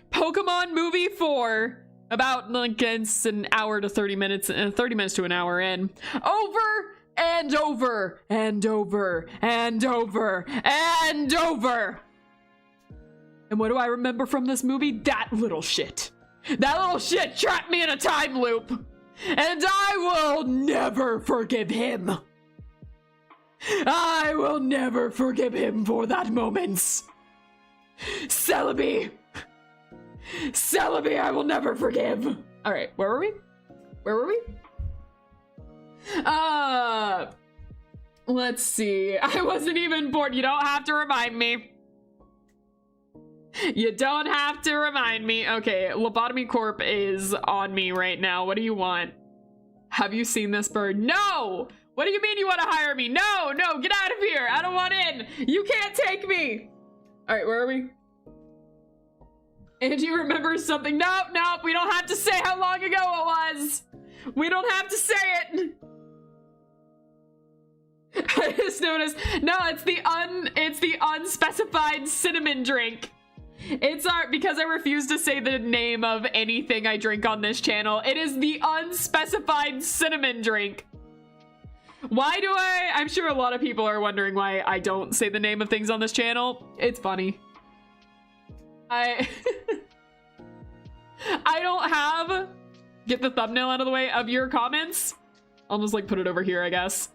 Pokemon movie 4 about like it's an hour to 30 minutes, 30 minutes to an hour in, over and over and over and over and over. And what do I remember from this movie? That little shit. That little shit trapped me in a time loop. And I will never forgive him. I will never forgive him for that moment. Celebi, I will never forgive. All right, where were we? Let's see. I wasn't even born. You don't have to remind me. You don't have to remind me. Okay, Lobotomy Corp is on me right now. What do you want? Have you seen this bird? No! What do you mean you want to hire me? No, get out of here. I don't want in. You can't take me. All right, where are we? Angie remembers something. Nope, we don't have to say how long ago it was. We don't have to say it. I just noticed. No, it's the unspecified cinnamon drink. It's because I refuse to say the name of anything I drink on this channel. It is the unspecified cinnamon drink. Why do I'm sure a lot of people are wondering why I don't say the name of things on this channel. It's funny. I don't have, get the thumbnail out of the way of your comments. I'll just like put it over here, I guess.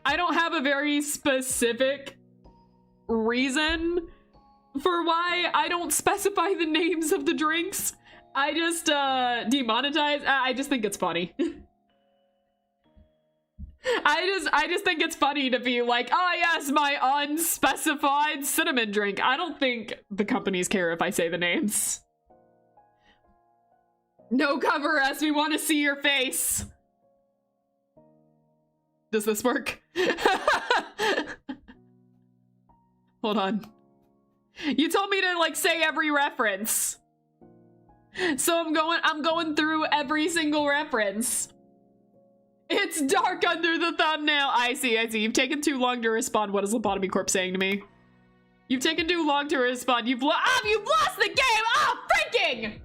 I don't have a very specific reason for why I don't specify the names of the drinks. I just demonetize. I just think it's funny. I just think it's funny to be like, oh yes, my unspecified cinnamon drink. I don't think the companies care if I say the names. No, cover us. We want to see your face. Does this work? Hold on. You told me to like say every reference. So I'm going through every single reference. It's dark under the thumbnail. I see. You've taken too long to respond. What is Lobotomy Corp saying to me? You've taken too long to respond. You've lost the game. Oh, freaking!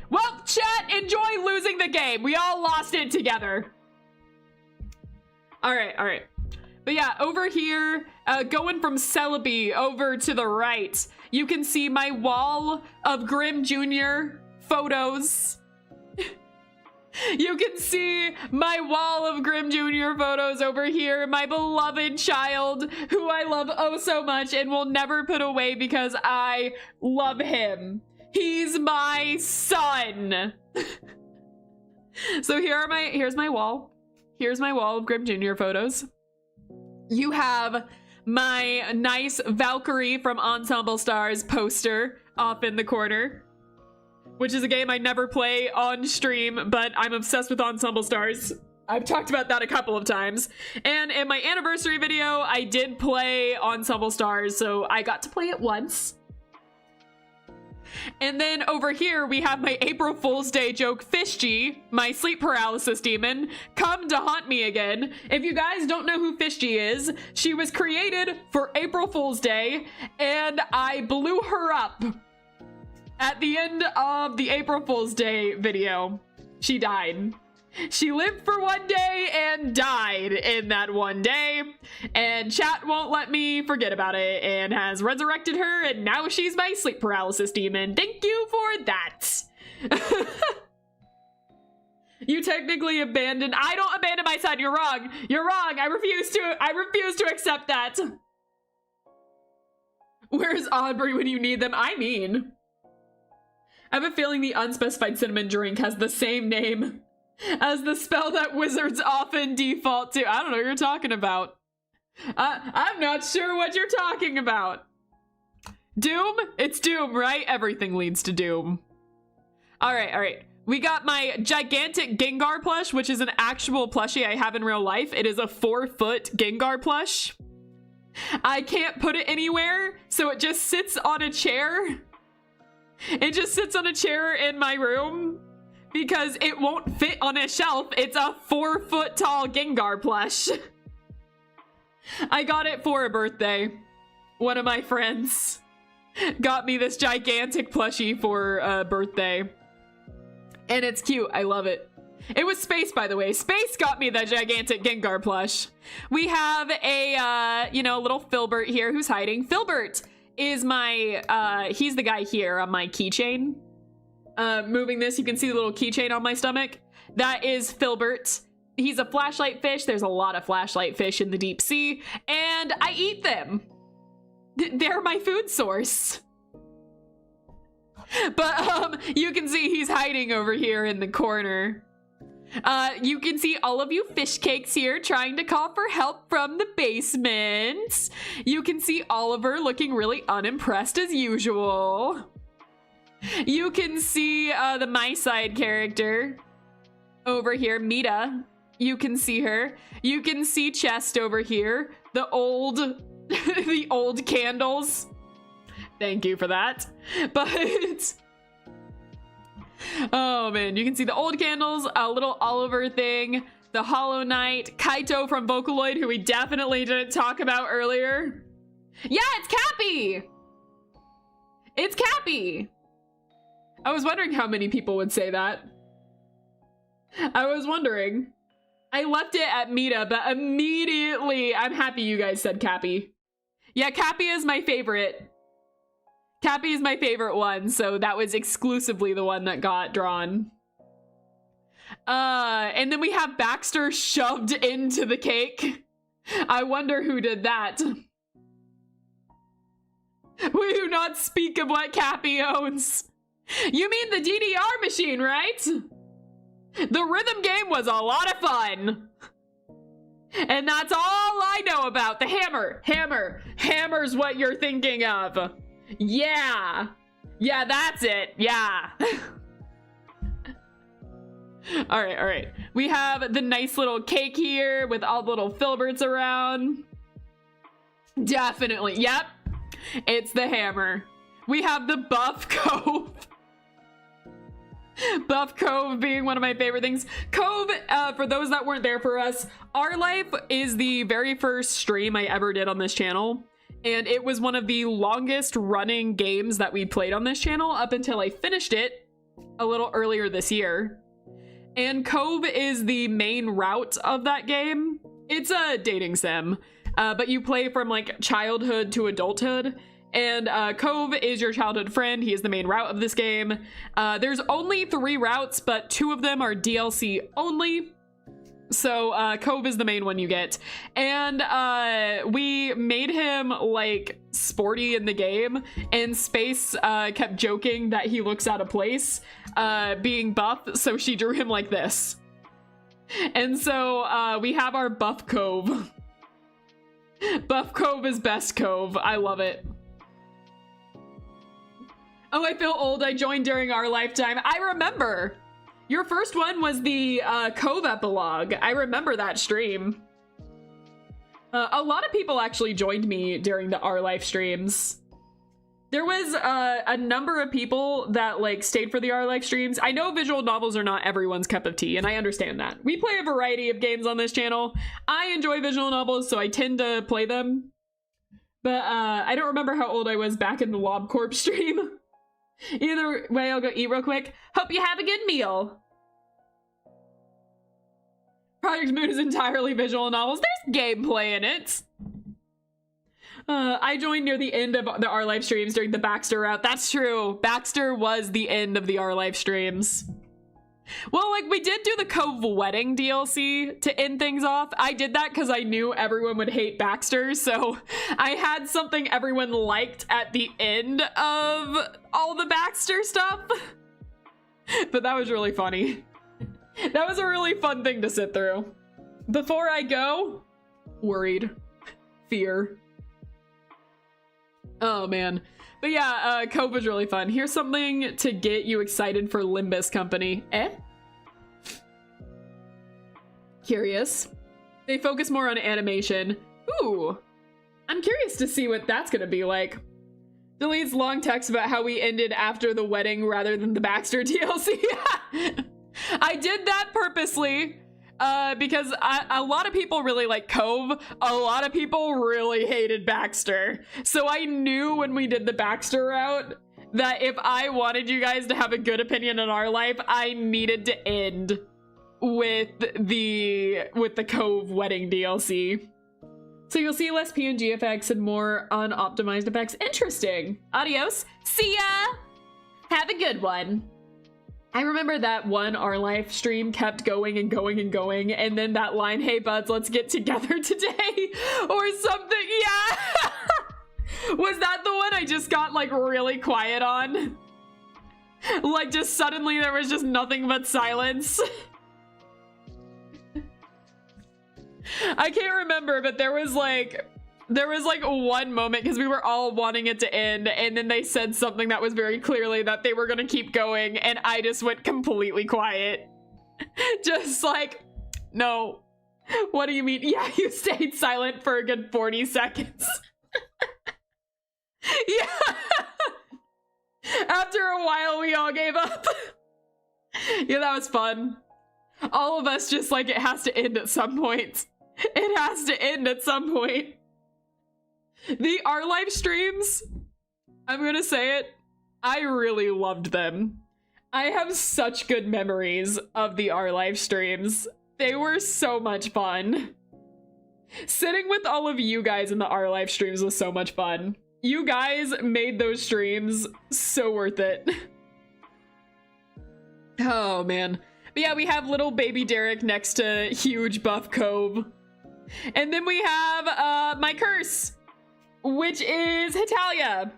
Well, chat, enjoy losing the game. We all lost it together. All right. But yeah, over here, going from Celebi over to the right, you can see my wall of Grimm Jr. photos. You can see my wall of Grimm Jr. photos over here. My beloved child, who I love oh so much and will never put away because I love him. He's my son. So here's my wall. Here's my wall of Grimm Jr. photos. You have my nice Valkyrie from Ensemble Stars poster off in the corner, which is a game I never play on stream, but I'm obsessed with Ensemble Stars. I've talked about that a couple of times. And in my anniversary video, I did play Ensemble Stars, so I got to play it once. And then over here, we have my April Fool's Day joke, Fishgy, my sleep paralysis demon, come to haunt me again. If you guys don't know who Fishgy is, she was created for April Fool's Day, and I blew her up. At the end of the April Fool's Day video, she died. She lived for one day and died in that one day, and chat won't let me forget about it and has resurrected her, and now she's my sleep paralysis demon. Thank you for that. You technically abandoned. I don't abandon my son. You're wrong. You're wrong. I refuse to accept that. Where's Aubrey when you need them? I mean, I have a feeling the unspecified cinnamon drink has the same name as the spell that wizards often default to. I don't know what you're talking about. I'm not sure what you're talking about. Doom? It's Doom, right? Everything leads to Doom. All right. We got my gigantic Gengar plush, which is an actual plushie I have in real life. It is a 4-foot Gengar plush. I can't put it anywhere, so it just sits on a chair. It just sits on a chair in my room because it won't fit on a shelf. It's a 4-foot tall Gengar plush. I got it for a birthday. One of my friends got me this gigantic plushie for a birthday. And it's cute. I love it. It was Space, by the way. Space got me the gigantic Gengar plush. We have a, little Filbert here who's hiding. Filbert is my, he's the guy here on my keychain. Moving this, you can see the little keychain on my stomach. That is Filbert. He's a flashlight fish. There's a lot of flashlight fish in the deep sea, and I eat them. They're my food source. But you can see he's hiding over here in the corner. You can see all of you fish cakes here trying to call for help from the basement. You can see Oliver looking really unimpressed as usual. You can see the my side character over here, Mita. You can see her. You can see Chest over here. The old, the old candles. Thank you for that. But oh man, you can see the old candles, a little Oliver thing, the Hollow Knight, Kaito from Vocaloid, who we definitely didn't talk about earlier. Yeah, it's Cappy. It's Cappy. I was wondering how many people would say that. I was wondering. I left it at Mita, but immediately, I'm happy you guys said Cappy. Yeah, Cappy is my favorite. Cappy is my favorite one, so that was exclusively the one that got drawn. And then we have Baxter shoved into the cake. I wonder who did that. We do not speak of what Cappy owns. You mean the DDR machine, right? The rhythm game was a lot of fun. And that's all I know about. The hammer. Hammer's what you're thinking of. Yeah. Yeah, that's it. Yeah. All right. We have the nice little cake here with all the little filberts around. Definitely. Yep. It's the hammer. We have the Buff Cove. Buff Cove being one of my favorite things. Cove, for those that weren't there for us, Our Life is the very first stream I ever did on this channel. And it was one of the longest running games that we played on this channel up until I finished it a little earlier this year. And Cove is the main route of that game. It's a dating sim, but you play from like childhood to adulthood. And Cove is your childhood friend. He is the main route of this game. There's only 3 routes, but 2 of them are DLC only. So Cove is the main one you get. And we made him like sporty in the game, and Space kept joking that he looks out of place being buff, so she drew him like this. And so we have our Buff Cove. Buff Cove is best Cove. I love it. Oh, I feel old. I joined during our lifetime. I remember. Your first one was the Cove epilogue. I remember that stream. A lot of people actually joined me during the Our Life streams. There was a number of people that like stayed for the Our Life streams. I know visual novels are not everyone's cup of tea, and I understand that. We play a variety of games on this channel. I enjoy visual novels, so I tend to play them. But I don't remember how old I was back in the LobCorp stream. Either way, I'll go eat real quick. Hope you have a good meal. Project Moon is entirely visual novels. There's gameplay in it. I joined near the end of the Our Life streams during the Baxter route. That's true. Baxter was the end of the Our Life streams. Well, like, we did do the Cove Wedding DLC to end things off. I did that because I knew everyone would hate Baxter, so I had something everyone liked at the end of all the Baxter stuff. But that was really funny. That was a really fun thing to sit through. Before I go, worried. Fear. Oh, man. But yeah, Cove was really fun. Here's something to get you excited for Limbus Company. Curious. They focus more on animation. Ooh. I'm curious to see what that's gonna be like. Deletes long text about how we ended after the wedding rather than the Baxter DLC. I did that purposely. Because a lot of people really like Cove. A lot of people really hated Baxter. So I knew when we did the Baxter route that if I wanted you guys to have a good opinion on Our Life, I needed to end with the Cove Wedding DLC. So you'll see less PNG effects and more unoptimized effects. Interesting. Adios. See ya. Have a good one. I remember that one Our Life stream kept going and going and going, and then that line, "Hey buds, let's get together today," or something. Yeah. Was that the one I just got like really quiet on? Like just suddenly there was just nothing but silence. I can't remember, but there was like one moment because we were all wanting it to end, and then they said something that was very clearly that they were going to keep going, and I just went completely quiet. Just like, no. What do you mean? Yeah, you stayed silent for a good 40 seconds. Yeah. After a while, we all gave up. Yeah, that was fun. All of us just like, it has to end at some point. It has to end at some point. The Our Life streams, I'm gonna say it, I really loved them. I have such good memories of the Our Life streams. They were so much fun. Sitting with all of you guys in the Our Life streams was so much fun. You guys made those streams so worth it. Oh, man. But yeah, we have little baby Derek next to huge Buff Cove. And then we have my curse, which is Hitalia.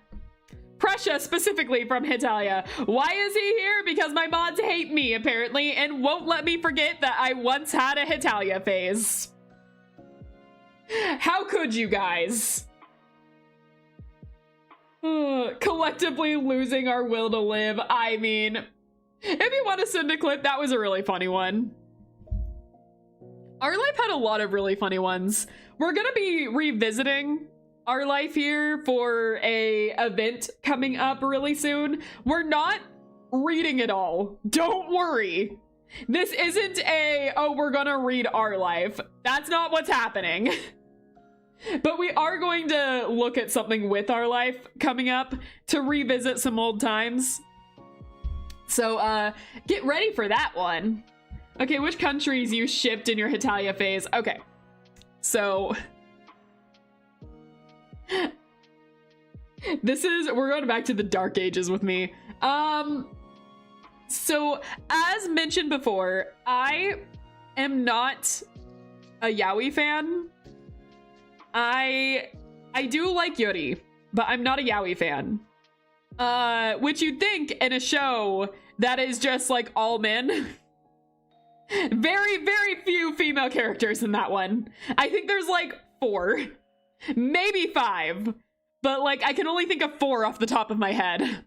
Prussia, specifically from Hitalia. Why is he here? Because my mods hate me, apparently, and won't let me forget that I once had a Hitalia phase. How could you guys? Collectively losing our will to live. I mean, if you want to send a clip, that was a really funny one. Our Life had a lot of really funny ones. We're gonna be revisiting Our Life here for a event coming up really soon. We're not reading it all. Don't worry. This isn't a, oh, we're gonna read Our Life. That's not what's happening. But we are going to look at something with Our Life coming up to revisit some old times. So, get ready for that one. Okay, which countries you shipped in your Hetalia phase? Okay, so... we're going back to the Dark Ages with me. So, as mentioned before, I am not a yaoi fan. I do like Yuri, but I'm not a yaoi fan. Which you'd think in a show that is just like all men. Very, very few female characters in that one. I think there's like 4, maybe 5, but like I can only think of 4 off the top of my head.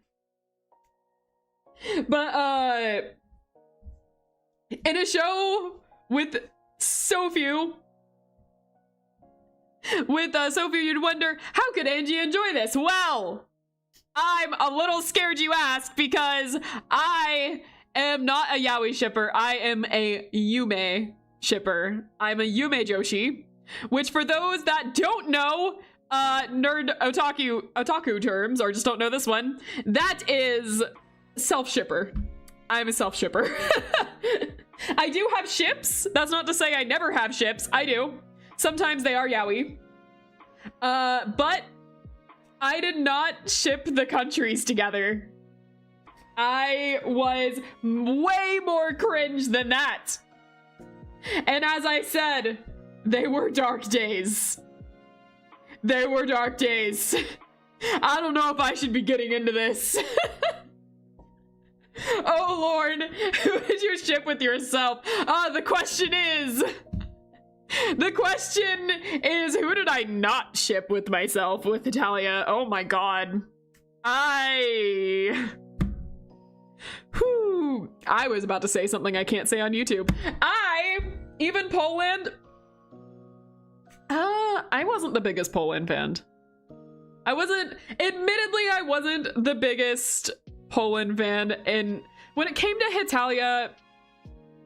But in a show with so few, you'd wonder, how could Angie enjoy this? Well, I'm a little scared you asked, because I am not a yaoi shipper. I am a yume shipper. I'm a yume joshi, which for those that don't know nerd otaku terms, or just don't know this one, that is self-shipper. I'm a self-shipper. I do have ships. That's not to say I never have ships. I do. Sometimes they are yaoi. But I did not ship the countries together. I was way more cringe than that. And as I said, they were dark days. They were dark days. I don't know if I should be getting into this. Oh Lord, who did you ship with yourself? The question is, who did I not ship with myself with Italia? Oh my God. I was about to say something I can't say on YouTube. Even Poland, I wasn't the biggest Poland fan. Admittedly, I wasn't the biggest Poland fan, and when it came to Hetalia,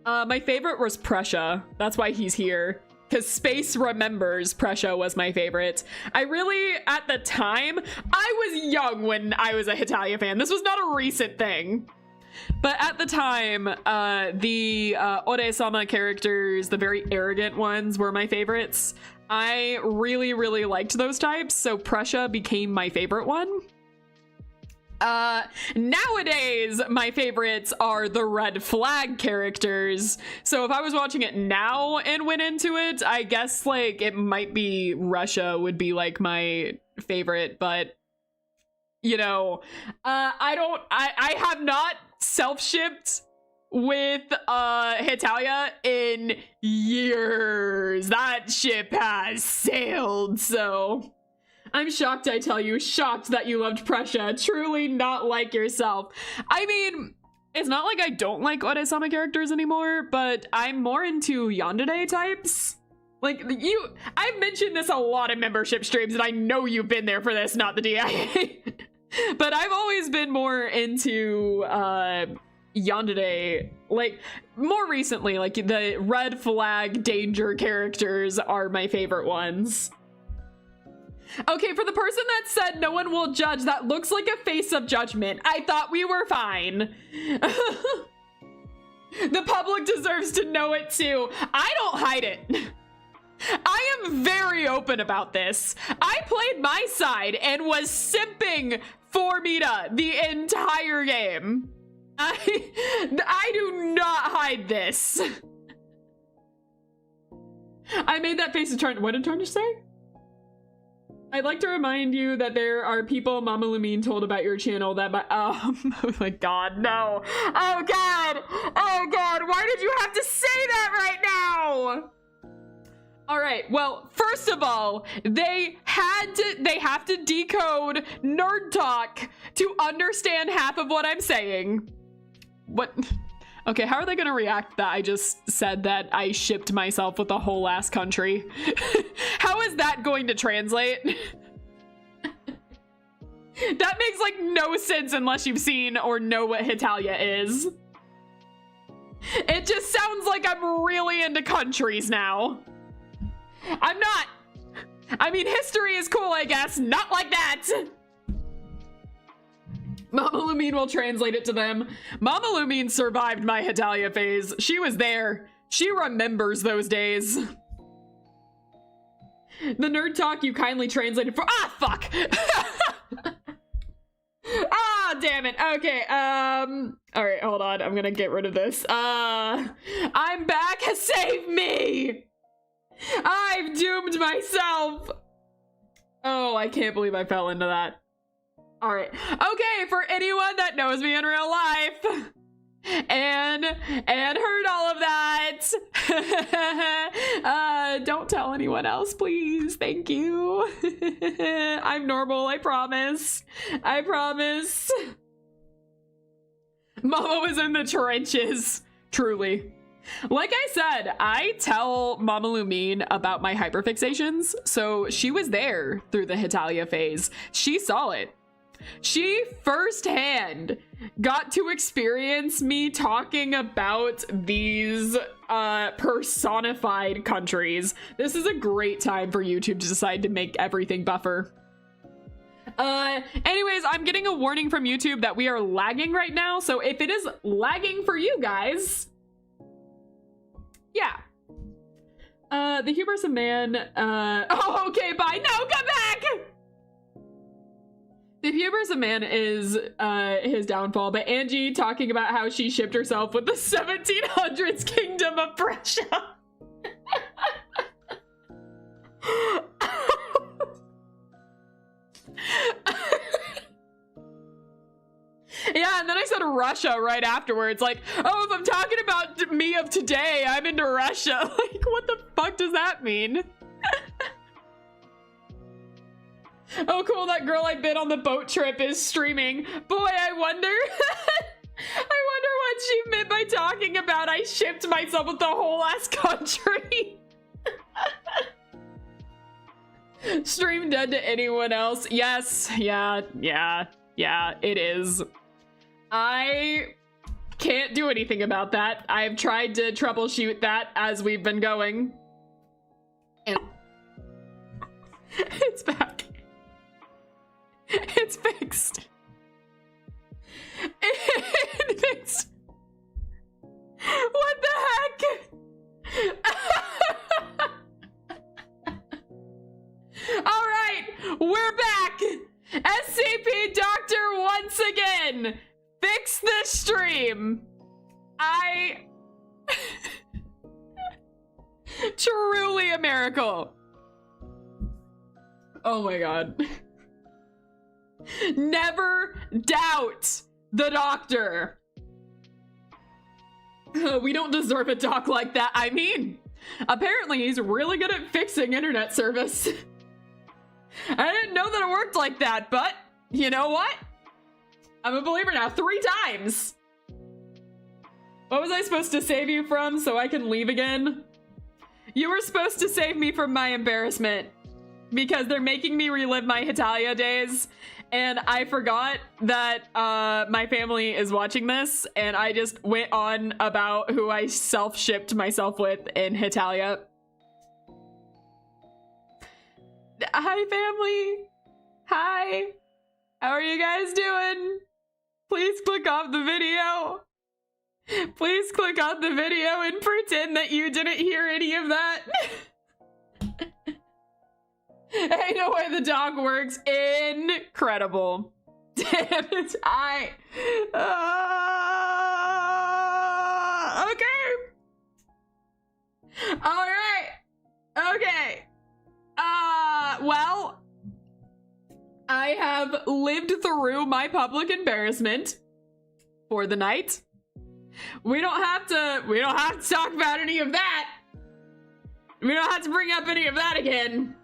my favorite was Prussia. That's why he's here, because Space remembers Prussia was my favorite. I really, at the time, I was young when I was a Hetalia fan. This was not a recent thing. But at the time, the Ore-sama characters, the very arrogant ones, were my favorites. I really, really liked those types, so Prussia became my favorite one. Nowadays, my favorites are the red flag characters. So if I was watching it now and went into it, I guess like it might be Russia would be like my favorite, but you know, I have not self-shipped with Hetalia in years. That ship has sailed, so I'm shocked, I tell you, shocked that you loved Prussia. Truly not like yourself. I mean, it's not like I don't like Ore-sama characters anymore, but I'm more into yandere types. Like, I've mentioned this a lot in membership streams, and I know you've been there for this, not the DIA. But I've always been more into yandere, like, more recently, like, the red flag danger characters are my favorite ones. Okay, for the person that said no one will judge, that looks like a face of judgment. I thought we were fine. The public deserves to know it too. I don't hide it. I am very open about this. I played my side and was simping for Mita the entire game. I do not hide this. I made that face of Tarnish. What did Tarnish say? I'd like to remind you that there are people Mama Lumine told about your channel that oh my God, no. Oh God, why did you have to say that right now? All right, well, first of all, they have to decode nerd talk to understand half of what I'm saying. What? Okay, how are they gonna react that I just said that I shipped myself with a whole ass country? How is that going to translate? That makes like no sense unless you've seen or know what Hitalia is. It just sounds like I'm really into countries now. I'm not. I mean, history is cool, I guess. Not like that. Mama Lumine will translate it to them. Mama Lumine survived my Hitalia phase. She was there. She remembers those days. The nerd talk you kindly translated for— ah, fuck! Ah, damn it. Okay, all right, hold on. I'm gonna get rid of this. I'm back. Save me! I've doomed myself. Oh, I can't believe I fell into that. All right. Okay, for anyone that knows me in real life and heard all of that, don't tell anyone else, please. Thank you. I'm normal, I promise. I promise. Mama was in the trenches, truly. Like I said, I tell Mama Lumine about my hyperfixations, so she was there through the Hitalia phase. She saw it. She firsthand got to experience me talking about these personified countries. This is a great time for YouTube to decide to make everything buffer. Anyways, I'm getting a warning from YouTube that we are lagging right now, so if it is lagging for you guys, yeah. The hubris of man, oh, okay, bye. No, come back! The hubris of man is his downfall, but Angie talking about how she shipped herself with the 1700s Kingdom of Prussia. Yeah, and then I said Russia right afterwards, like, oh, if I'm talking about me of today, I'm into Russia. Like, what the fuck does that mean? Oh, cool, that girl I bit on the boat trip is streaming. Boy, I wonder. I wonder what she meant by talking about I shipped myself with the whole ass country. Stream dead to anyone else? Yes, yeah, it is. I can't do anything about that. I've tried to troubleshoot that as we've been going. And it's back. It's fixed. It's fixed. What the heck? All right, we're back. SCP Doctor once again. Fix this stream. Truly a miracle. Oh my god. Never doubt the doctor. We don't deserve a doc like that. I mean, apparently he's really good at fixing internet service. I didn't know that it worked like that, but you know what? I'm a believer now 3 times. What was I supposed to save you from so I can leave again? You were supposed to save me from my embarrassment because they're making me relive my Hitalia days. And I forgot that my family is watching this, and I just went on about who I self-shipped myself with in Hitalia. Hi, family. Hi. How are you guys doing? Please click off the video. Please click off the video and pretend that you didn't hear any of that. I know why the dog works. Incredible. Damn it. Okay. All right. Okay. Well, I have lived through my public embarrassment for the night. We don't have to talk about any of that. We don't have to bring up any of that again.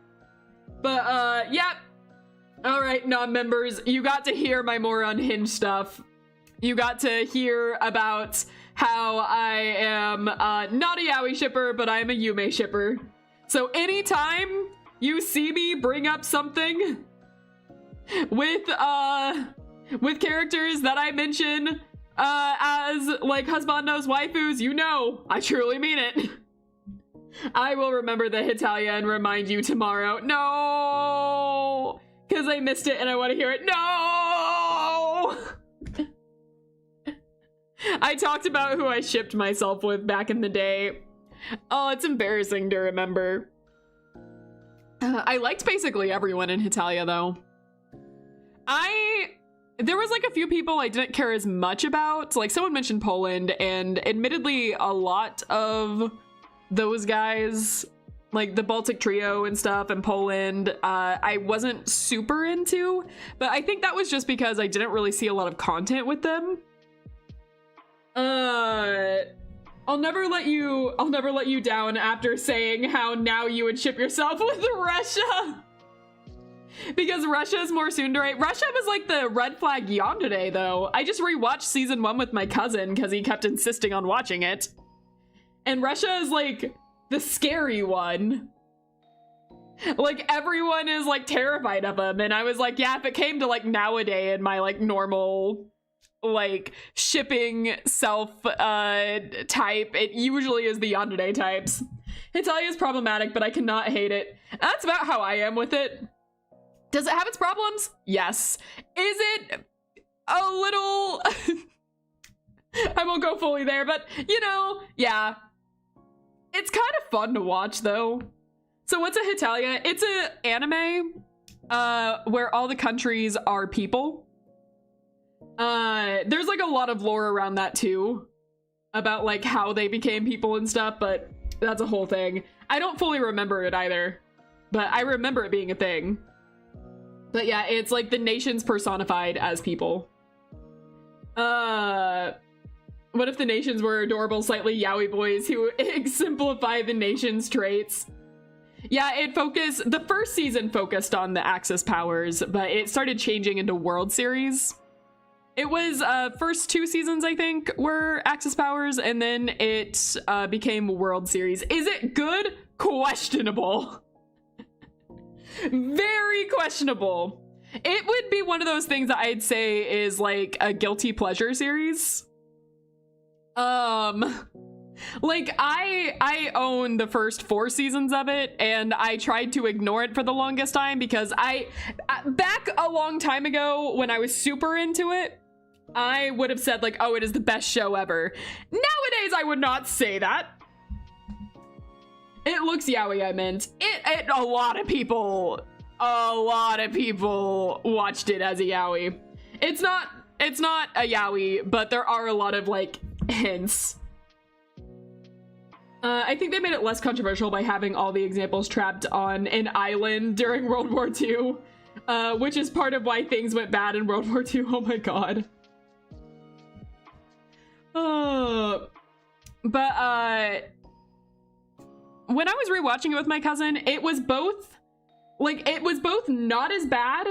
But, yep. All right, non-members, you got to hear my more unhinged stuff. You got to hear about how I am not a yaoi shipper, but I'm a Yume shipper. So anytime you see me bring up something with characters that I mention as like husbandos, waifus, you know I truly mean it. I will remember the Hitalia and remind you tomorrow. No! Because I missed it and I want to hear it. No! I talked about who I shipped myself with back in the day. Oh, it's embarrassing to remember. I liked basically everyone in Hitalia, though. There was like a few people I didn't care as much about. Like someone mentioned Poland, and admittedly a lot of those guys, like the Baltic Trio and stuff and Poland, I wasn't super into, but I think that was just because I didn't really see a lot of content with them. I'll never let you down after saying how now you would ship yourself with Russia. Because Russia is more tsundere. Russia was like the red flag yandere though. I just rewatched season 1 with my cousin because he kept insisting on watching it. And Russia is like the scary one. Like everyone is like terrified of him. And I was like, yeah, if it came to like nowadays in my like normal like shipping self type, it usually is the yandere types. Hitalia is problematic, but I cannot hate it. That's about how I am with it. Does it have its problems? Yes. Is it a little... I won't go fully there, but you know, yeah. It's kind of fun to watch though. So what's a Hitalia? It's an anime where all the countries are people. There's like a lot of lore around that too, about like how they became people and stuff, but that's a whole thing. I don't fully remember it either, but I remember it being a thing. But yeah, it's like the nations personified as people. What if the nations were adorable, slightly yaoi boys who exemplify the nation's traits? Yeah, the first season focused on the Axis powers, but it started changing into World Series. It was first 2 seasons, I think, were Axis powers, and then it became World Series. Is it good? Questionable. Very questionable. It would be one of those things that I'd say is like a guilty pleasure series. Like I own the first 4 seasons of it, and I tried to ignore it for the longest time because back a long time ago when I was super into it, I would have said like, oh, it is the best show ever. Nowadays, I would not say that. It looks yaoi, I meant. A lot of people watched it as a yaoi. It's not a yaoi, but there are a lot of like hints. I think they made it less controversial by having all the examples trapped on an island during World War II, which is part of why things went bad in World War II. Oh my god. But when I was rewatching it with my cousin, it was both not as bad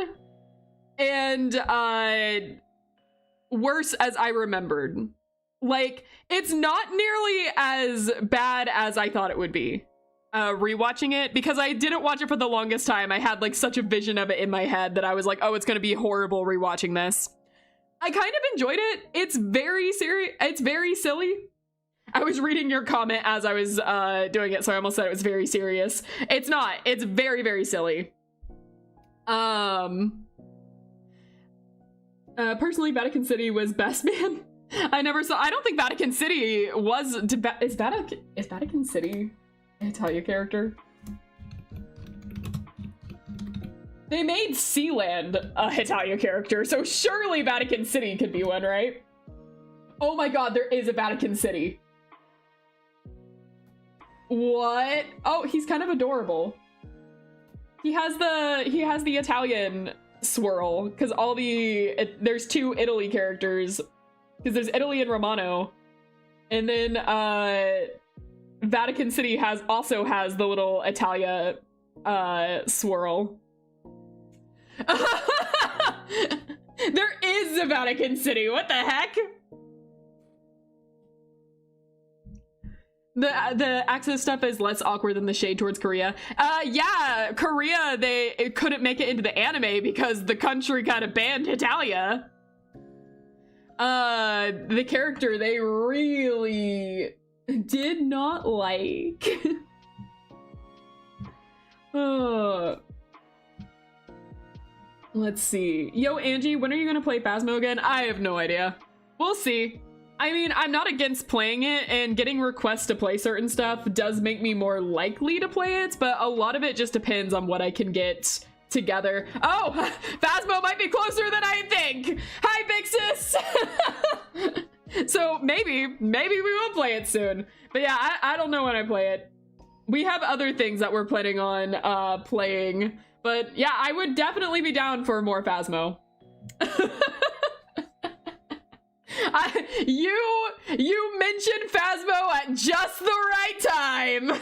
and worse as I remembered. Like, it's not nearly as bad as I thought it would be rewatching it, because I didn't watch it for the longest time. I had like such a vision of it in my head that I was like, oh, it's gonna be horrible rewatching this. I kind of enjoyed it. It's very serious. It's very silly. I was reading your comment as I was doing it, so I almost said it was very serious. It's not. It's very, very silly. Personally, Vatican City was best, man. I don't think Vatican City was... Is Vatican City an Italia character? They made Sealand a Hitalia character, so surely Vatican City could be one, right? Oh my god, there is a Vatican City. What? Oh, he's kind of adorable. He has the Italian swirl, because there's 2 Italy characters, because there's Italy and Romano, and then Vatican City also has the little Italia swirl. There is a Vatican City. What the heck? The access stuff is less awkward than the shade towards Korea. Yeah, Korea, it couldn't make it into the anime because the country kind of banned Italia. The character they really did not like. Let's see. Yo, Angie, when are you gonna play Phasmo again? I have no idea. We'll see. I mean, I'm not against playing it, and getting requests to play certain stuff does make me more likely to play it, but a lot of it just depends on what I can get together. Oh, Phasmo might be closer than I think. Hi, Big Sis. So maybe we will play it soon. But yeah, I don't know when I play it. We have other things that we're planning on playing, but yeah, I would definitely be down for more Phasmo. You mentioned Phasmo at just the right time.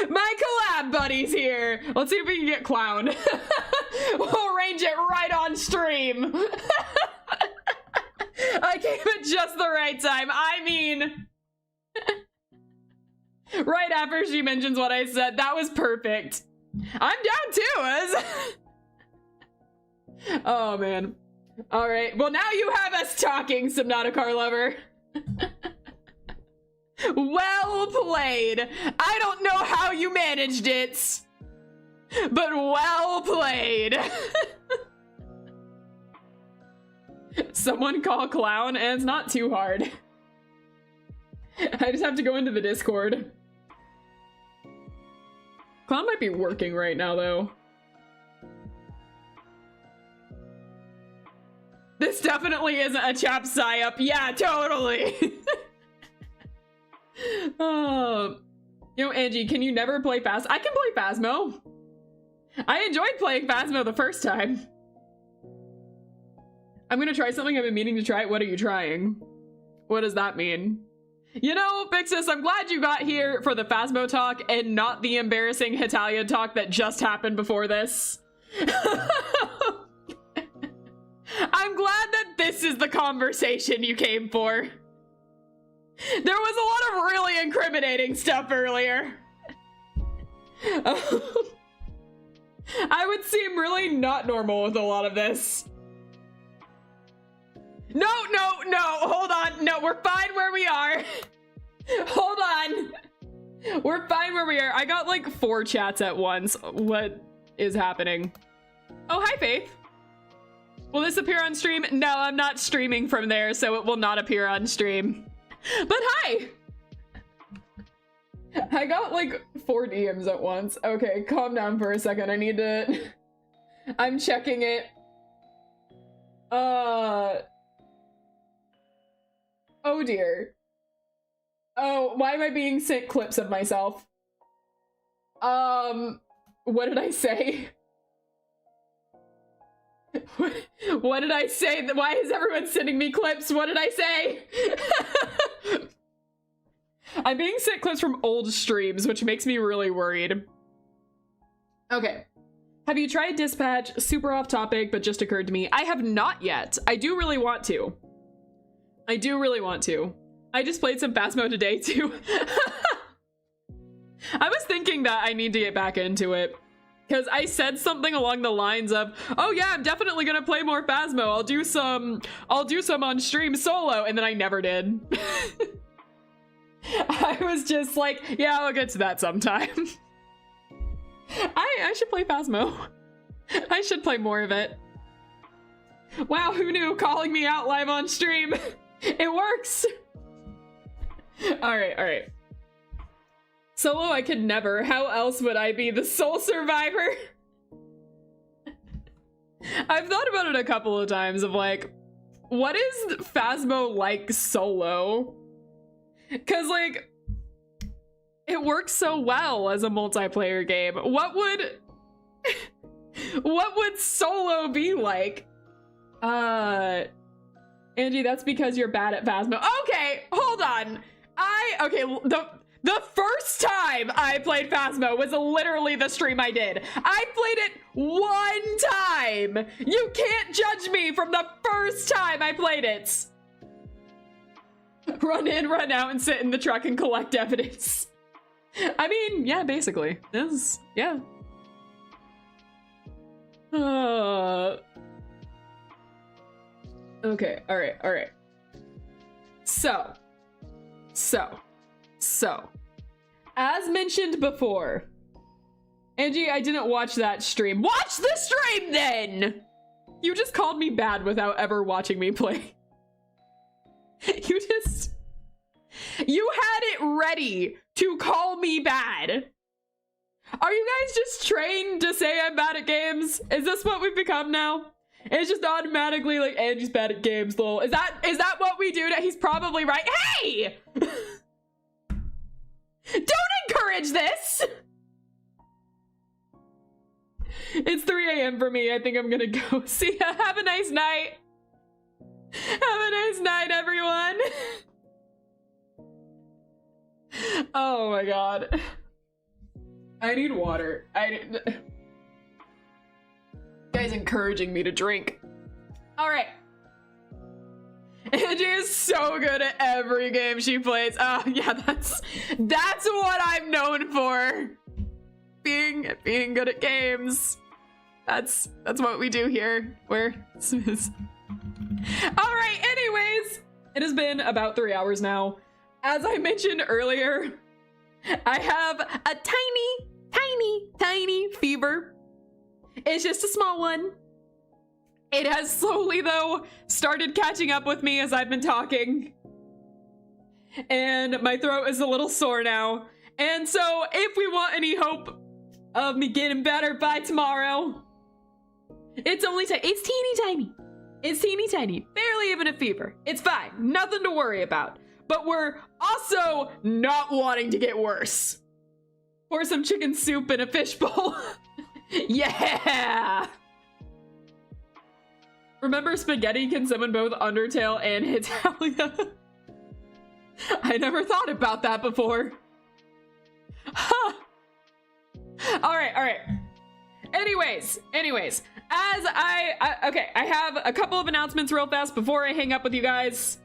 My collab buddy's here. Let's see if we can get Clown. We'll arrange it right on stream. I came at just the right time. I mean, right after she mentions what I said, that was perfect. I'm down too, Oh man. All right, well now you have us talking, Subnautica lover. Well played. I don't know how you managed it, but well played. Someone call Clown, and it's not too hard. I just have to go into the Discord. Clown might be working right now, though. This definitely isn't a chap psyop. Yeah, totally. Oh. You know, Angie, can you never play Phasmo? I can play Phasmo. I enjoyed playing Phasmo the first time. I'm gonna try something I've been meaning to try. What are you trying? What does that mean? You know, Bixus, I'm glad you got here for the Phasmo talk and not the embarrassing Hitalia talk that just happened before this. I'm glad that this is the conversation you came for. There was a lot of really incriminating stuff earlier. I would seem really not normal with a lot of this. No, hold on. No, we're fine where we are. Hold on. We're fine where we are. I got like 4 chats at once. What is happening? Oh, hi, Faith. Will this appear on stream? No, I'm not streaming from there, so it will not appear on stream. But hi! I got like 4 DMs at once. Okay, calm down for a second. I need to... I'm checking it. Oh dear. Oh, why am I being sent clips of myself? What did I say? What did I say? Why is everyone sending me clips? What did I say? I'm being sent clips from old streams, which makes me really worried. Okay. Have you tried Dispatch? Super off topic, but just occurred to me. I have not yet. I do really want to. I do really want to. I just played some Phasmo today, too. I was thinking that I need to get back into it. Because I said something along the lines of, oh yeah, I'm definitely gonna play more Phasmo. I'll do some on stream solo, and then I never did. I was just like, yeah, I'll get to that sometime. I should play Phasmo. I should play more of it. Wow, who knew? Calling me out live on stream. It works. All right. Solo, I could never. How else would I be the sole survivor? I've thought about it a couple of times of like, what is Phasmo like solo? Because like, it works so well as a multiplayer game. What would solo be like? Angie, that's because you're bad at Phasmo. Okay, hold on. The first time I played Phasmo was literally the stream I did. I played it 1 time. You can't judge me from the first time I played it. Run in, run out, and sit in the truck and collect evidence. I mean, yeah, basically. This, yeah. Okay, alright. So. As mentioned before, Angie, I didn't watch that stream. Watch the stream then! You just called me bad without ever watching me play. You had it ready to call me bad. Are you guys just trained to say I'm bad at games? Is this what we've become now? It's just automatically like, Angie's bad at games, lol. Is that what we do? He's probably right. Hey! Don't encourage this! It's 3 a.m. for me. I think I'm gonna go. See ya. Have a nice night. Have a nice night, everyone. Oh my god. I need water. Guy's encouraging me to drink. All right. Angie is so good at every game she plays. Oh yeah, that's what I'm known for. Being good at games. That's what we do here. All right, anyways, it has been about 3 hours now. As I mentioned earlier, I have a tiny fever. It's just a small one. It has slowly, though, started catching up with me as I've been talking. And my throat is a little sore now. And so, if we want any hope of me getting better by tomorrow, it's teeny tiny. It's teeny tiny. Barely even a fever. It's fine. Nothing to worry about. But we're also not wanting to get worse. Pour some chicken soup in a fishbowl. Yeah! Remember spaghetti can summon both Undertale and Hitalia? I never thought about that before. Huh. Alright. Anyways, as okay, I have a couple of announcements real fast before I hang up with you guys.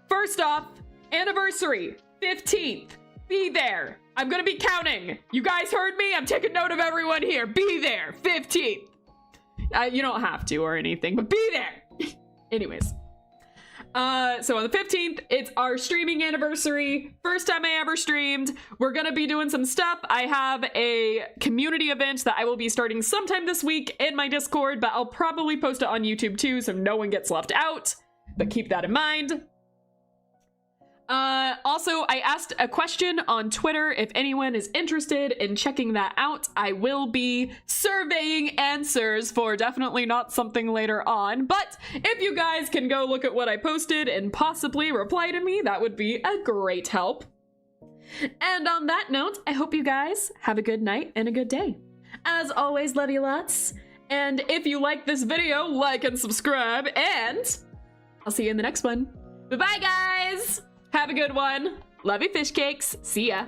First off, anniversary, 15th, be there. I'm gonna be counting. You guys heard me? I'm taking note of everyone here. Be there, 15th. You don't have to or anything, but be there. Anyways. So on the 15th, it's our streaming anniversary. First time I ever streamed. We're gonna be doing some stuff. I have a community event that I will be starting sometime this week in my Discord, but I'll probably post it on YouTube too, so no one gets left out. But keep that in mind. Also, I asked a question on Twitter if anyone is interested in checking that out. I will be surveying answers for definitely not something later on, but if you guys can go look at what I posted and possibly reply to me, that would be a great help. And on that note, I hope you guys have a good night and a good day. As always, love you lots. And if you like this video, like and subscribe, and I'll see you in the next one. Bye-bye, guys! Have a good one. Love you, fish cakes. See ya.